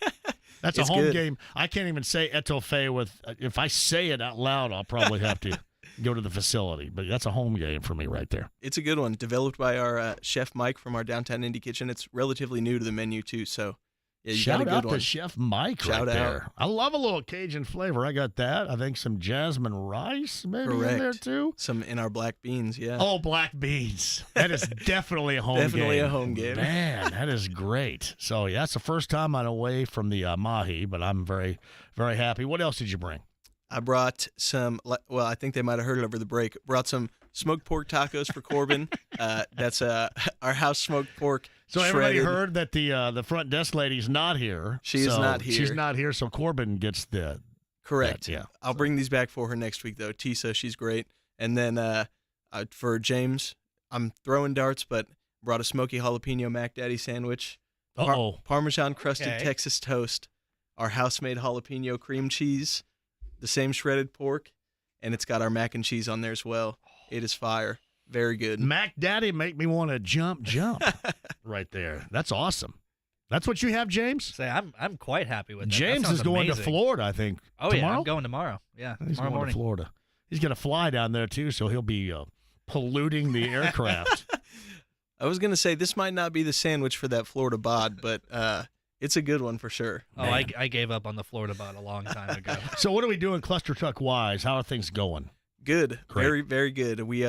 That's a home game. I can't even say etouffee with. If I say it out loud, I'll probably have to go to the facility. But that's a home game for me right there. It's a good one. Developed by our chef Mike from our downtown Indy kitchen. It's relatively new to the menu too. So yeah, you shout got a good out one. to Chef Mike Shout right out. there. I love a little Cajun flavor. I got that. I think some jasmine rice maybe in there too. Some in our black beans, yeah. Oh, black beans. That is definitely a home game. Definitely a home game. Man, that is great. So, yeah, that's the first time I'm away from the mahi, but I'm very, very happy. What else did you bring? I brought some, well, I think they might have heard it over the break. Brought some smoked pork tacos for Corbin. That's our house smoked pork. So shredded. everybody heard that the front desk lady's not here. She is not here. She's not here, so Corbin gets the... Correct. Yeah. I'll bring these back for her next week, though. Tisa, she's great. And then for James, I'm throwing darts, but brought a smoky jalapeno Mac Daddy sandwich. Parmesan crusted Texas toast. Our house-made jalapeno cream cheese. The same shredded pork. And it's got our mac and cheese on there as well. It is fire. Very good. Mac Daddy make me want to jump right there. That's awesome. That's what you have, James? I'm quite happy with that. James is going to Florida, I think. Oh, tomorrow? Yeah, I'm going tomorrow. Yeah, he's tomorrow going morning. to Florida. He's going to fly down there, too, so he'll be polluting the aircraft. I was going to say, this might not be the sandwich for that Florida bod, but it's a good one for sure. Oh, I gave up on the Florida bod a long time ago. So what are we doing Cluster Truck-wise? How are things going? Good. Great. Very, very good. We,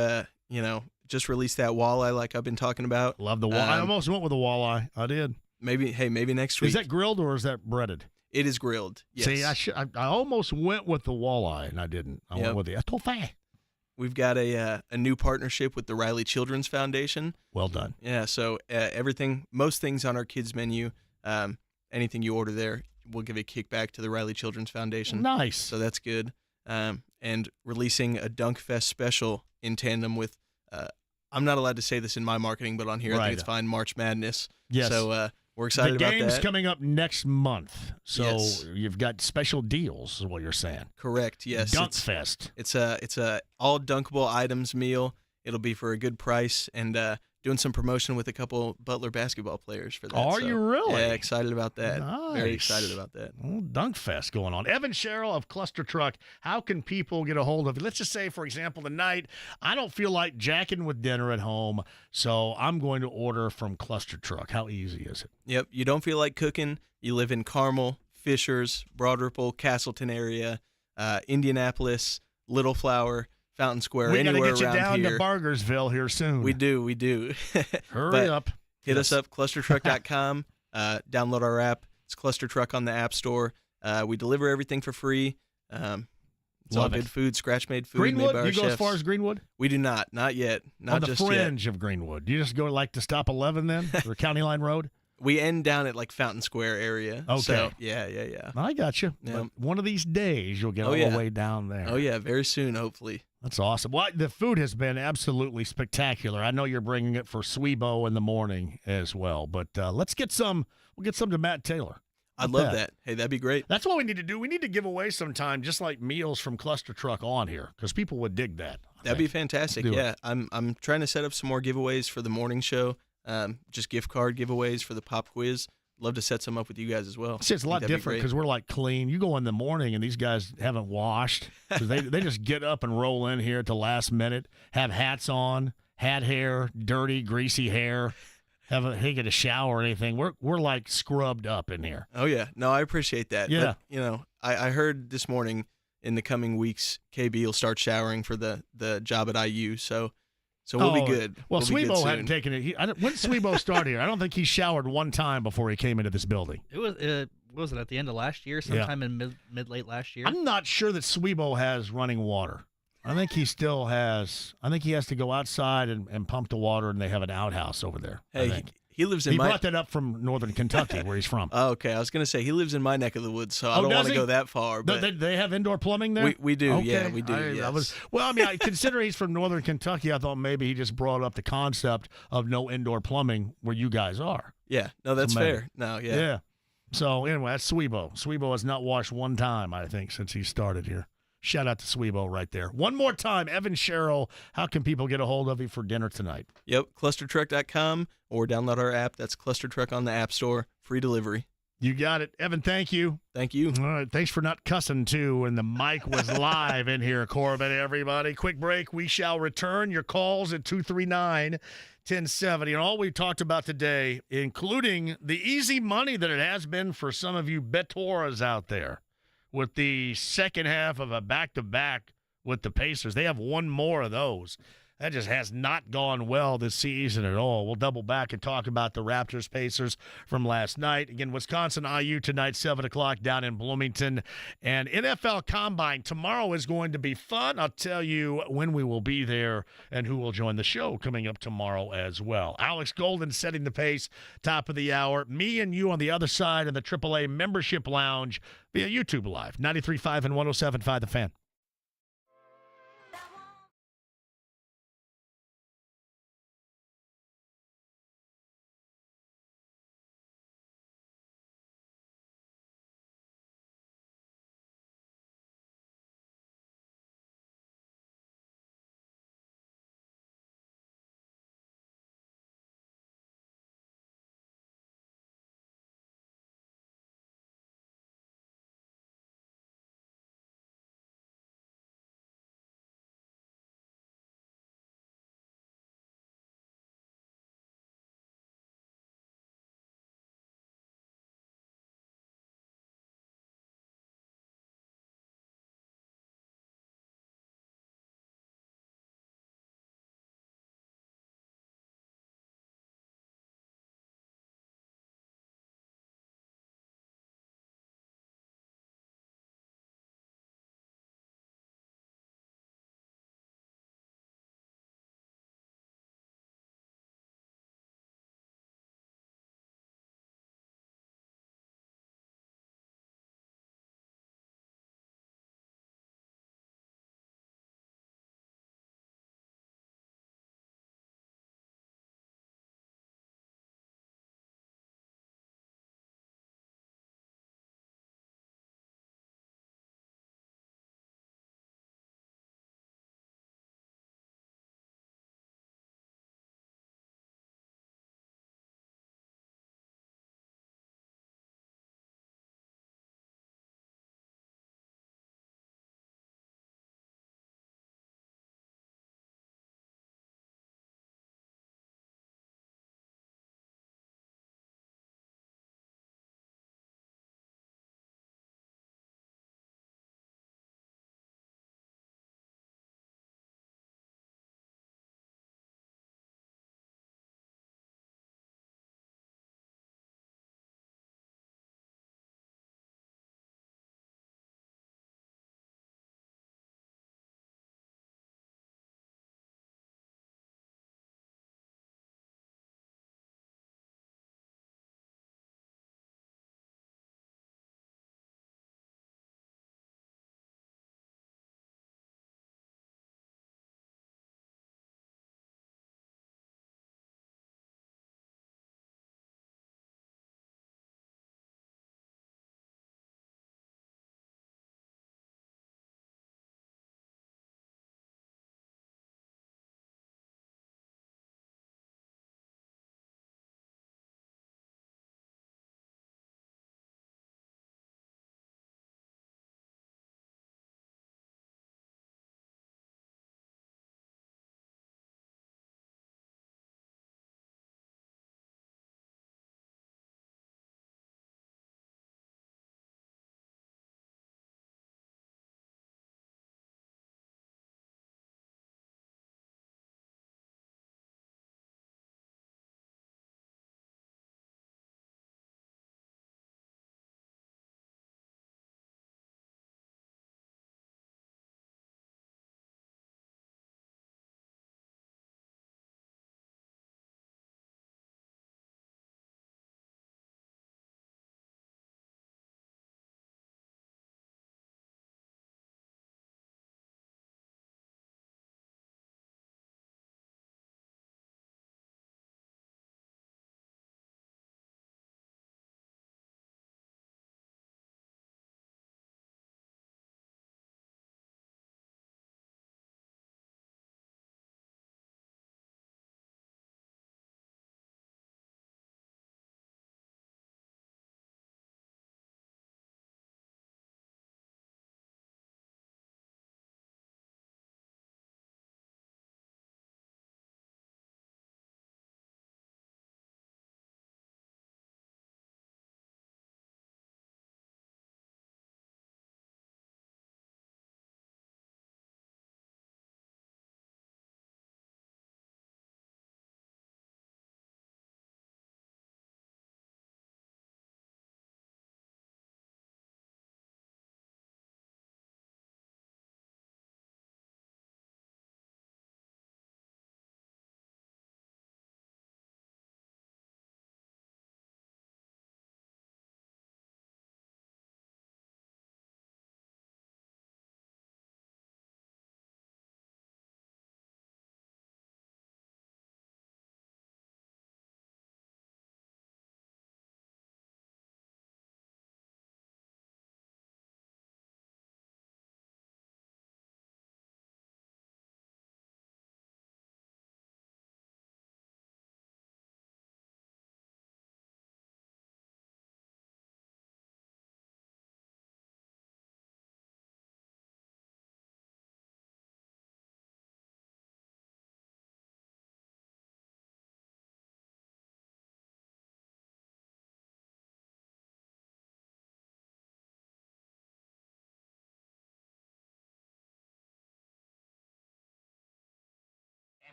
just released that walleye like I've been talking about. Love the walleye. I almost went with the walleye. I did. Maybe next week. Is that grilled or is that breaded? It is grilled. Yes. See, I almost went with the walleye and I didn't. I went with the etouffee. We've got a new partnership with the Riley Children's Foundation. Well done. Yeah. So most things on our kids menu, anything you order there, we'll give a kickback to the Riley Children's Foundation. Nice. So that's good. And releasing a Dunk Fest special in tandem with. I'm not allowed to say this in my marketing, but on here I think it's fine. March Madness. Yes. So we're excited about that. The game's coming up next month, so you've got special deals, is what you're saying. Correct. Yes. Dunk Fest. It's a all dunkable items meal. It'll be for a good price, and doing some promotion with a couple Butler basketball players for that. Are you really? Yeah, excited about that. Nice. Very excited about that. Well, Dunk Fest going on. Evan Sherrill of Cluster Truck, how can people get a hold of you? Let's just say, for example, tonight, I don't feel like jacking with dinner at home, so I'm going to order from Cluster Truck. How easy is it? Yep. You don't feel like cooking. You live in Carmel, Fishers, Broad Ripple, Castleton area, Indianapolis, Little Flower, Fountain Square, we anywhere gotta get you down here. to Burgersville here soon. We do. Hurry up. Hit us up, clustertruck.com. Download our app. It's Cluster Truck on the App Store. We deliver everything for free. It's all good food, scratch-made food. Greenwood? Made by our You go chefs. as far as Greenwood? We do not yet. Not on the just fringe yet. of Greenwood. Do you just go like to Stop 11 then, or County Line Road? We end down at like Fountain Square area. Okay. So, yeah. I got you. Yeah. But one of these days, you'll get all the way down there. Oh, yeah, very soon, hopefully. That's awesome. Well, the food has been absolutely spectacular. I know you're bringing it for Swebo in the morning as well. But let's get some. We'll get some to Matt Taylor. I'd love that. Hey, that'd be great. That's what we need to do. We need to give away sometime, just like meals from Cluster Truck on here, because people would dig that. That'd be fantastic. Do Yeah, I'm trying to set up some more giveaways for the morning show. Just gift card giveaways for the pop quiz. Love to set some up with you guys as well. See, it's a lot different because we're like clean. You go in the morning and these guys haven't washed. So they just get up and roll in here at the last minute, have hats on, hat hair, dirty, greasy hair, get a shower or anything. We're like scrubbed up in here. Oh, yeah. No, I appreciate that. Yeah. But, I heard this morning in the coming weeks, KB will start showering for the job at IU. So we'll be good. Well, we'll be good Swebo soon. hadn't taken it. When did Swebo start here? I don't think he showered one time before he came into this building. It was what was it at the end of last year, sometime in mid-late last year? I'm not sure that Swebo has running water. I think he still has. I think he has to go outside and pump the water, and they have an outhouse over there. Hey, he lives in He my. brought that up from northern Kentucky, where he's from. Oh, okay. I was going to say he lives in my neck of the woods, so I don't want to go that far. But They have indoor plumbing there? We do, okay. yeah, we do. Yes. Considering he's from northern Kentucky, I thought maybe he just brought up the concept of no indoor plumbing where you guys are. Yeah, no, that's fair. No, yeah. Yeah. So, anyway, that's Swebo. Swebo has not washed one time, I think, since he started here. Shout out to Swebo right there. One more time, Evan Sherrill, how can people get a hold of you for dinner tonight? Yep, clustertruck.com or download our app. That's Cluster Truck on the App Store. Free delivery. You got it. Evan, thank you. Thank you. All right, thanks for not cussing, too, when the mic was live in here, Corbin, everybody. Quick break. We shall return. Your calls at 239-1070. And all we've talked about today, including the easy money that it has been for some of you bettoras out there with the second half of a back-to-back with the Pacers. They have one more of those. That just has not gone well this season at all. We'll double back and talk about the Raptors-Pacers from last night. Again, Wisconsin IU tonight, 7 o'clock down in Bloomington. And NFL Combine tomorrow is going to be fun. I'll tell you when we will be there and who will join the show coming up tomorrow as well. Alex Golden setting the pace, top of the hour. Me and you on the other side in the AAA Membership Lounge via YouTube Live, 93.5 and 107.5 The Fan.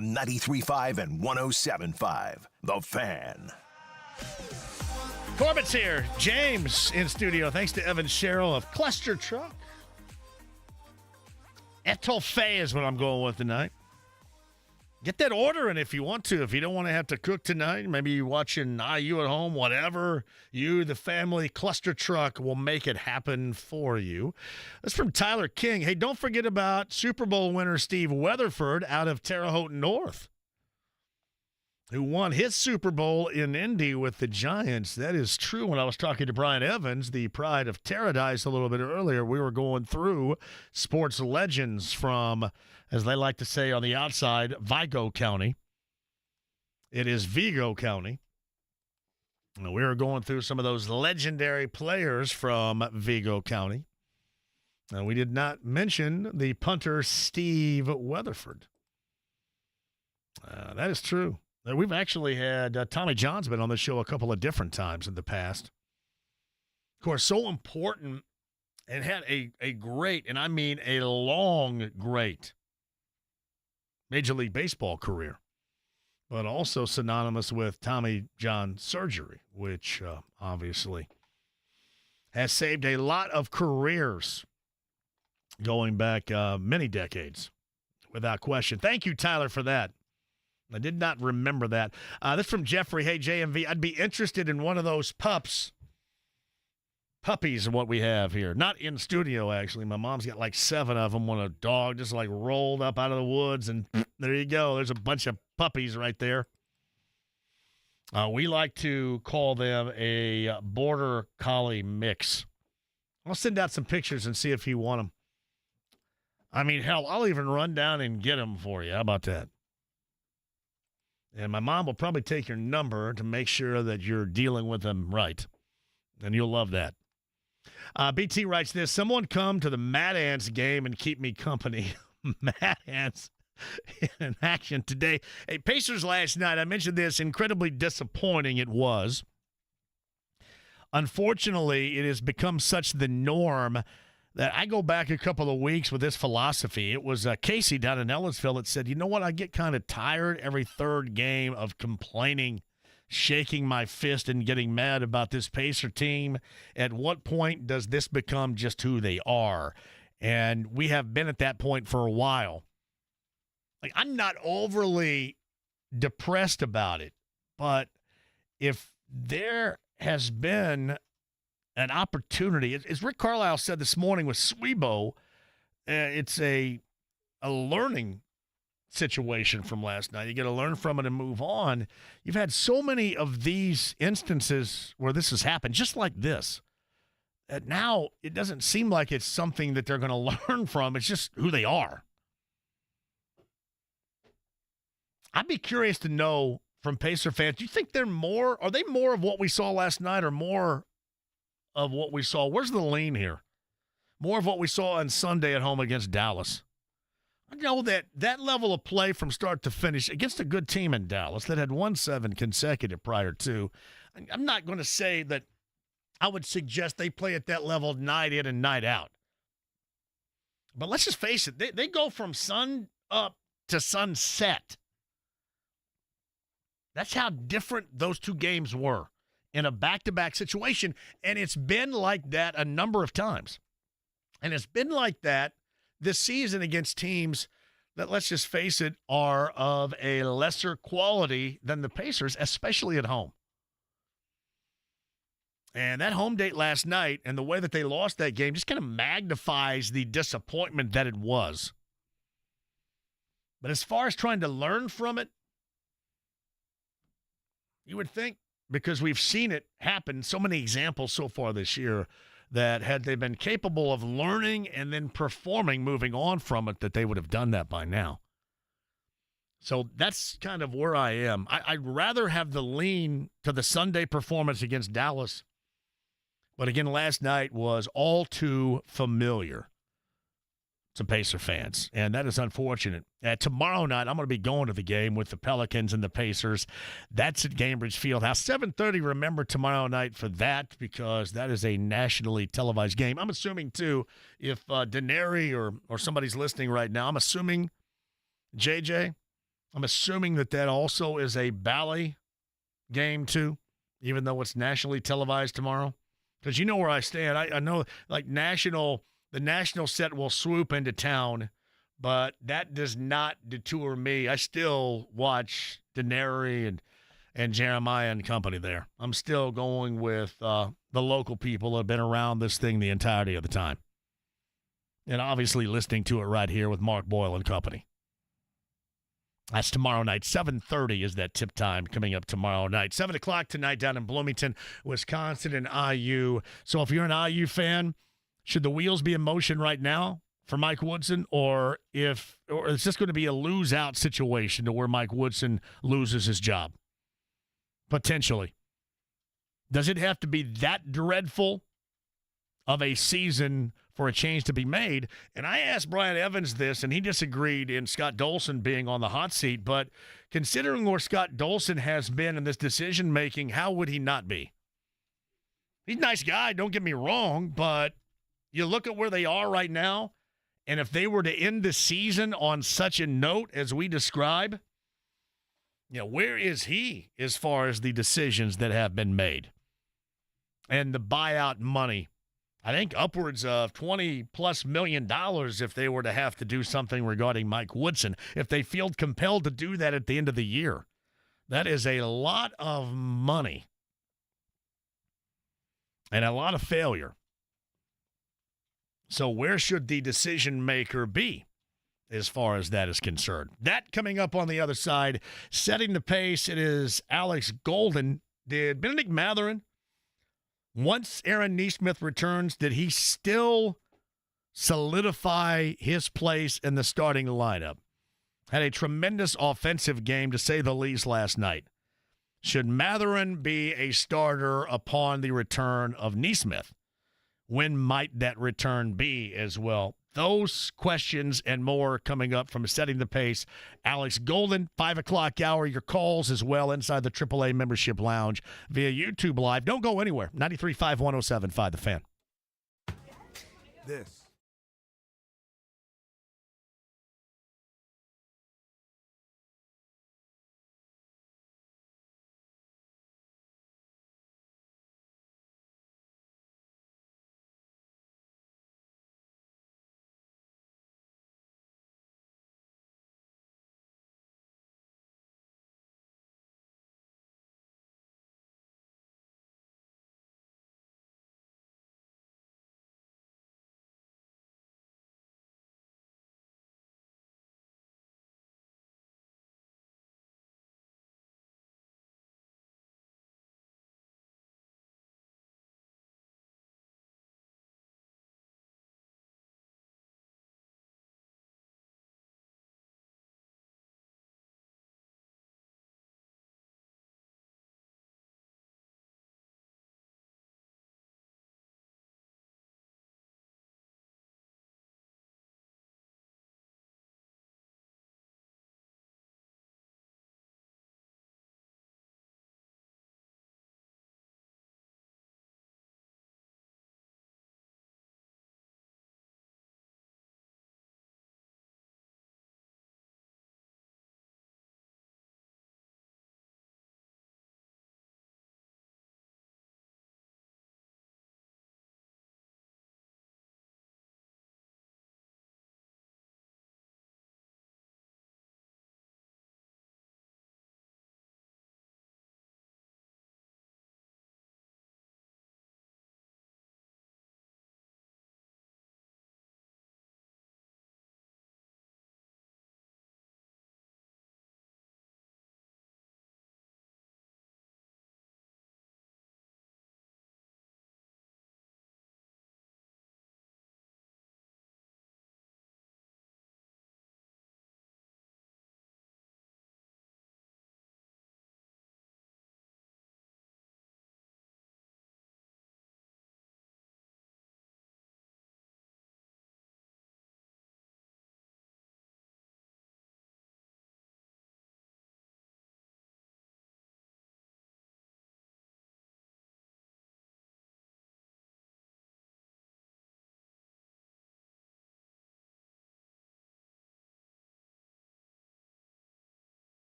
93.5 and 107.5. The Fan. Corbett's here. James in studio. Thanks to Evan Sherrill of Cluster Truck. Etouffee is what I'm going with tonight. Get that order in if you want to. If you don't want to have to cook tonight, maybe you're watching IU at home, whatever. You, the family, Cluster Truck will make it happen for you. That's from Tyler King. Hey, don't forget about Super Bowl winner Steve Weatherford out of Terre Haute North, who won his Super Bowl in Indy with the Giants. That is true. When I was talking to Brian Evans, the pride of Paradise, a little bit earlier, we were going through sports legends from, as they like to say on the outside, Vigo County. It is Vigo County. And we were going through some of those legendary players from Vigo County. And we did not mention the punter, Steve Weatherford. That is true. We've actually had Tommy John's been on the show a couple of different times in the past. Of course, so important, and had a great, and I mean a long, great Major League Baseball career, but also synonymous with Tommy John surgery, which obviously has saved a lot of careers going back many decades, without question. Thank you, Tyler, for that. I did not remember that. This from Jeffrey. Hey, JMV, I'd be interested in one of those puppies are what we have here. Not in studio, actually. My mom's got like 7 of them when a dog just like rolled up out of the woods, and there you go. There's a bunch of puppies right there. We like to call them a border collie mix. I'll send out some pictures and see if you want them. I mean, hell, I'll even run down and get them for you. How about that? And my mom will probably take your number to make sure that you're dealing with them right. And you'll love that. BT writes this: someone come to the Mad Ants game and keep me company. Mad Ants in action today. Hey, Pacers last night, I mentioned this, incredibly disappointing it was. Unfortunately, it has become such the norm that I go back a couple of weeks with this philosophy. It was Casey down in Ellisville that said, you know what, I get kind of tired every third game of complaining, shaking my fist and getting mad about this Pacer team. At what point does this become just who they are? And we have been at that point for a while. Like, I'm not overly depressed about it, but if there has been an opportunity, as Rick Carlisle said this morning with Swebo, it's a learning situation from last night. You got to learn from it and move on. You've had so many of these instances where this has happened, just like this. And now it doesn't seem like it's something that they're going to learn from. It's just who they are. I'd be curious to know from Pacer fans, do you think are they more of what we saw last night or more of what we saw? Where's the lean here? More of what we saw on Sunday at home against Dallas. I know that level of play from start to finish against a good team in Dallas that had won 7 consecutive prior to. I'm not going to say that I would suggest they play at that level night in and night out. But let's just face it, they go from sun up to sunset. That's how different those two games were in a back-to-back situation, and it's been like that a number of times. And it's been like that this season against teams that, let's just face it, are of a lesser quality than the Pacers, especially at home. And that home date last night and the way that they lost that game just kind of magnifies the disappointment that it was. But as far as trying to learn from it, you would think, because we've seen it happen, so many examples so far this year, that had they been capable of learning and then performing, moving on from it, that they would have done that by now. So that's kind of where I am. I'd rather have the lean to the Sunday performance against Dallas. But again, last night was all too familiar to Pacer fans, and that is unfortunate. Tomorrow night, I'm going to be going to the game with the Pelicans and the Pacers. That's at Gainbridge Fieldhouse. 7:30, remember tomorrow night for that, because that is a nationally televised game. I'm assuming, too, if Denary or somebody's listening right now, I'm assuming, JJ, I'm assuming that also is a Bally game too, even though it's nationally televised tomorrow. Because you know where I stand. I know like the national set will swoop into town, but that does not detour me. I still watch Daenerys and Jeremiah and company there. I'm still going with the local people that have been around this thing the entirety of the time. And obviously listening to it right here with Mark Boyle and company. That's tomorrow night. 7:30 is that tip time coming up tomorrow night. 7 o'clock tonight down in Bloomington, Wisconsin and IU. So if you're an IU fan, should the wheels be in motion right now for Mike Woodson, or is this going to be a lose-out situation to where Mike Woodson loses his job? Potentially. Does it have to be that dreadful of a season for a change to be made? And I asked Brian Evans this, and he disagreed in Scott Dolson being on the hot seat. But considering where Scott Dolson has been in this decision-making, how would he not be? He's a nice guy, don't get me wrong, but you look at where they are right now, and if they were to end the season on such a note as we describe, where is he as far as the decisions that have been made? And the buyout money, I think upwards of $20+ million if they were to have to do something regarding Mike Woodson, if they feel compelled to do that at the end of the year. That is a lot of money and a lot of failure. So where should the decision maker be as far as that is concerned? That coming up on the other side, setting the pace, it is Alex Golden. Did Benedict Mathurin, once Aaron Nesmith returns, did he still solidify his place in the starting lineup? Had a tremendous offensive game, to say the least, last night. Should Mathurin be a starter upon the return of Nesmith? When might that return be as well? Those questions and more coming up from Setting the Pace. Alex Golden, 5 o'clock hour. Your calls as well inside the AAA Membership Lounge via YouTube Live. Don't go anywhere. 93.5, 107.5 The Fan. This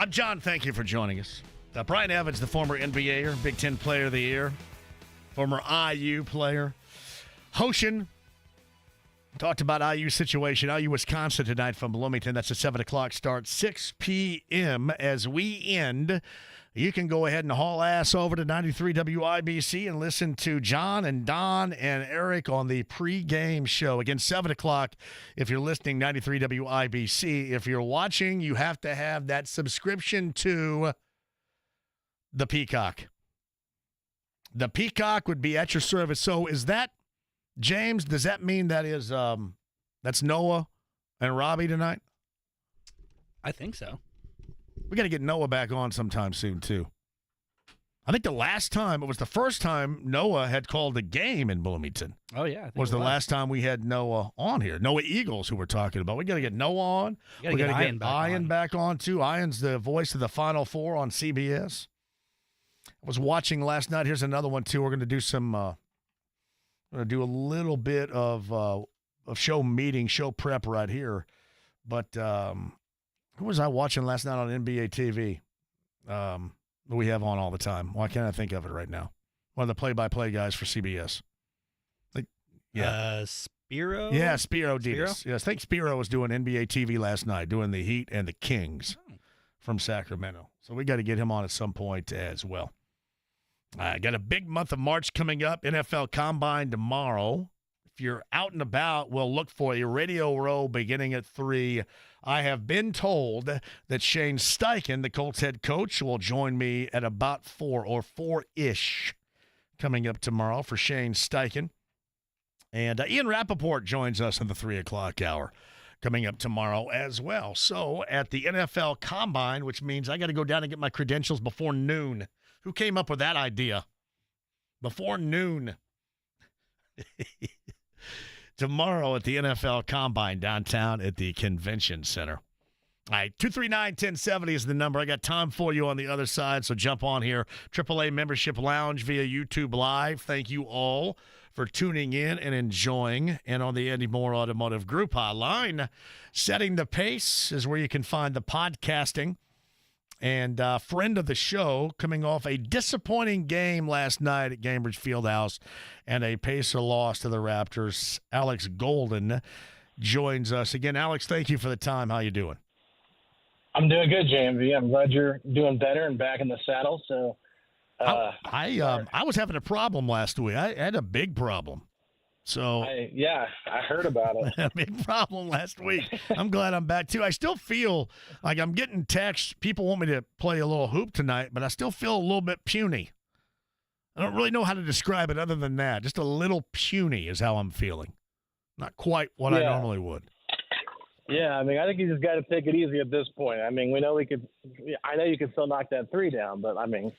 I'm John. Thank you for joining us. Brian Evans, the former NBAer, Big Ten Player of the Year, former IU player. Hoshin talked about IU situation. IU Wisconsin tonight from Bloomington. That's a 7 o'clock start. 6 p.m. as we end. You can go ahead and haul ass over to 93 WIBC and listen to John and Don and Eric on the pregame show. Again, 7 o'clock if you're listening, 93 WIBC. If you're watching, you have to have that subscription to the Peacock. The Peacock would be at your service. So is that, James, does that mean that is that's Noah and Robbie tonight? I think so. We got to get Noah back on sometime soon, too. I think it was the first time Noah had called a game in Bloomington. Oh, yeah. Was the last time we had Noah on here. Noah Eagles, who we're talking about. We got to get Noah on. We got to get Ian back on, too. Ian's the voice of the Final Four on CBS. I was watching last night. Here's another one, too. We're going to do some we're going to do a little bit of show prep right here. But who was I watching last night on NBA TV? We have on all the time. Why can't I think of it right now? One of the play-by-play guys for CBS. Spiro? Yeah, Spiro Diaz. Yes, I think Spiro was doing NBA TV last night, doing the Heat and the Kings from Sacramento. So we got to get him on at some point as well. I got a big month of March coming up. NFL Combine tomorrow. If you're out and about, we'll look for a Radio Row beginning at 3. I have been told that Shane Steichen, the Colts head coach, will join me at about 4 or 4-ish coming up tomorrow for Shane Steichen. And Ian Rappaport joins us in the 3 o'clock hour coming up tomorrow as well. So at the NFL Combine, which means I got to go down and get my credentials before noon. Who came up with that idea? Before noon. Tomorrow at the NFL Combine downtown at the Convention Center. All right, 239-1070 is the number. I got time for you on the other side, so jump on here. AAA Membership Lounge via YouTube Live. Thank you all for tuning in and enjoying. And on the Andy Moore Automotive Group hotline, Setting the Pace is where you can find the podcasting. And friend of the show, coming off a disappointing game last night at Gainbridge Fieldhouse and a Pacer loss to the Raptors, Alex Golden joins us. Again, Alex, thank you for the time. How you doing? I'm doing good, JMV. I'm glad you're doing better and back in the saddle. So, I was having a problem last week. I had a big problem. So I heard about it. A big problem last week. I'm glad I'm back too. I still feel like I'm getting texts. People want me to play a little hoop tonight, but I still feel a little bit puny. I don't really know how to describe it other than that. Just a little puny is how I'm feeling. Not quite what I normally would. Yeah, I mean, I think you just got to take it easy at this point. I mean, I know you can still knock that 3 down, but I mean,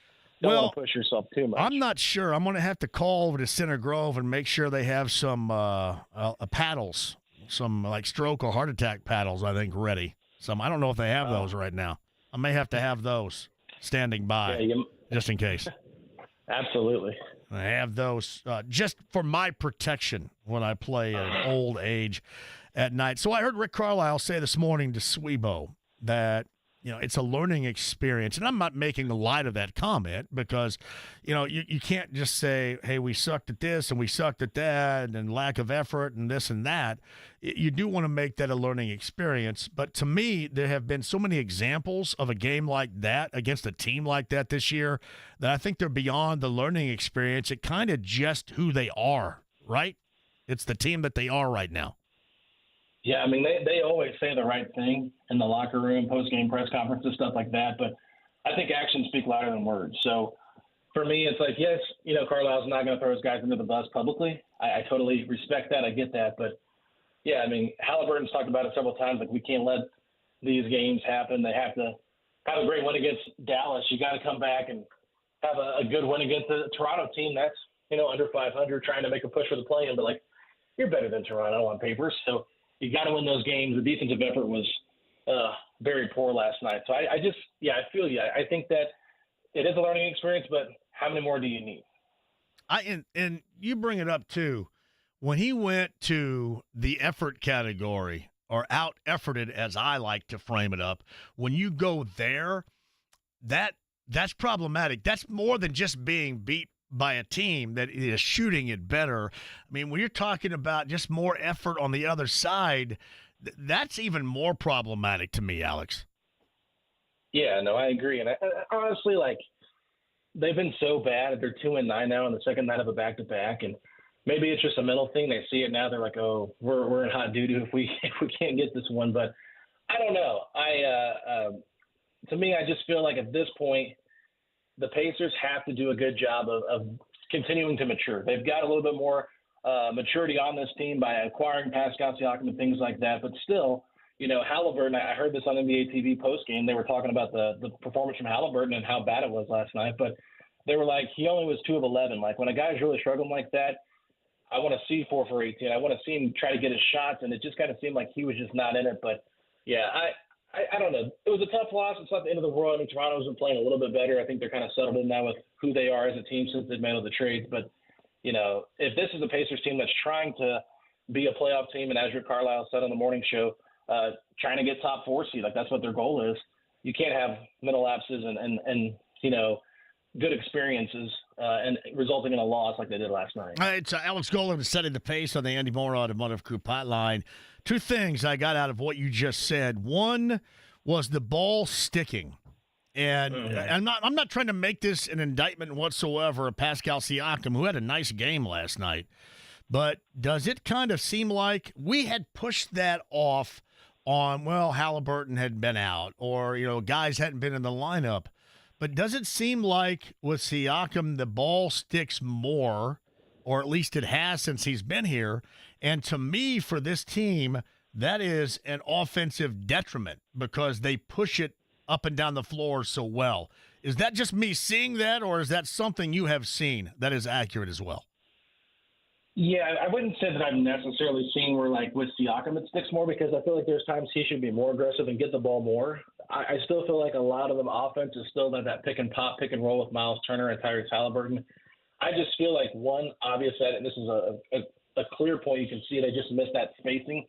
don't want to push yourself too much. I'm not sure. I'm going to have to call over to Center Grove and make sure they have some paddles, some like stroke or heart attack paddles, I think, ready. I don't know if they have those right now. I may have to have those standing by just in case. Absolutely. I have those just for my protection when I play at old age at night. So I heard Rick Carlisle say this morning to Swebo that, it's a learning experience. And I'm not making light of that comment because, you can't just say, hey, we sucked at this and we sucked at that and lack of effort and this and that. You do want to make that a learning experience. But to me, there have been so many examples of a game like that against a team like that this year that I think they're beyond the learning experience. It kind of just who they are, right? It's the team that they are right now. Yeah, I mean, they always say the right thing in the locker room, post-game press conferences, stuff like that. But I think actions speak louder than words. So for me, it's like, yes, Carlisle's not going to throw his guys under the bus publicly. I totally respect that. I get that. But, yeah, I mean, Halliburton's talked about it several times. Like, we can't let these games happen. They have to have a great win against Dallas. You got to come back and have a good win against the Toronto team that's, under 500 trying to make a push for the play-in. But, like, you're better than Toronto on paper. So you got to win those games. The defensive effort was very poor last night. So I feel you. I think that it is a learning experience, but how many more do you need? And you bring it up too. When he went to the effort category or out-efforted, as I like to frame it up, when you go there, that's problematic. That's more than just being beat by a team that is shooting it better. I mean, when you're talking about just more effort on the other side, that's even more problematic to me, Alex. Yeah, no, I agree. And I honestly, like, they've been so bad. They're 2-9 now on the second night of a back-to-back, and maybe it's just a mental thing. They see it now. They're like, oh, we're in hot doo-doo if we can't get this one. But I don't know. To me, I just feel like at this point, the Pacers have to do a good job of continuing to mature. They've got a little bit more maturity on this team by acquiring Pascal Siakam and things like that. But still, you know, Halliburton, I heard this on NBA TV postgame. They were talking about the performance from Halliburton and how bad it was last night. But they were like, he only was 2 of 11. Like, when a guy's really struggling like that, I want to see 4 for 18. I want to see him try to get his shots, and it just kind of seemed like he was just not in it. But, yeah, I don't know. It was a tough loss. It's not the end of the world. I mean, Toronto's been playing a little bit better. I think they're kind of settled in now with who they are as a team since they've made all the trades. But, you know, if this is a Pacers team that's trying to be a playoff team, and as Rick Carlisle said on the morning show, trying to get top 4 seed, like that's what their goal is, you can't have mental lapses and you know, good experiences and resulting in a loss like they did last night. It's Alex Golden setting the pace on the Andy Moore Automotive Group hotline. 2 things I got out of what you just said. One was the ball sticking. And I'm not trying to make this an indictment whatsoever of Pascal Siakam, who had a nice game last night. But does it kind of seem like we had pushed that off on, well, Halliburton had been out or, you know, guys hadn't been in the lineup. But does it seem like with Siakam the ball sticks more, or at least it has since he's been here? And to me, for this team, that is an offensive detriment because they push it up and down the floor so well. Is that just me seeing that, or is that something you have seen that is accurate as well? Yeah, I wouldn't say that I've necessarily seen where, like, with Siakam it sticks more, because I feel like there's times he should be more aggressive and get the ball more. I still feel like a lot of the offense is still that pick and pop, pick and roll with Miles Turner and Tyrese Halliburton. I just feel like one obvious, and this is a clear point, you can see they just missed that spacing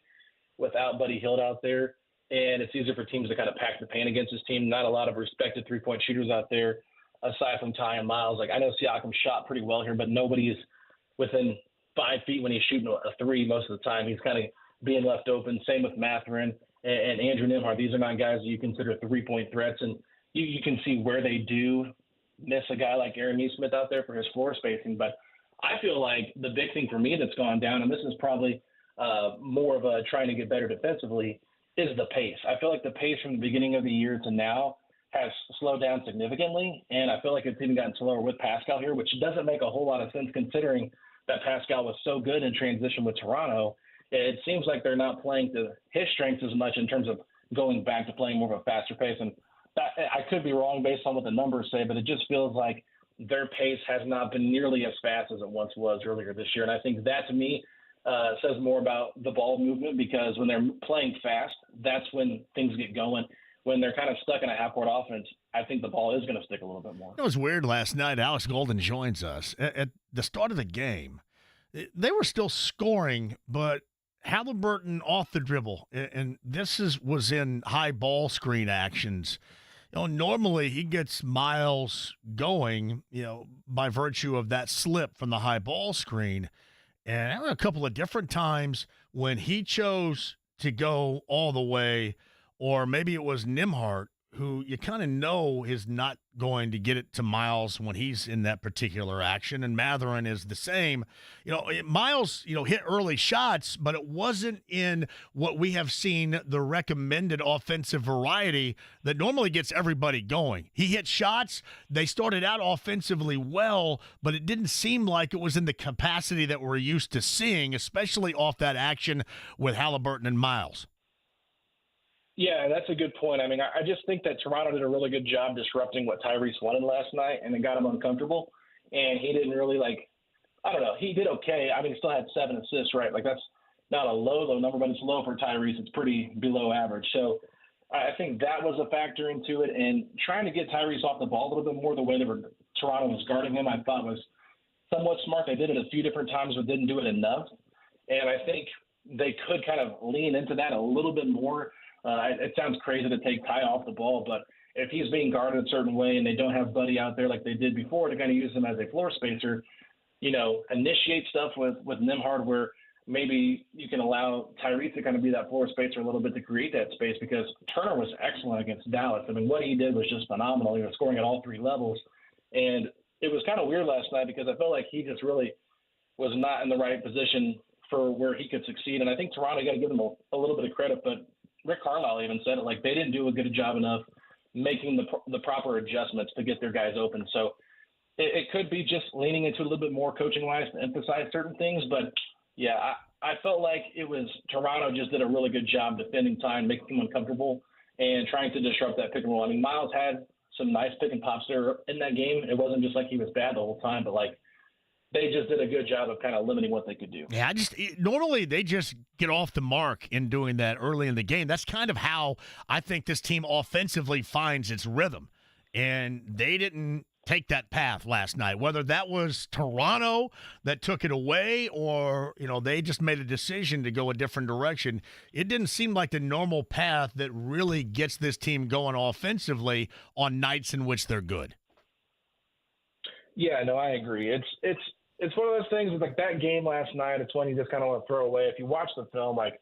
without Buddy Hield out there, and it's easier for teams to kind of pack the paint against his team. Not a lot of respected three-point shooters out there aside from Ty and Miles. Like, I know Siakam shot pretty well here, but nobody is within 5 feet when he's shooting a three most of the time. He's kind of being left open. Same with Mathurin and Andrew Nembhard. These are not guys that you consider three-point threats, and you can see where they do miss a guy like Aaron Nesmith out there for his floor spacing. But I feel like the big thing for me that's gone down, and this is probably more of a trying to get better defensively, is the pace. I feel like the pace from the beginning of the year to now has slowed down significantly, and I feel like it's even gotten slower with Pascal here, which doesn't make a whole lot of sense considering that Pascal was so good in transition with Toronto. It seems like they're not playing to his strengths as much in terms of going back to playing more of a faster pace. And that, I could be wrong based on what the numbers say, but it just feels like their pace has not been nearly as fast as it once was earlier this year. And I think that, to me, says more about the ball movement, because when they're playing fast, that's when things get going. When they're kind of stuck in a half-court offense, I think the ball is going to stick a little bit more. It was weird last night. Alex Golden joins us. At the start of the game, they were still scoring, but Halliburton off the dribble, and this was in high ball screen actions. You know, normally he gets Miles going, you know, by virtue of that slip from the high ball screen. And there were a couple of different times when he chose to go all the way, or maybe it was Nembhard, who you kind of know is not going to get it to Miles when he's in that particular action, and Mathurin is the same. You know, Miles, you know, hit early shots, but it wasn't in what we have seen the recommended offensive variety that normally gets everybody going. He hit shots. They started out offensively well, but it didn't seem like it was in the capacity that we're used to seeing, especially off that action with Halliburton and Miles. Yeah, that's a good point. I mean, I just think that Toronto did a really good job disrupting what Tyrese wanted last night, and it got him uncomfortable. And he didn't really, I don't know, he did okay. I mean, he still had 7 assists, right? Like, that's not a low number, but it's low for Tyrese. It's pretty below average. So I think that was a factor into it. And trying to get Tyrese off the ball a little bit more, the way Toronto was guarding him, I thought was somewhat smart. They did it a few different times, but didn't do it enough. And I think they could kind of lean into that a little bit more. It sounds crazy to take Ty off the ball, but if he's being guarded a certain way and they don't have Buddy out there like they did before to kind of use him as a floor spacer, initiate stuff with Nembhard where maybe you can allow Tyrese to kind of be that floor spacer a little bit to create that space, because Turner was excellent against Dallas. I mean, what he did was just phenomenal. He was scoring at all three levels. And it was kind of weird last night because I felt like he just really was not in the right position for where he could succeed. And I think Toronto got to give them a little bit of credit, but Rick Carlisle even said it, like they didn't do a good job enough making the proper adjustments to get their guys open. So it could be just leaning into a little bit more coaching-wise to emphasize certain things. But, yeah, I felt like it was Toronto just did a really good job defending time, making them uncomfortable, and trying to disrupt that pick and roll. I mean, Miles had some nice pick and pops there in that game. It wasn't just like he was bad the whole time, but, like, they just did a good job of kind of limiting what they could do. Yeah, normally they just get off the mark in doing that early in the game. That's kind of how I think this team offensively finds its rhythm. And they didn't take that path last night, whether that was Toronto that took it away or, they just made a decision to go a different direction. It didn't seem like the normal path that really gets this team going offensively on nights in which they're good. Yeah, no, I agree. It's one of those things, like that game last night, it's one you just kind of want to throw away. If you watch the film, like,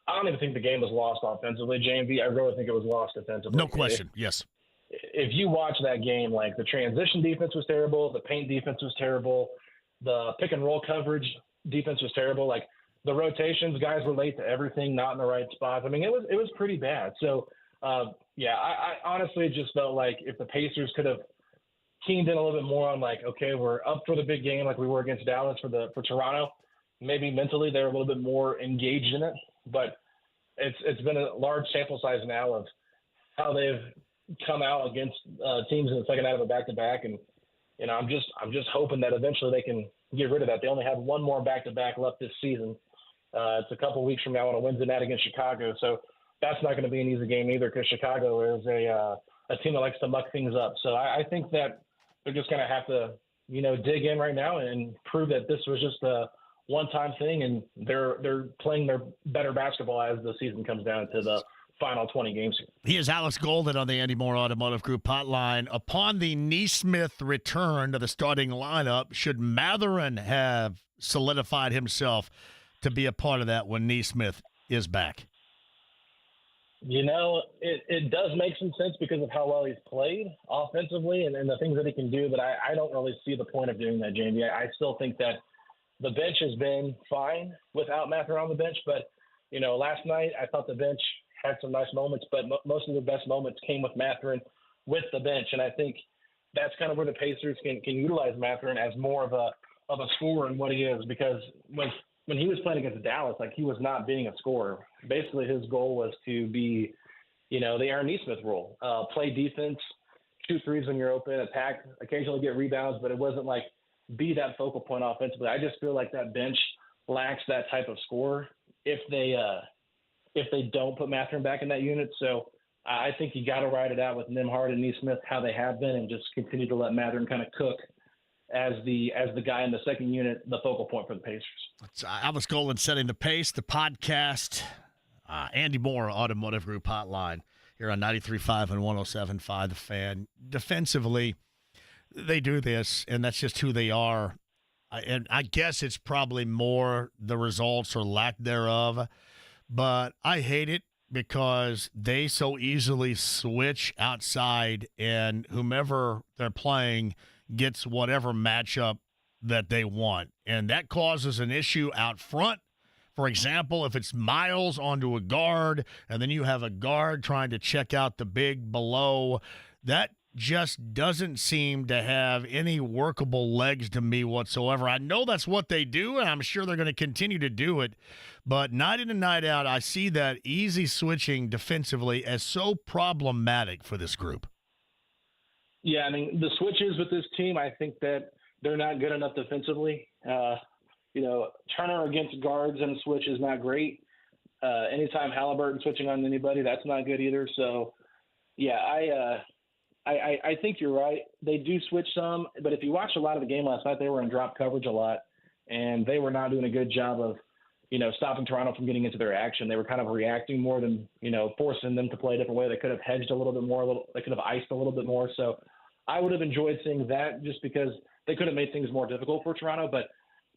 I don't even think the game was lost offensively, JMV. I really think it was lost defensively. No question, yes. If you watch that game, like the transition defense was terrible, the paint defense was terrible, the pick and roll coverage defense was terrible. Like the rotations, guys were late to everything, not in the right spots. I mean, it was pretty bad. So, yeah, I honestly just felt like if the Pacers could have keened in a little bit more on like, okay, we're up for the big game like we were against Dallas for Toronto. Maybe mentally they're a little bit more engaged in it, but it's been a large sample size now of how they've come out against teams in the second half of a back-to-back, and I'm just hoping that eventually they can get rid of that. They only have one more back-to-back left this season. It's a couple weeks from now on a Wednesday night against Chicago, so that's not going to be an easy game either because Chicago is a team that likes to muck things up. So I think that they're just going to have to, dig in right now and prove that this was just a one-time thing, and they're playing their better basketball as the season comes down to the final 20 games. He is Alex Golden on the Andy Moore Automotive Group hotline. Upon the Nesmith return to the starting lineup, should Mathurin have solidified himself to be a part of that when Nesmith is back? It does make some sense because of how well he's played offensively and the things that he can do, but I don't really see the point of doing that, Jamie. I still think that the bench has been fine without Mathurin on the bench, but, last night I thought the bench had some nice moments, but most of the best moments came with Mathurin with the bench, and I think that's kind of where the Pacers can utilize Mathurin as more of a scorer in what he is, because when he was playing against Dallas, like he was not being a scorer. Basically, his goal was to be, the Aaron Nesmith role, play defense, shoot threes when you're open, attack, occasionally get rebounds, but it wasn't like be that focal point offensively. I just feel like that bench lacks that type of scorer if they don't put Mathurin back in that unit. So I think you got to ride it out with Nembhard and Nesmith how they have been, and just continue to let Mathurin kind of cook as the guy in the second unit, the focal point for the Pacers. It's Alex Golden setting the pace. The podcast, Andy Moore Automotive Group hotline here on 93.5 and 107.5 The Fan. Defensively, they do this, and that's just who they are. And I guess it's probably more the results or lack thereof. But I hate it because they so easily switch outside, and whomever they're playing gets whatever matchup that they want. And that causes an issue out front. For example, if it's Miles onto a guard, and then you have a guard trying to check out the big below, that just doesn't seem to have any workable legs to me whatsoever. I know that's what they do, and I'm sure they're going to continue to do it. But night in and night out, I see that easy switching defensively as so problematic for this group. Yeah, I mean, the switches with this team, I think that they're not good enough defensively. Turner against guards in a switch is not great. Anytime Halliburton switching on anybody, that's not good either. So, yeah, I think you're right. They do switch some, but if you watch a lot of the game last night, they were in drop coverage a lot, and they were not doing a good job of stopping Toronto from getting into their action. They were kind of reacting more than, forcing them to play a different way. They could have hedged a little bit more. They could have iced a little bit more. So I would have enjoyed seeing that just because they could have made things more difficult for Toronto. But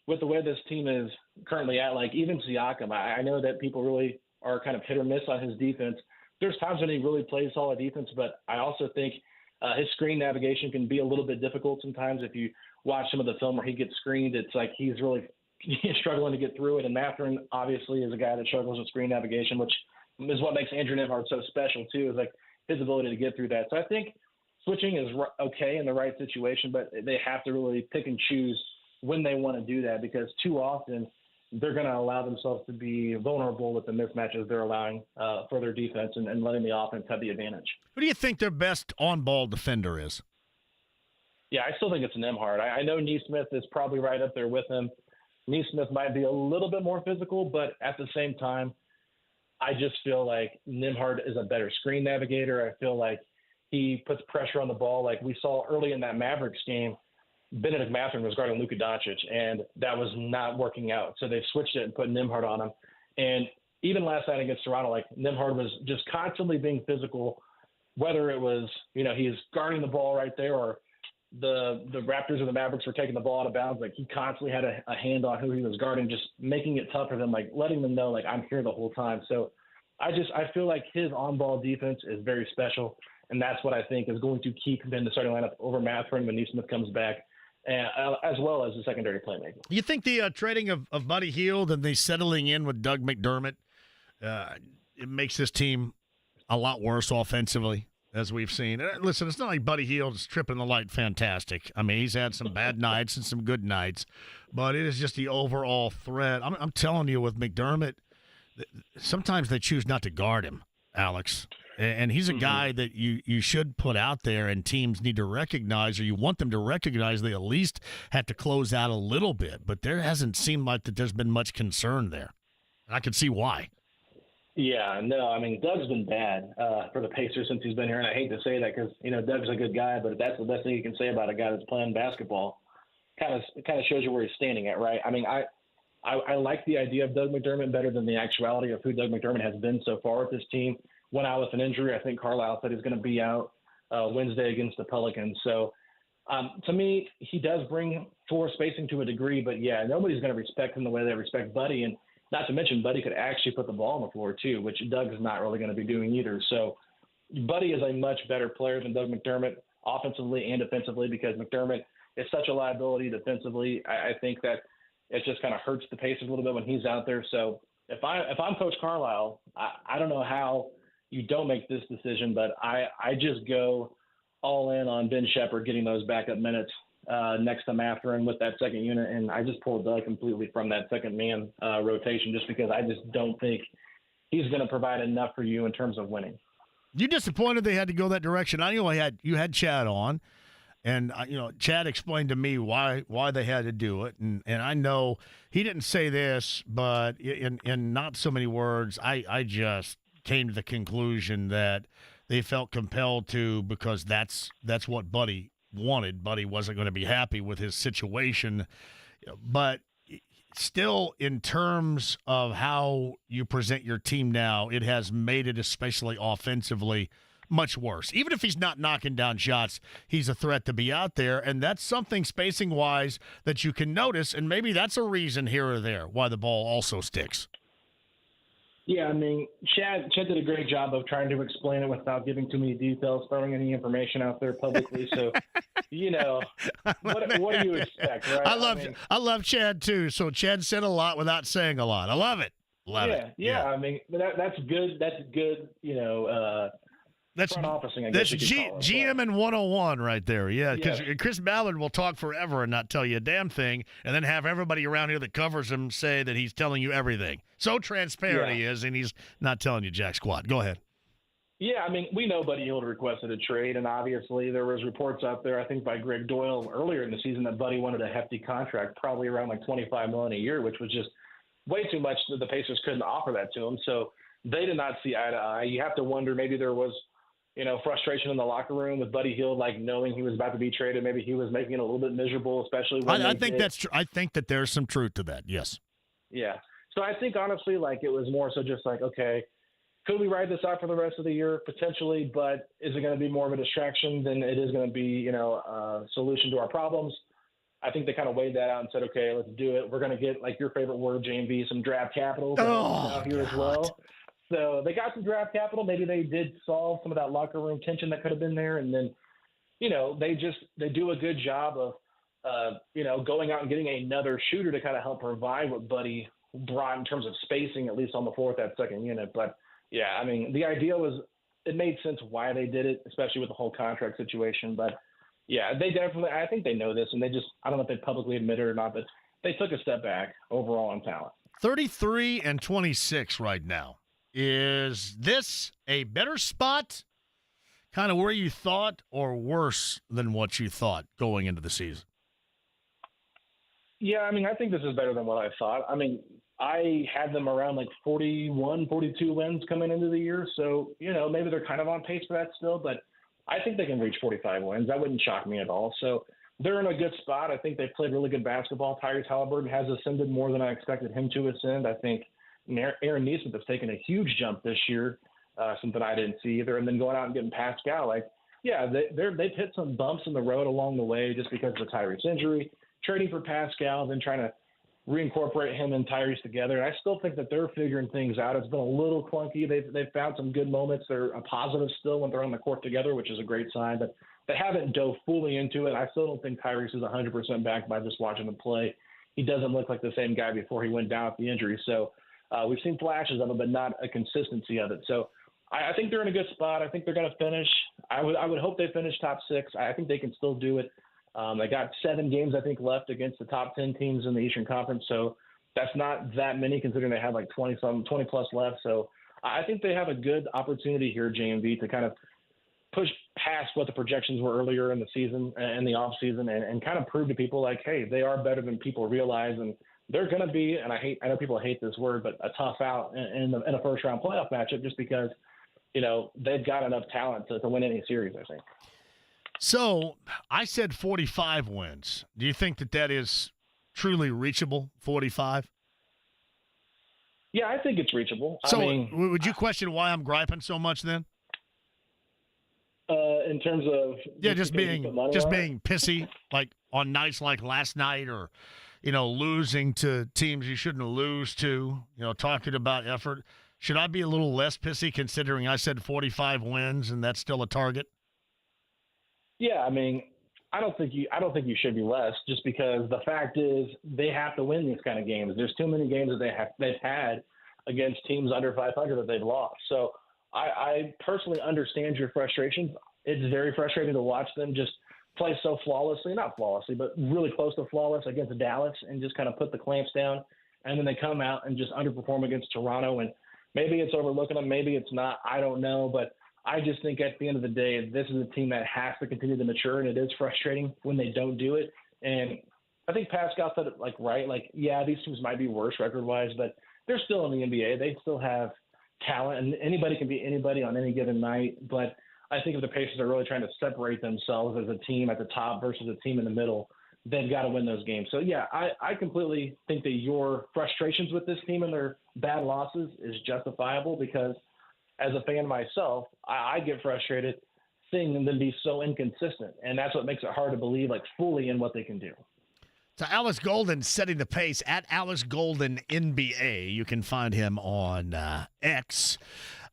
with the way this team is currently at, like even Siakam, I know that people really are kind of hit or miss on his defense. There's times when he really plays solid defense, but I also think his screen navigation can be a little bit difficult sometimes. If you watch some of the film where he gets screened, it's like he's really struggling to get through it. And Mathurin obviously is a guy that struggles with screen navigation, which is what makes Andrew Nembhard so special too, is like his ability to get through that. So I think switching is okay in the right situation, but they have to really pick and choose when they want to do that, because too often they're going to allow themselves to be vulnerable with the mismatches they're allowing for their defense and letting the offense have the advantage. Who do you think their best on-ball defender is? Yeah, I still think it's Nembhard. I know Neesmith is probably right up there with him. Neesmith might be a little bit more physical, but at the same time, I just feel like Nembhard is a better screen navigator. I feel like he puts pressure on the ball. Like we saw early in that Mavericks game, Benedict Mathurin was guarding Luka Doncic, and that was not working out. So they switched it and put Nembhard on him. And even last night against Toronto, like Nembhard was just constantly being physical, whether it was, he's guarding the ball right there or the Raptors or the Mavericks were taking the ball out of bounds. Like he constantly had a hand on who he was guarding, just making it tough for them, like letting them know, like, I'm here the whole time. So I feel like his on-ball defense is very special, and that's what I think is going to keep him in the starting lineup over Mathurin when Neesmith comes back, as well as the secondary playmaker. You think the trading of Buddy Hield and the settling in with Doug McDermott, it makes this team a lot worse offensively, as we've seen? Listen, it's not like Buddy Hield is tripping the light fantastic. I mean, he's had some bad nights and some good nights, but it is just the overall threat. I'm telling you, with McDermott, sometimes they choose not to guard him, Alex. And he's a guy that you should put out there, and teams need to recognize, or you want them to recognize, they at least have to close out a little bit. But there hasn't seemed like that there's been much concern there. And I can see why. Yeah, no, I mean, Doug's been bad for the Pacers since he's been here, and I hate to say that because, Doug's a good guy, but if that's the best thing you can say about a guy that's playing basketball, it kind of shows you where he's standing at, right? I mean, I like the idea of Doug McDermott better than the actuality of who Doug McDermott has been so far with this team. Went out with an injury. I think Carlisle said he's going to be out Wednesday against the Pelicans. So, to me, he does bring floor spacing to a degree, but, yeah, nobody's going to respect him the way they respect Buddy, and not to mention, Buddy could actually put the ball on the floor, too, which Doug is not really going to be doing either. So Buddy is a much better player than Doug McDermott, offensively and defensively, because McDermott is such a liability defensively. I think that it just kind of hurts the Pacers a little bit when he's out there. So if I'm Coach Carlisle, I don't know how you don't make this decision, but I just go all in on Ben Shepherd getting those backup minutes next to Mathurin with that second unit, and I just pulled Doug completely from that second man rotation just because I just don't think he's going to provide enough for you in terms of winning. You disappointed they had to go that direction? I know you had Chad on, and Chad explained to me why they had to do it, and I know he didn't say this, but in not so many words, I just came to the conclusion that they felt compelled to, because that's what Buddy wanted. Buddy wasn't going to be happy with his situation, but still, in terms of how you present your team now, it has made it, especially offensively, much worse. Even if he's not knocking down shots, he's a threat to be out there, and that's something spacing-wise that you can notice, and maybe that's a reason here or there why the ball also sticks. Yeah, I mean, Chad did a great job of trying to explain it without giving too many details, throwing any information out there publicly. So, what do you expect, right? I love Chad too. So Chad said a lot without saying a lot. I love it. Yeah. I mean, that's good. That's good. That's front officing, I that's guess you could call it. GM and 101 right there. Yeah, because Chris Ballard will talk forever and not tell you a damn thing, and then have everybody around here that covers him say that he's telling you everything. So transparent he is, and he's not telling you jack squat. Go ahead. Yeah, I mean, we know Buddy Hield requested a trade, and obviously there was reports out there, I think by Greg Doyle earlier in the season, that Buddy wanted a hefty contract, probably around like $25 million a year, which was just way too much that the Pacers couldn't offer that to him. So they did not see eye to eye. You have to wonder, maybe there was frustration in the locker room with Buddy Hield, like knowing he was about to be traded. Maybe he was making it a little bit miserable, especially when I think that's true. I think that there's some truth to that. Yes. Yeah. So I think honestly, like it was more so just like, okay, could we ride this out for the rest of the year? Potentially, but is it going to be more of a distraction than it is going to be, a solution to our problems? I think they kind of weighed that out and said, okay, let's do it. We're going to get, like your favorite word, JMV, some draft capital out here as well. So they got some draft capital. Maybe they did solve some of that locker room tension that could have been there. And then, they do a good job of, going out and getting another shooter to kind of help provide what Buddy brought in terms of spacing, at least on the floor with that second unit. But yeah, I mean, the idea was it made sense why they did it, especially with the whole contract situation. But yeah, I think they know this, and I don't know if they publicly admit it or not, but they took a step back overall in talent. 33-26 right now. Is this a better spot, kind of where you thought, or worse than what you thought going into the season? Yeah, I mean, I think this is better than what I thought. I mean, I had them around like 41, 42 wins coming into the year. So, maybe they're kind of on pace for that still, but I think they can reach 45 wins. That wouldn't shock me at all. So they're in a good spot. I think they've played really good basketball. Tyrese Halliburton has ascended more than I expected him to ascend. I think Aaron Nesmith has taken a huge jump this year, something I didn't see either. And then going out and getting Pascal, they've hit some bumps in the road along the way just because of the Tyrese injury. Trading for Pascal, then trying to reincorporate him and Tyrese together. And I still think that they're figuring things out. It's been a little clunky. They've found some good moments. They're a positive still when they're on the court together, which is a great sign. But they haven't dove fully into it. I still don't think Tyrese is 100% back by just watching him play. He doesn't look like the same guy before he went down with the injury. So we've seen flashes of it, but not a consistency of it. So I think they're in a good spot. I think they're going to finish. I would hope they finish top 6. I think they can still do it. They got 7 games, I think, left against the top 10 teams in the Eastern Conference. So that's not that many considering they have like 20 plus left. So I think they have a good opportunity here, JMV, to kind of push past what the projections were earlier in the season and the off season and kind of prove to people like, hey, they are better than people realize. And they're going to be, and I know people hate this word, but a tough out in a first round playoff matchup just because, they've got enough talent to win any series, I think. So I said 45 wins. Do you think that is truly reachable, 45? Yeah, I think it's reachable. So would you question why I'm griping so much then? In terms of just being pissy, like on nights like last night, or losing to teams you shouldn't lose to. Talking about effort. Should I be a little less pissy considering I said 45 wins and that's still a target? Yeah, I mean, I don't think you should be less, just because the fact is they have to win these kind of games. There's too many games that they've had against teams under 500 that they've lost. So I personally understand your frustrations. It's very frustrating to watch them just play so flawlessly, not flawlessly, but really close to flawless against Dallas and just kind of put the clamps down. And then they come out and just underperform against Toronto. And maybe it's overlooking them, maybe it's not. I don't know, but I just think at the end of the day, this is a team that has to continue to mature, and it is frustrating when they don't do it. And I think Pascal said it right. These teams might be worse record-wise, but they're still in the NBA. They still have talent, and anybody can beat anybody on any given night. But I think if the Pacers are really trying to separate themselves as a team at the top versus a team in the middle, they've got to win those games. So, yeah, I completely think that your frustrations with this team and their bad losses is justifiable because – as a fan myself, I get frustrated seeing them be so inconsistent, and that's what makes it hard to believe fully in what they can do. So Alex Golden setting the pace at Alex Golden NBA. You can find him on X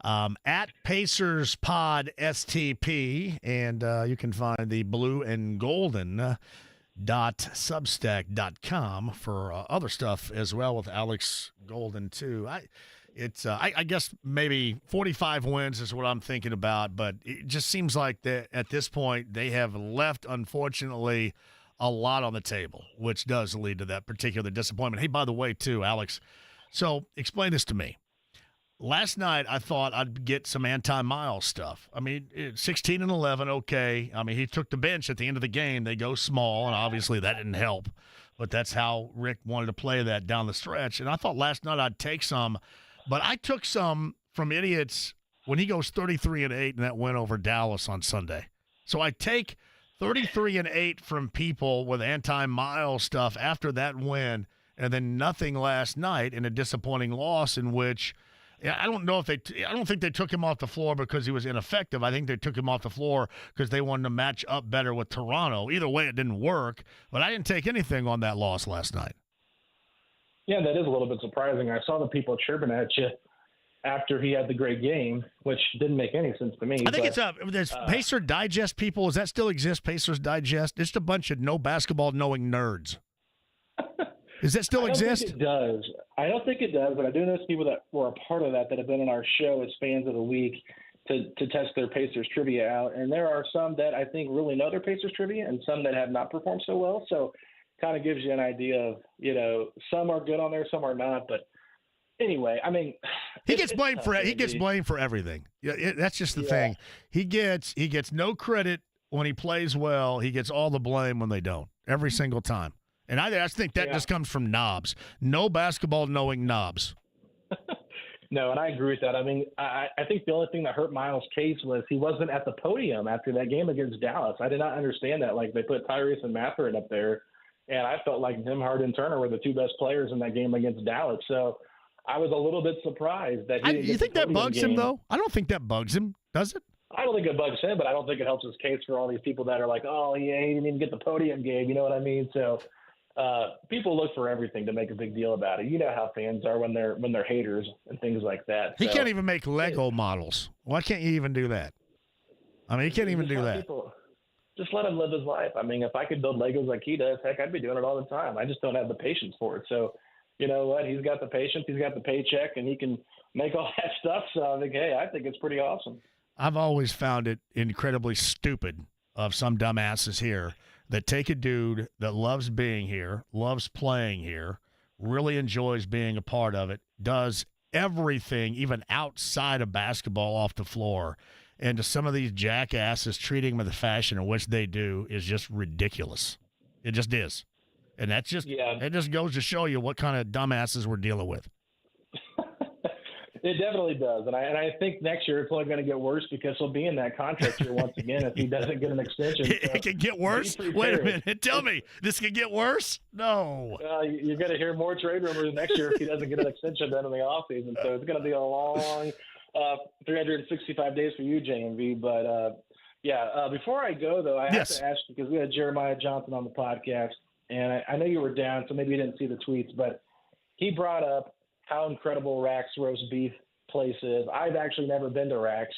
at Pacers Pod STP, and you can find the Blue and Golden .substack.com for other stuff as well with Alex Golden too. I guess maybe 45 wins is what I'm thinking about, but it just seems like that at this point they have left, unfortunately, a lot on the table, which does lead to that particular disappointment. Hey, by the way, too, Alex, so explain this to me. Last night I thought I'd get some anti-Miles stuff. I mean, 16 and 11, okay. I mean, he took the bench at the end of the game. They go small, and obviously that didn't help, but that's how Rick wanted to play that down the stretch. And I thought last night I'd take some. But I took some from idiots when he goes 33-8 in that win over Dallas on Sunday. So I take 33-8 from people with anti-Miles stuff after that win, and then nothing last night in a disappointing loss in which I don't think they took him off the floor because he was ineffective. I think they took him off the floor because they wanted to match up better with Toronto. Either way, it didn't work, but I didn't take anything on that loss last night. Yeah, that is a little bit surprising. I saw the people chirping at you after he had the great game, which didn't make any sense to me. I think there's Pacer Digest people. Does that still exist, Pacers Digest? It's just a bunch of no basketball knowing nerds. Does that still exist? I don't think it does, but I do know people that were a part of that have been on our show as fans of the week to test their Pacers trivia out. And there are some that I think really know their Pacers trivia and some that have not performed so well. So kind of gives you an idea of, some are good on there, some are not. But anyway, I mean, he gets blamed for everything. Yeah, that's just the thing. He gets no credit when he plays well. He gets all the blame when they don't, every single time. And I think that just comes from knobs. No basketball knowing knobs. No, and I agree with that. I mean, I think the only thing that hurt Miles' case was he wasn't at the podium after that game against Dallas. I did not understand that. Like, they put Tyrese and Mathurin up there, and I felt like Nembhard and Turner were the two best players in that game against Dallas. So I was a little bit surprised that he didn't You think that bugs him, though? I don't think that bugs him, does it? I don't think it bugs him, but I don't think it helps his case for all these people that are like, oh, yeah, he didn't even get the podium game. You know what I mean? So people look for everything to make a big deal about it. You know how fans are when they're haters and things like that. He can't even make Lego models. Why can't you even do that? I mean, he can't even do that. Just let him live his life. I mean, if I could build Legos like he does, heck, I'd be doing it all the time. I just don't have the patience for it. So, you know what? He's got the patience. He's got the paycheck, and he can make all that stuff. So I think, hey, I think it's pretty awesome. I've always found it incredibly stupid of some dumbasses here that take a dude that loves being here, loves playing here, really enjoys being a part of it, does everything, even outside of basketball, off the floor, and to some of these jackasses treating him in the fashion in which they do is just ridiculous. It just is. And it just goes to show you what kind of dumbasses we're dealing with. It definitely does. And I think next year it's only going to get worse because he'll be in that contract year once again if he doesn't get an extension. It can get worse? Wait a minute. Tell me, this can get worse? No. You're going to hear more trade rumors next year if he doesn't get an extension done in the offseason. So it's going to be a long 365 days for you, JMV. But, before I go, though, I have to ask you, because we had Jeremiah Johnson on the podcast, and I know you were down, so maybe you didn't see the tweets, but he brought up how incredible Rack's roast beef place is. I've actually never been to Rack's.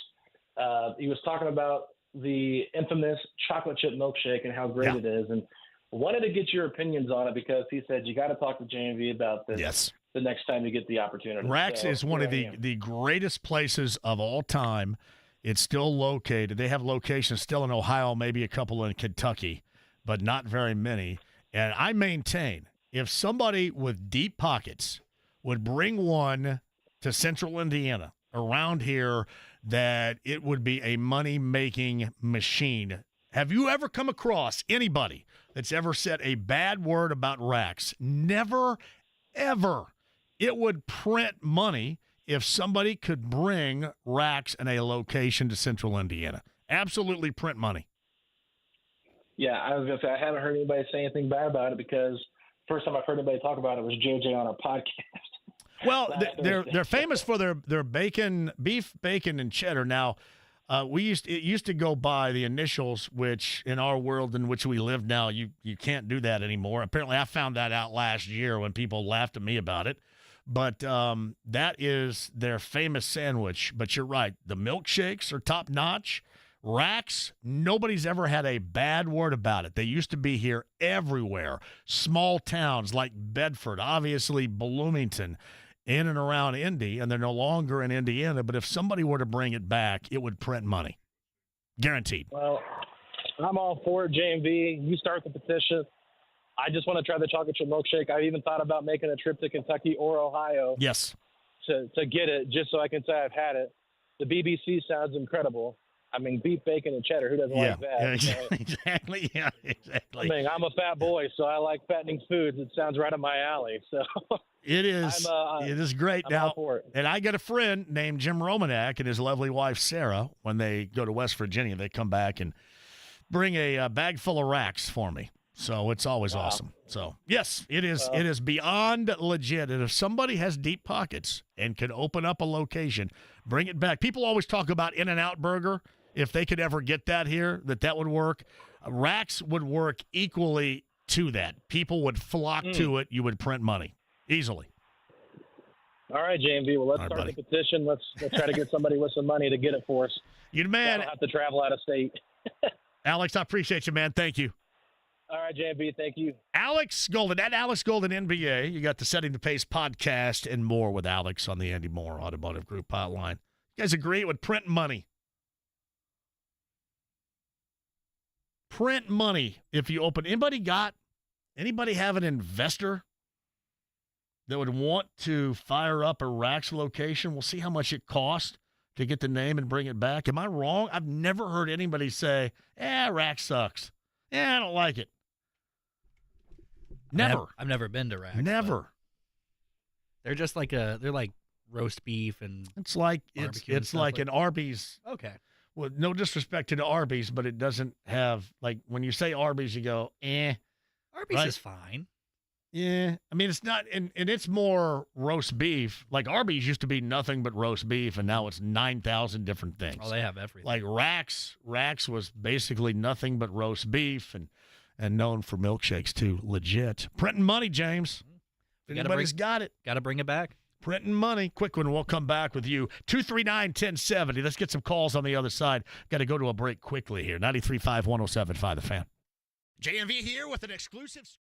He was talking about the infamous chocolate chip milkshake and how great it is, and wanted to get your opinions on it because he said you got to talk to JMV about this the next time you get the opportunity. Rack's is one of the greatest places of all time. It's still located. They have locations still in Ohio, maybe a couple in Kentucky, but not very many. And I maintain if somebody with deep pockets would bring one to central Indiana around here, that it would be a money-making machine. Have you ever come across anybody that's ever said a bad word about Rack's? Never, ever. It would print money if somebody could bring Rack's in a location to central Indiana. Absolutely print money. Yeah, I was going to say, I haven't heard anybody say anything bad about it because first time I've heard anybody talk about it was JJ on our podcast. Well, they're famous for their bacon, beef, bacon, and cheddar. Now, it used to go by the initials, which in our world in which we live now, you can't do that anymore. Apparently, I found that out last year when people laughed at me about it. But that is their famous sandwich. But you're right, the milkshakes are top notch. Rack's, nobody's ever had a bad word about it. They used to be here everywhere. Small towns like Bedford, obviously Bloomington, in and around Indy, and they're no longer in Indiana. But if somebody were to bring it back, it would print money. Guaranteed. Well, I'm all for it, JMV. You start the petition. I just want to try the chocolate chip milkshake. I even thought about making a trip to Kentucky or Ohio. Yes. To get it, just so I can say I've had it. The BBC sounds incredible. I mean, beef, bacon, and cheddar. Who doesn't like that? Yeah, exactly. Yeah, exactly. I mean, I'm a fat boy, so I like fattening foods. It sounds right up my alley. So it is. It is great. I'm now, all for it. And I got a friend named Jim Romanak and his lovely wife Sarah. When they go to West Virginia, they come back and bring a bag full of Racks for me. So it's always awesome. So, yes, it is. It is beyond legit. And if somebody has deep pockets and can open up a location, bring it back. People always talk about In-N-Out Burger. If they could ever get that here, that would work. Racks would work equally to that. People would flock to it. You would print money easily. All right, JMV. Well, let's start the petition. Let's try to get somebody with some money to get it for us. You the man. I don't have to travel out of state. Alex, I appreciate you, man. Thank you. All right, JMV. Thank you. Alex Golden, at Alex Golden NBA. You got the Setting the Pace podcast and more with Alex on the Andy Moore Automotive Group hotline. You guys agree with print money? Print money. If you open, anybody have an investor that would want to fire up a Rax location? We'll see how much it costs to get the name and bring it back. Am I wrong? I've never heard anybody say, Rax sucks. I don't like it. Never. I've never been to Rax. Never. They're just like they're like roast beef and it's like an Arby's. Okay. Well, no disrespect to the Arby's, but it doesn't have, like, when you say Arby's, you go, Arby's is fine. Yeah. I mean, it's not, and it's more roast beef. Like, Arby's used to be nothing but roast beef, and now it's 9,000 different things. Oh, they have everything. Like, Rax was basically nothing but roast beef and known for milkshakes, too. Legit. Printing money, James. Anybody's got it. Got to bring it back. Printing money. Quick one. We'll come back with you. 239-1070. Let's get some calls on the other side. Got to go to a break quickly here. 93.5, 107.5 The Fan. JMV here with an exclusive...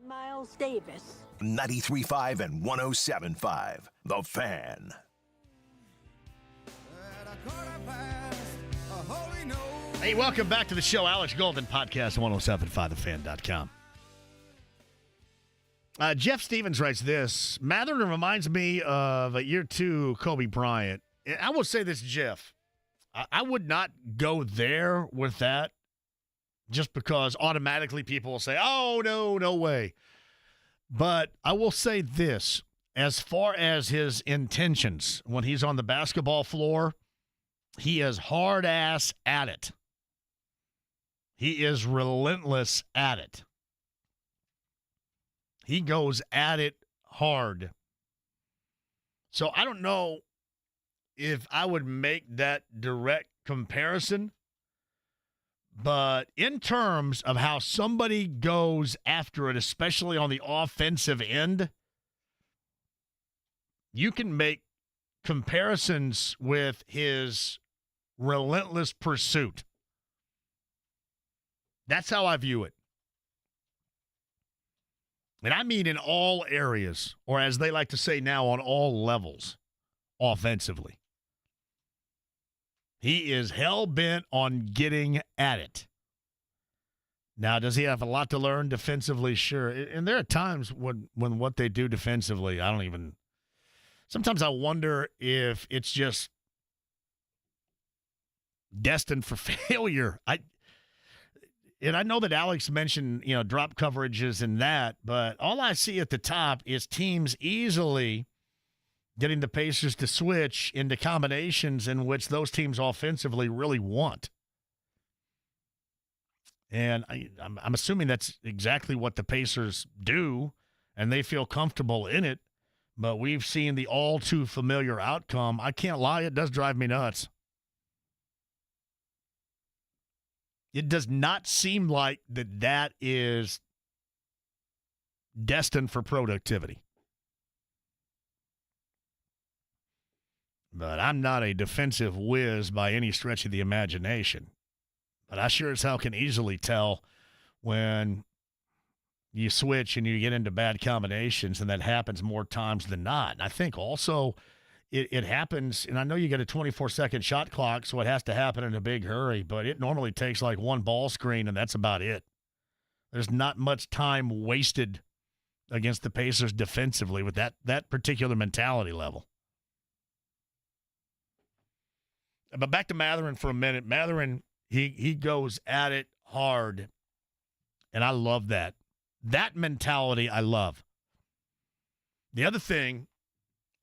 Miles Davis. 93.5 and 107.5. The Fan. Hey, welcome back to the show. Alex Golden, podcast 1075thefan.com. Jeff Stevens writes this. Matherton reminds me of a year two Kobe Bryant. I will say this, Jeff. I would not go there with that just because automatically people will say, oh, no way. But I will say this. As far as his intentions, when he's on the basketball floor, he is hard ass at it. He is relentless at it. He goes at it hard. So I don't know if I would make that direct comparison, but in terms of how somebody goes after it, especially on the offensive end, you can make comparisons with his relentless pursuit. That's how I view it. And I mean in all areas, or as they like to say now, on all levels, offensively. He is hell-bent on getting at it. Now, does he have a lot to learn defensively? Sure. And there are times when what they do defensively, sometimes I wonder if it's just destined for failure. And I know that Alex mentioned, drop coverages and that, but all I see at the top is teams easily getting the Pacers to switch into combinations in which those teams offensively really want. And I'm assuming that's exactly what the Pacers do, and they feel comfortable in it, but we've seen the all too familiar outcome. I can't lie, it does drive me nuts. It does not seem like that is destined for productivity. But I'm not a defensive whiz by any stretch of the imagination. But I sure as hell can easily tell when you switch and you get into bad combinations, and that happens more times than not. And I think also it happens, and I know you get a 24-second shot clock, so it has to happen in a big hurry, but it normally takes like one ball screen, and that's about it. There's not much time wasted against the Pacers defensively with that particular mentality level. But back to Matherton for a minute. Matherton, he goes at it hard, and I love that. That mentality I love. The other thing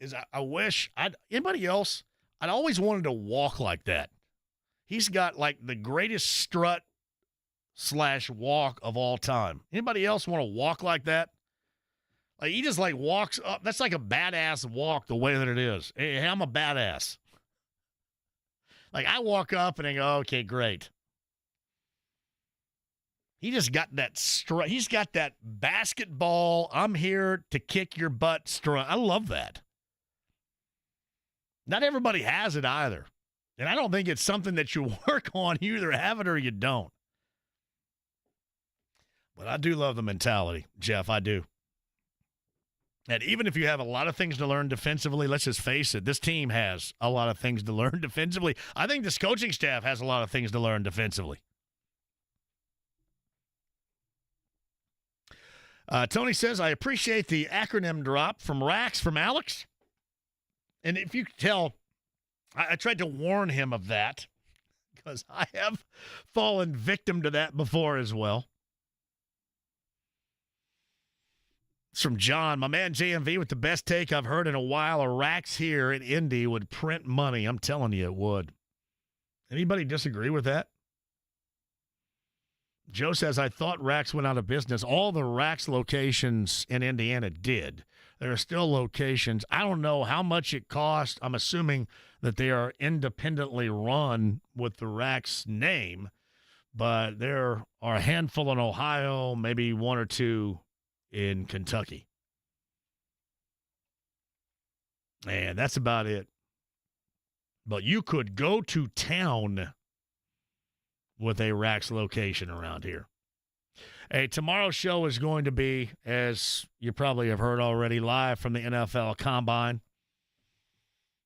is I wish anybody else, I'd always wanted to walk like that. He's got like the greatest strut / walk of all time. Anybody else want to walk like that? Like he just like walks up. That's like a badass walk the way that it is. Hey, I'm a badass. Like I walk up and I go, okay, great. He just got that strut. He's got that basketball, I'm here to kick your butt strut. I love that. Not everybody has it either. And I don't think it's something that you work on. You either have it or you don't. But I do love the mentality, Jeff. I do. And even if you have a lot of things to learn defensively, let's just face it, this team has a lot of things to learn defensively. I think this coaching staff has a lot of things to learn defensively. Tony says, I appreciate the acronym drop from Rax from Alex. And if you could tell, I tried to warn him of that because I have fallen victim to that before as well. It's from John. My man JMV with the best take I've heard in a while. A Rax here in Indy would print money. I'm telling you it would. Anybody disagree with that? Joe says, I thought Rax went out of business. All the Rax locations in Indiana did. There are still locations. I don't know how much it cost. I'm assuming that they are independently run with the Rax name, but there are a handful in Ohio, maybe one or two in Kentucky. And that's about it. But you could go to town with a Rax location around here. Hey, tomorrow's show is going to be, as you probably have heard already, live from the NFL Combine.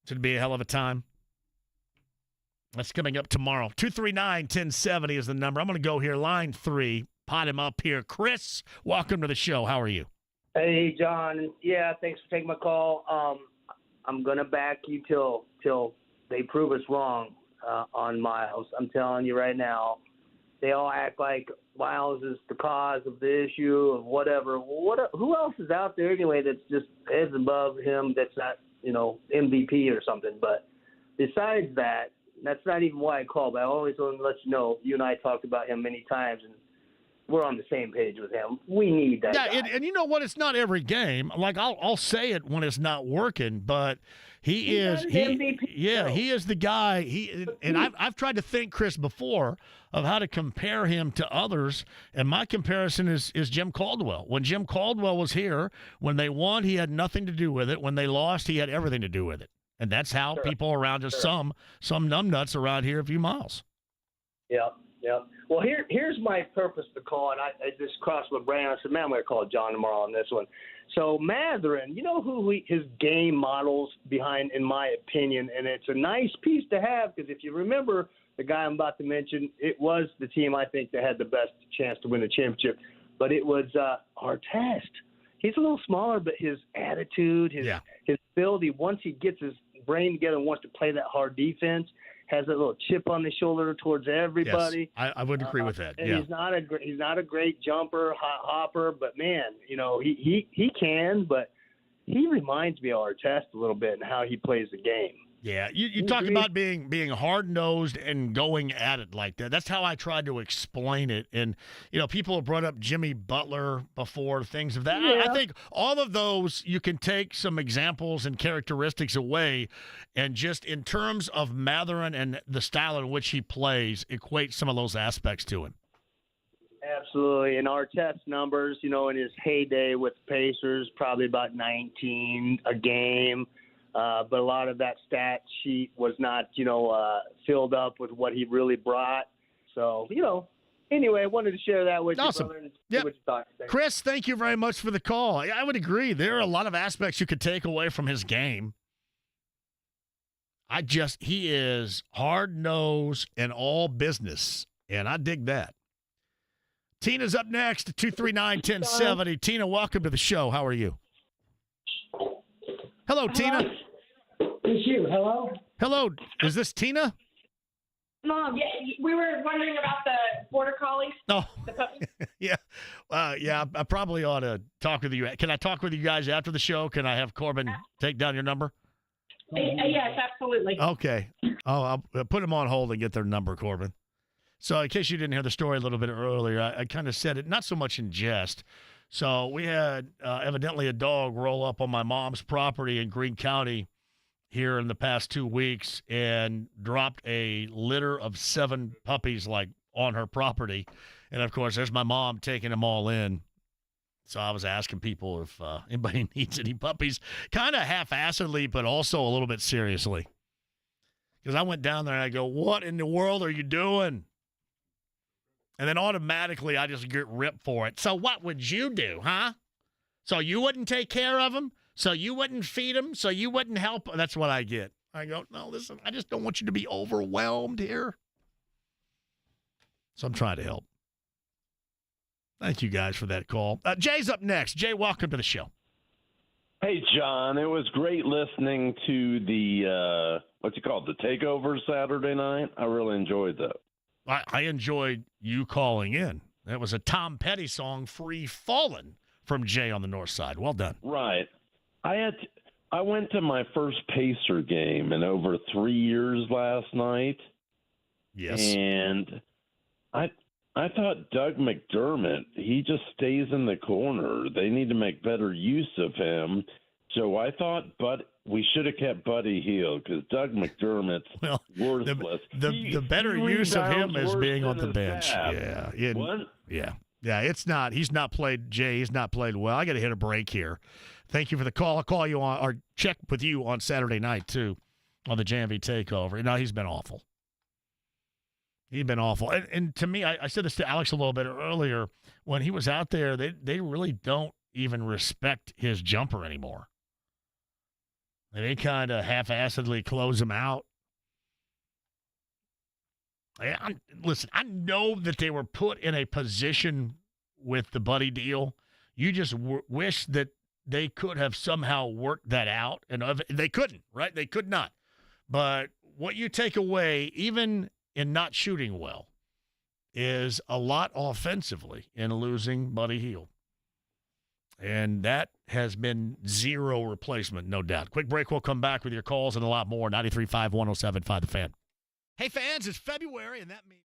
It's going to be a hell of a time. That's coming up tomorrow. 239-1070 is the number. I'm going to go here, line 3, pot him up here. Chris, welcome to the show. How are you? Hey, John. Yeah, thanks for taking my call. I'm going to back you till they prove us wrong on Miles. I'm telling you right now. They all act like Miles is the cause of the issue of whatever. Who else is out there anyway that's just heads above him that's not, MVP or something? But besides that, that's not even why I called. But I always want to let you know, you and I talked about him many times, and we're on the same page with him. We need that guy. And you know what? It's not every game. Like, I'll say it when it's not working, but he is the guy. I've tried to think, Chris, before of how to compare him to others, and my comparison is Jim Caldwell. When Jim Caldwell was here, when they won, he had nothing to do with it. When they lost, he had everything to do with it. And that's how people around us, some numbnuts around here, a few miles. Yeah. Well, here's my purpose to call, and I just crossed my brain. I said, man, I'm going to call John tomorrow on this one. So Matherin, you know who his game models behind, in my opinion, and it's a nice piece to have because if you remember the guy I'm about to mention, it was the team I think that had the best chance to win the championship, but it was Artest. He's a little smaller, but his attitude, his ability, once he gets his brain together and wants to play that hard defense, has a little chip on the shoulder towards everybody. Yes, I would agree with that. And yeah. he's not a great jumper, hopper, but man, he can. But he reminds me of Artest a little bit and how he plays the game. Yeah, you talk about being hard-nosed and going at it like that. That's how I tried to explain it. And, people have brought up Jimmy Butler before, things of that. Yeah. I think all of those, you can take some examples and characteristics away and just in terms of Matherin and the style in which he plays, equate some of those aspects to him. Absolutely. And Artest's numbers, in his heyday with the Pacers, probably about 19 a game. But a lot of that stat sheet was not, filled up with what he really brought. So, anyway, I wanted to share that with you, brother. And see what you thought. Chris, thank you very much for the call. I would agree. There are a lot of aspects you could take away from his game. He is hard-nosed and all business, and I dig that. Tina's up next at 239-1070. Tina, welcome to the show. How are you? Hello, Tina. It's you. Hello? Hello. Is this Tina? Mom, yeah, we were wondering about the border collies. Oh. The puppies. Yeah. I probably ought to talk with you. Can I talk with you guys after the show? Can I have Corbin take down your number? Yes, absolutely. Okay. I'll put them on hold and get their number, Corbin. So in case you didn't hear the story a little bit earlier, I kind of said it, not so much in jest. So we had evidently a dog roll up on my mom's property in Greene County here in the past 2 weeks and dropped a litter of 7 puppies on her property. And, of course, there's my mom taking them all in. So I was asking people if anybody needs any puppies, kind of half-assedly, but also a little bit seriously. Because I went down there and I go, what in the world are you doing? And then automatically I just get ripped for it. So what would you do, huh? So you wouldn't take care of them? So you wouldn't feed them? So you wouldn't help? That's what I get. I go, no, listen, I just don't want you to be overwhelmed here. So I'm trying to help. Thank you guys for that call. Jay's up next. Jay, welcome to the show. Hey, John. It was great listening to the, the takeover Saturday night. I really enjoyed that. I enjoyed you calling in. That was a Tom Petty song, Free Fallin', from Jay on the North Side. Well done. Right. I went to my first Pacer game in over 3 years last night. Yes. And I thought Doug McDermott, he just stays in the corner. They need to make better use of him. So I thought we should have kept Buddy Hield because Doug McDermott's worthless. The better use of him is being on the bench. Staff. Yeah. What? Yeah. It's not. He's not played, Jay. He's not played well. I got to hit a break here. Thank you for the call. I'll call you or check with you on Saturday night, too, on the JMV takeover. No, he's been awful. He'd been awful. And to me, I said this to Alex a little bit earlier. When he was out there, they really don't even respect his jumper anymore. They kind of half-assedly close him out. Listen, I know that they were put in a position with the Buddy deal. You just wish that they could have somehow worked that out. And they couldn't, right? They could not. But what you take away, even in not shooting well, is a lot offensively in losing Buddy Hield. And that has been zero replacement, no doubt. Quick break. We'll come back with your calls and a lot more. 93.5, 107.5 The Fan. Hey, fans, it's February, and that means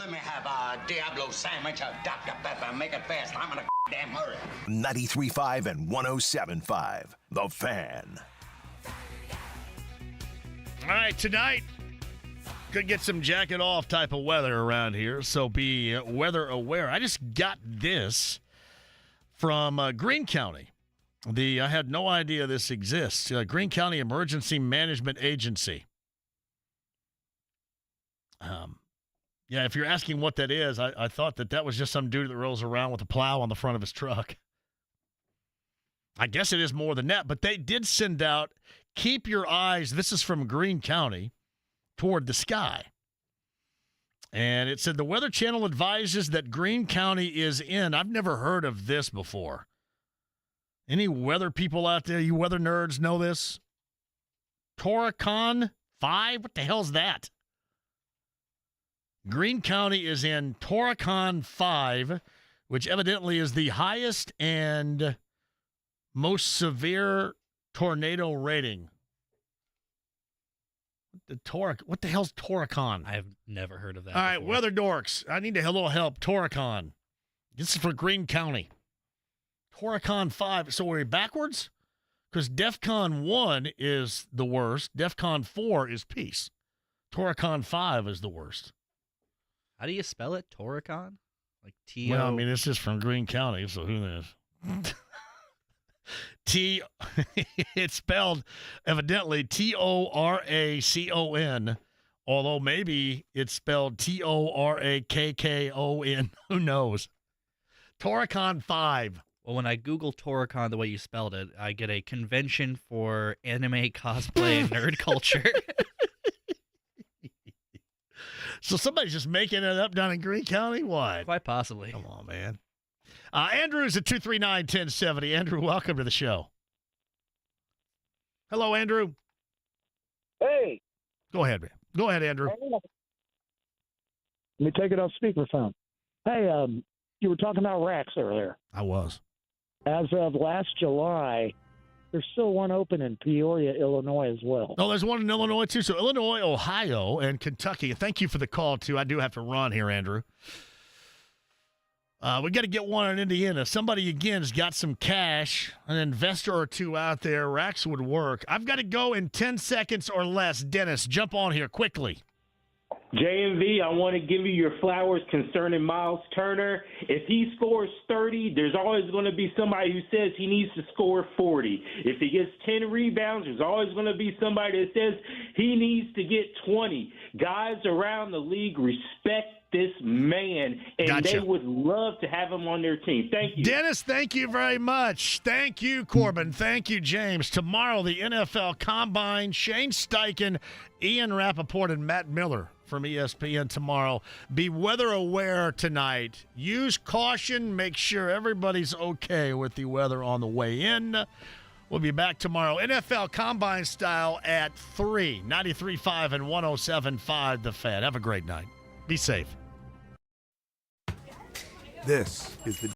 Let me have a Diablo sandwich, a Dr. Pepper. Make it fast. I'm in a damn hurry. 93.5 and 107.5. The Fan. All right, tonight, could get some jacket off type of weather around here, so be weather aware. I just got this from Greene County. I had no idea this exists. Greene County Emergency Management Agency. Yeah, if you're asking what that is, I thought that was just some dude that rolls around with a plow on the front of his truck. I guess it is more than that, but they did send out, keep your eyes, this is from Greene County, toward the sky. And it said the Weather Channel advises that Greene County is in. I've never heard of this before. Any weather people out there, you weather nerds, know this? Toracon 5? What the hell's that? Greene County is in Toracon 5, which evidently is the highest and most severe tornado rating. What the hell's Toracon? I've never heard of that. All right, before. weather dorks. I need a little help. Toracon. This is for Greene County. Toracon 5. So are we backwards? Because DEFCON 1 is the worst. DEFCON 4 is peace. Toracon 5 is the worst. How do you spell it? Toracon? Like T-O... Well, I mean, it's just from Greene County, so who knows? It's spelled evidently Toracon, although maybe it's spelled Torakkon. Who knows? Toracon 5. Well, when I Google Toracon the way you spelled it, I get a convention for anime cosplay and nerd culture. So somebody's just making it up down in Greene County? What? Quite possibly. Come on, man. Andrew's at 239-1070. Andrew, welcome to the show. Hello, Andrew. Hey. Go ahead, man. Go ahead, Andrew. Let me take it off speakerphone. Hey, you were talking about racks earlier. I was. As of last July, there's still one open in Peoria, Illinois as well. Oh, there's one in Illinois, too. So Illinois, Ohio, and Kentucky. Thank you for the call, too. I do have to run here, Andrew. We got to get one in Indiana. Somebody, again, has got some cash, an investor or two out there. Racks would work. I've got to go in 10 seconds or less. Dennis, jump on here quickly. JMV, I want to give you your flowers concerning Miles Turner. If he scores 30, there's always going to be somebody who says he needs to score 40. If he gets 10 rebounds, there's always going to be somebody that says he needs to get 20. Guys around the league respect this man, and they would love to have him on their team. Thank you. Dennis, thank you very much. Thank you, Corbin. Thank you, James. Tomorrow, the NFL Combine, Shane Steichen, Ian Rappaport, and Matt Miller from ESPN tomorrow. Be weather aware tonight. Use caution. Make sure everybody's okay with the weather on the way in. We'll be back tomorrow, NFL Combine style at 3, 93.5 and 107.5 The Fan. Have a great night. Be safe. This is the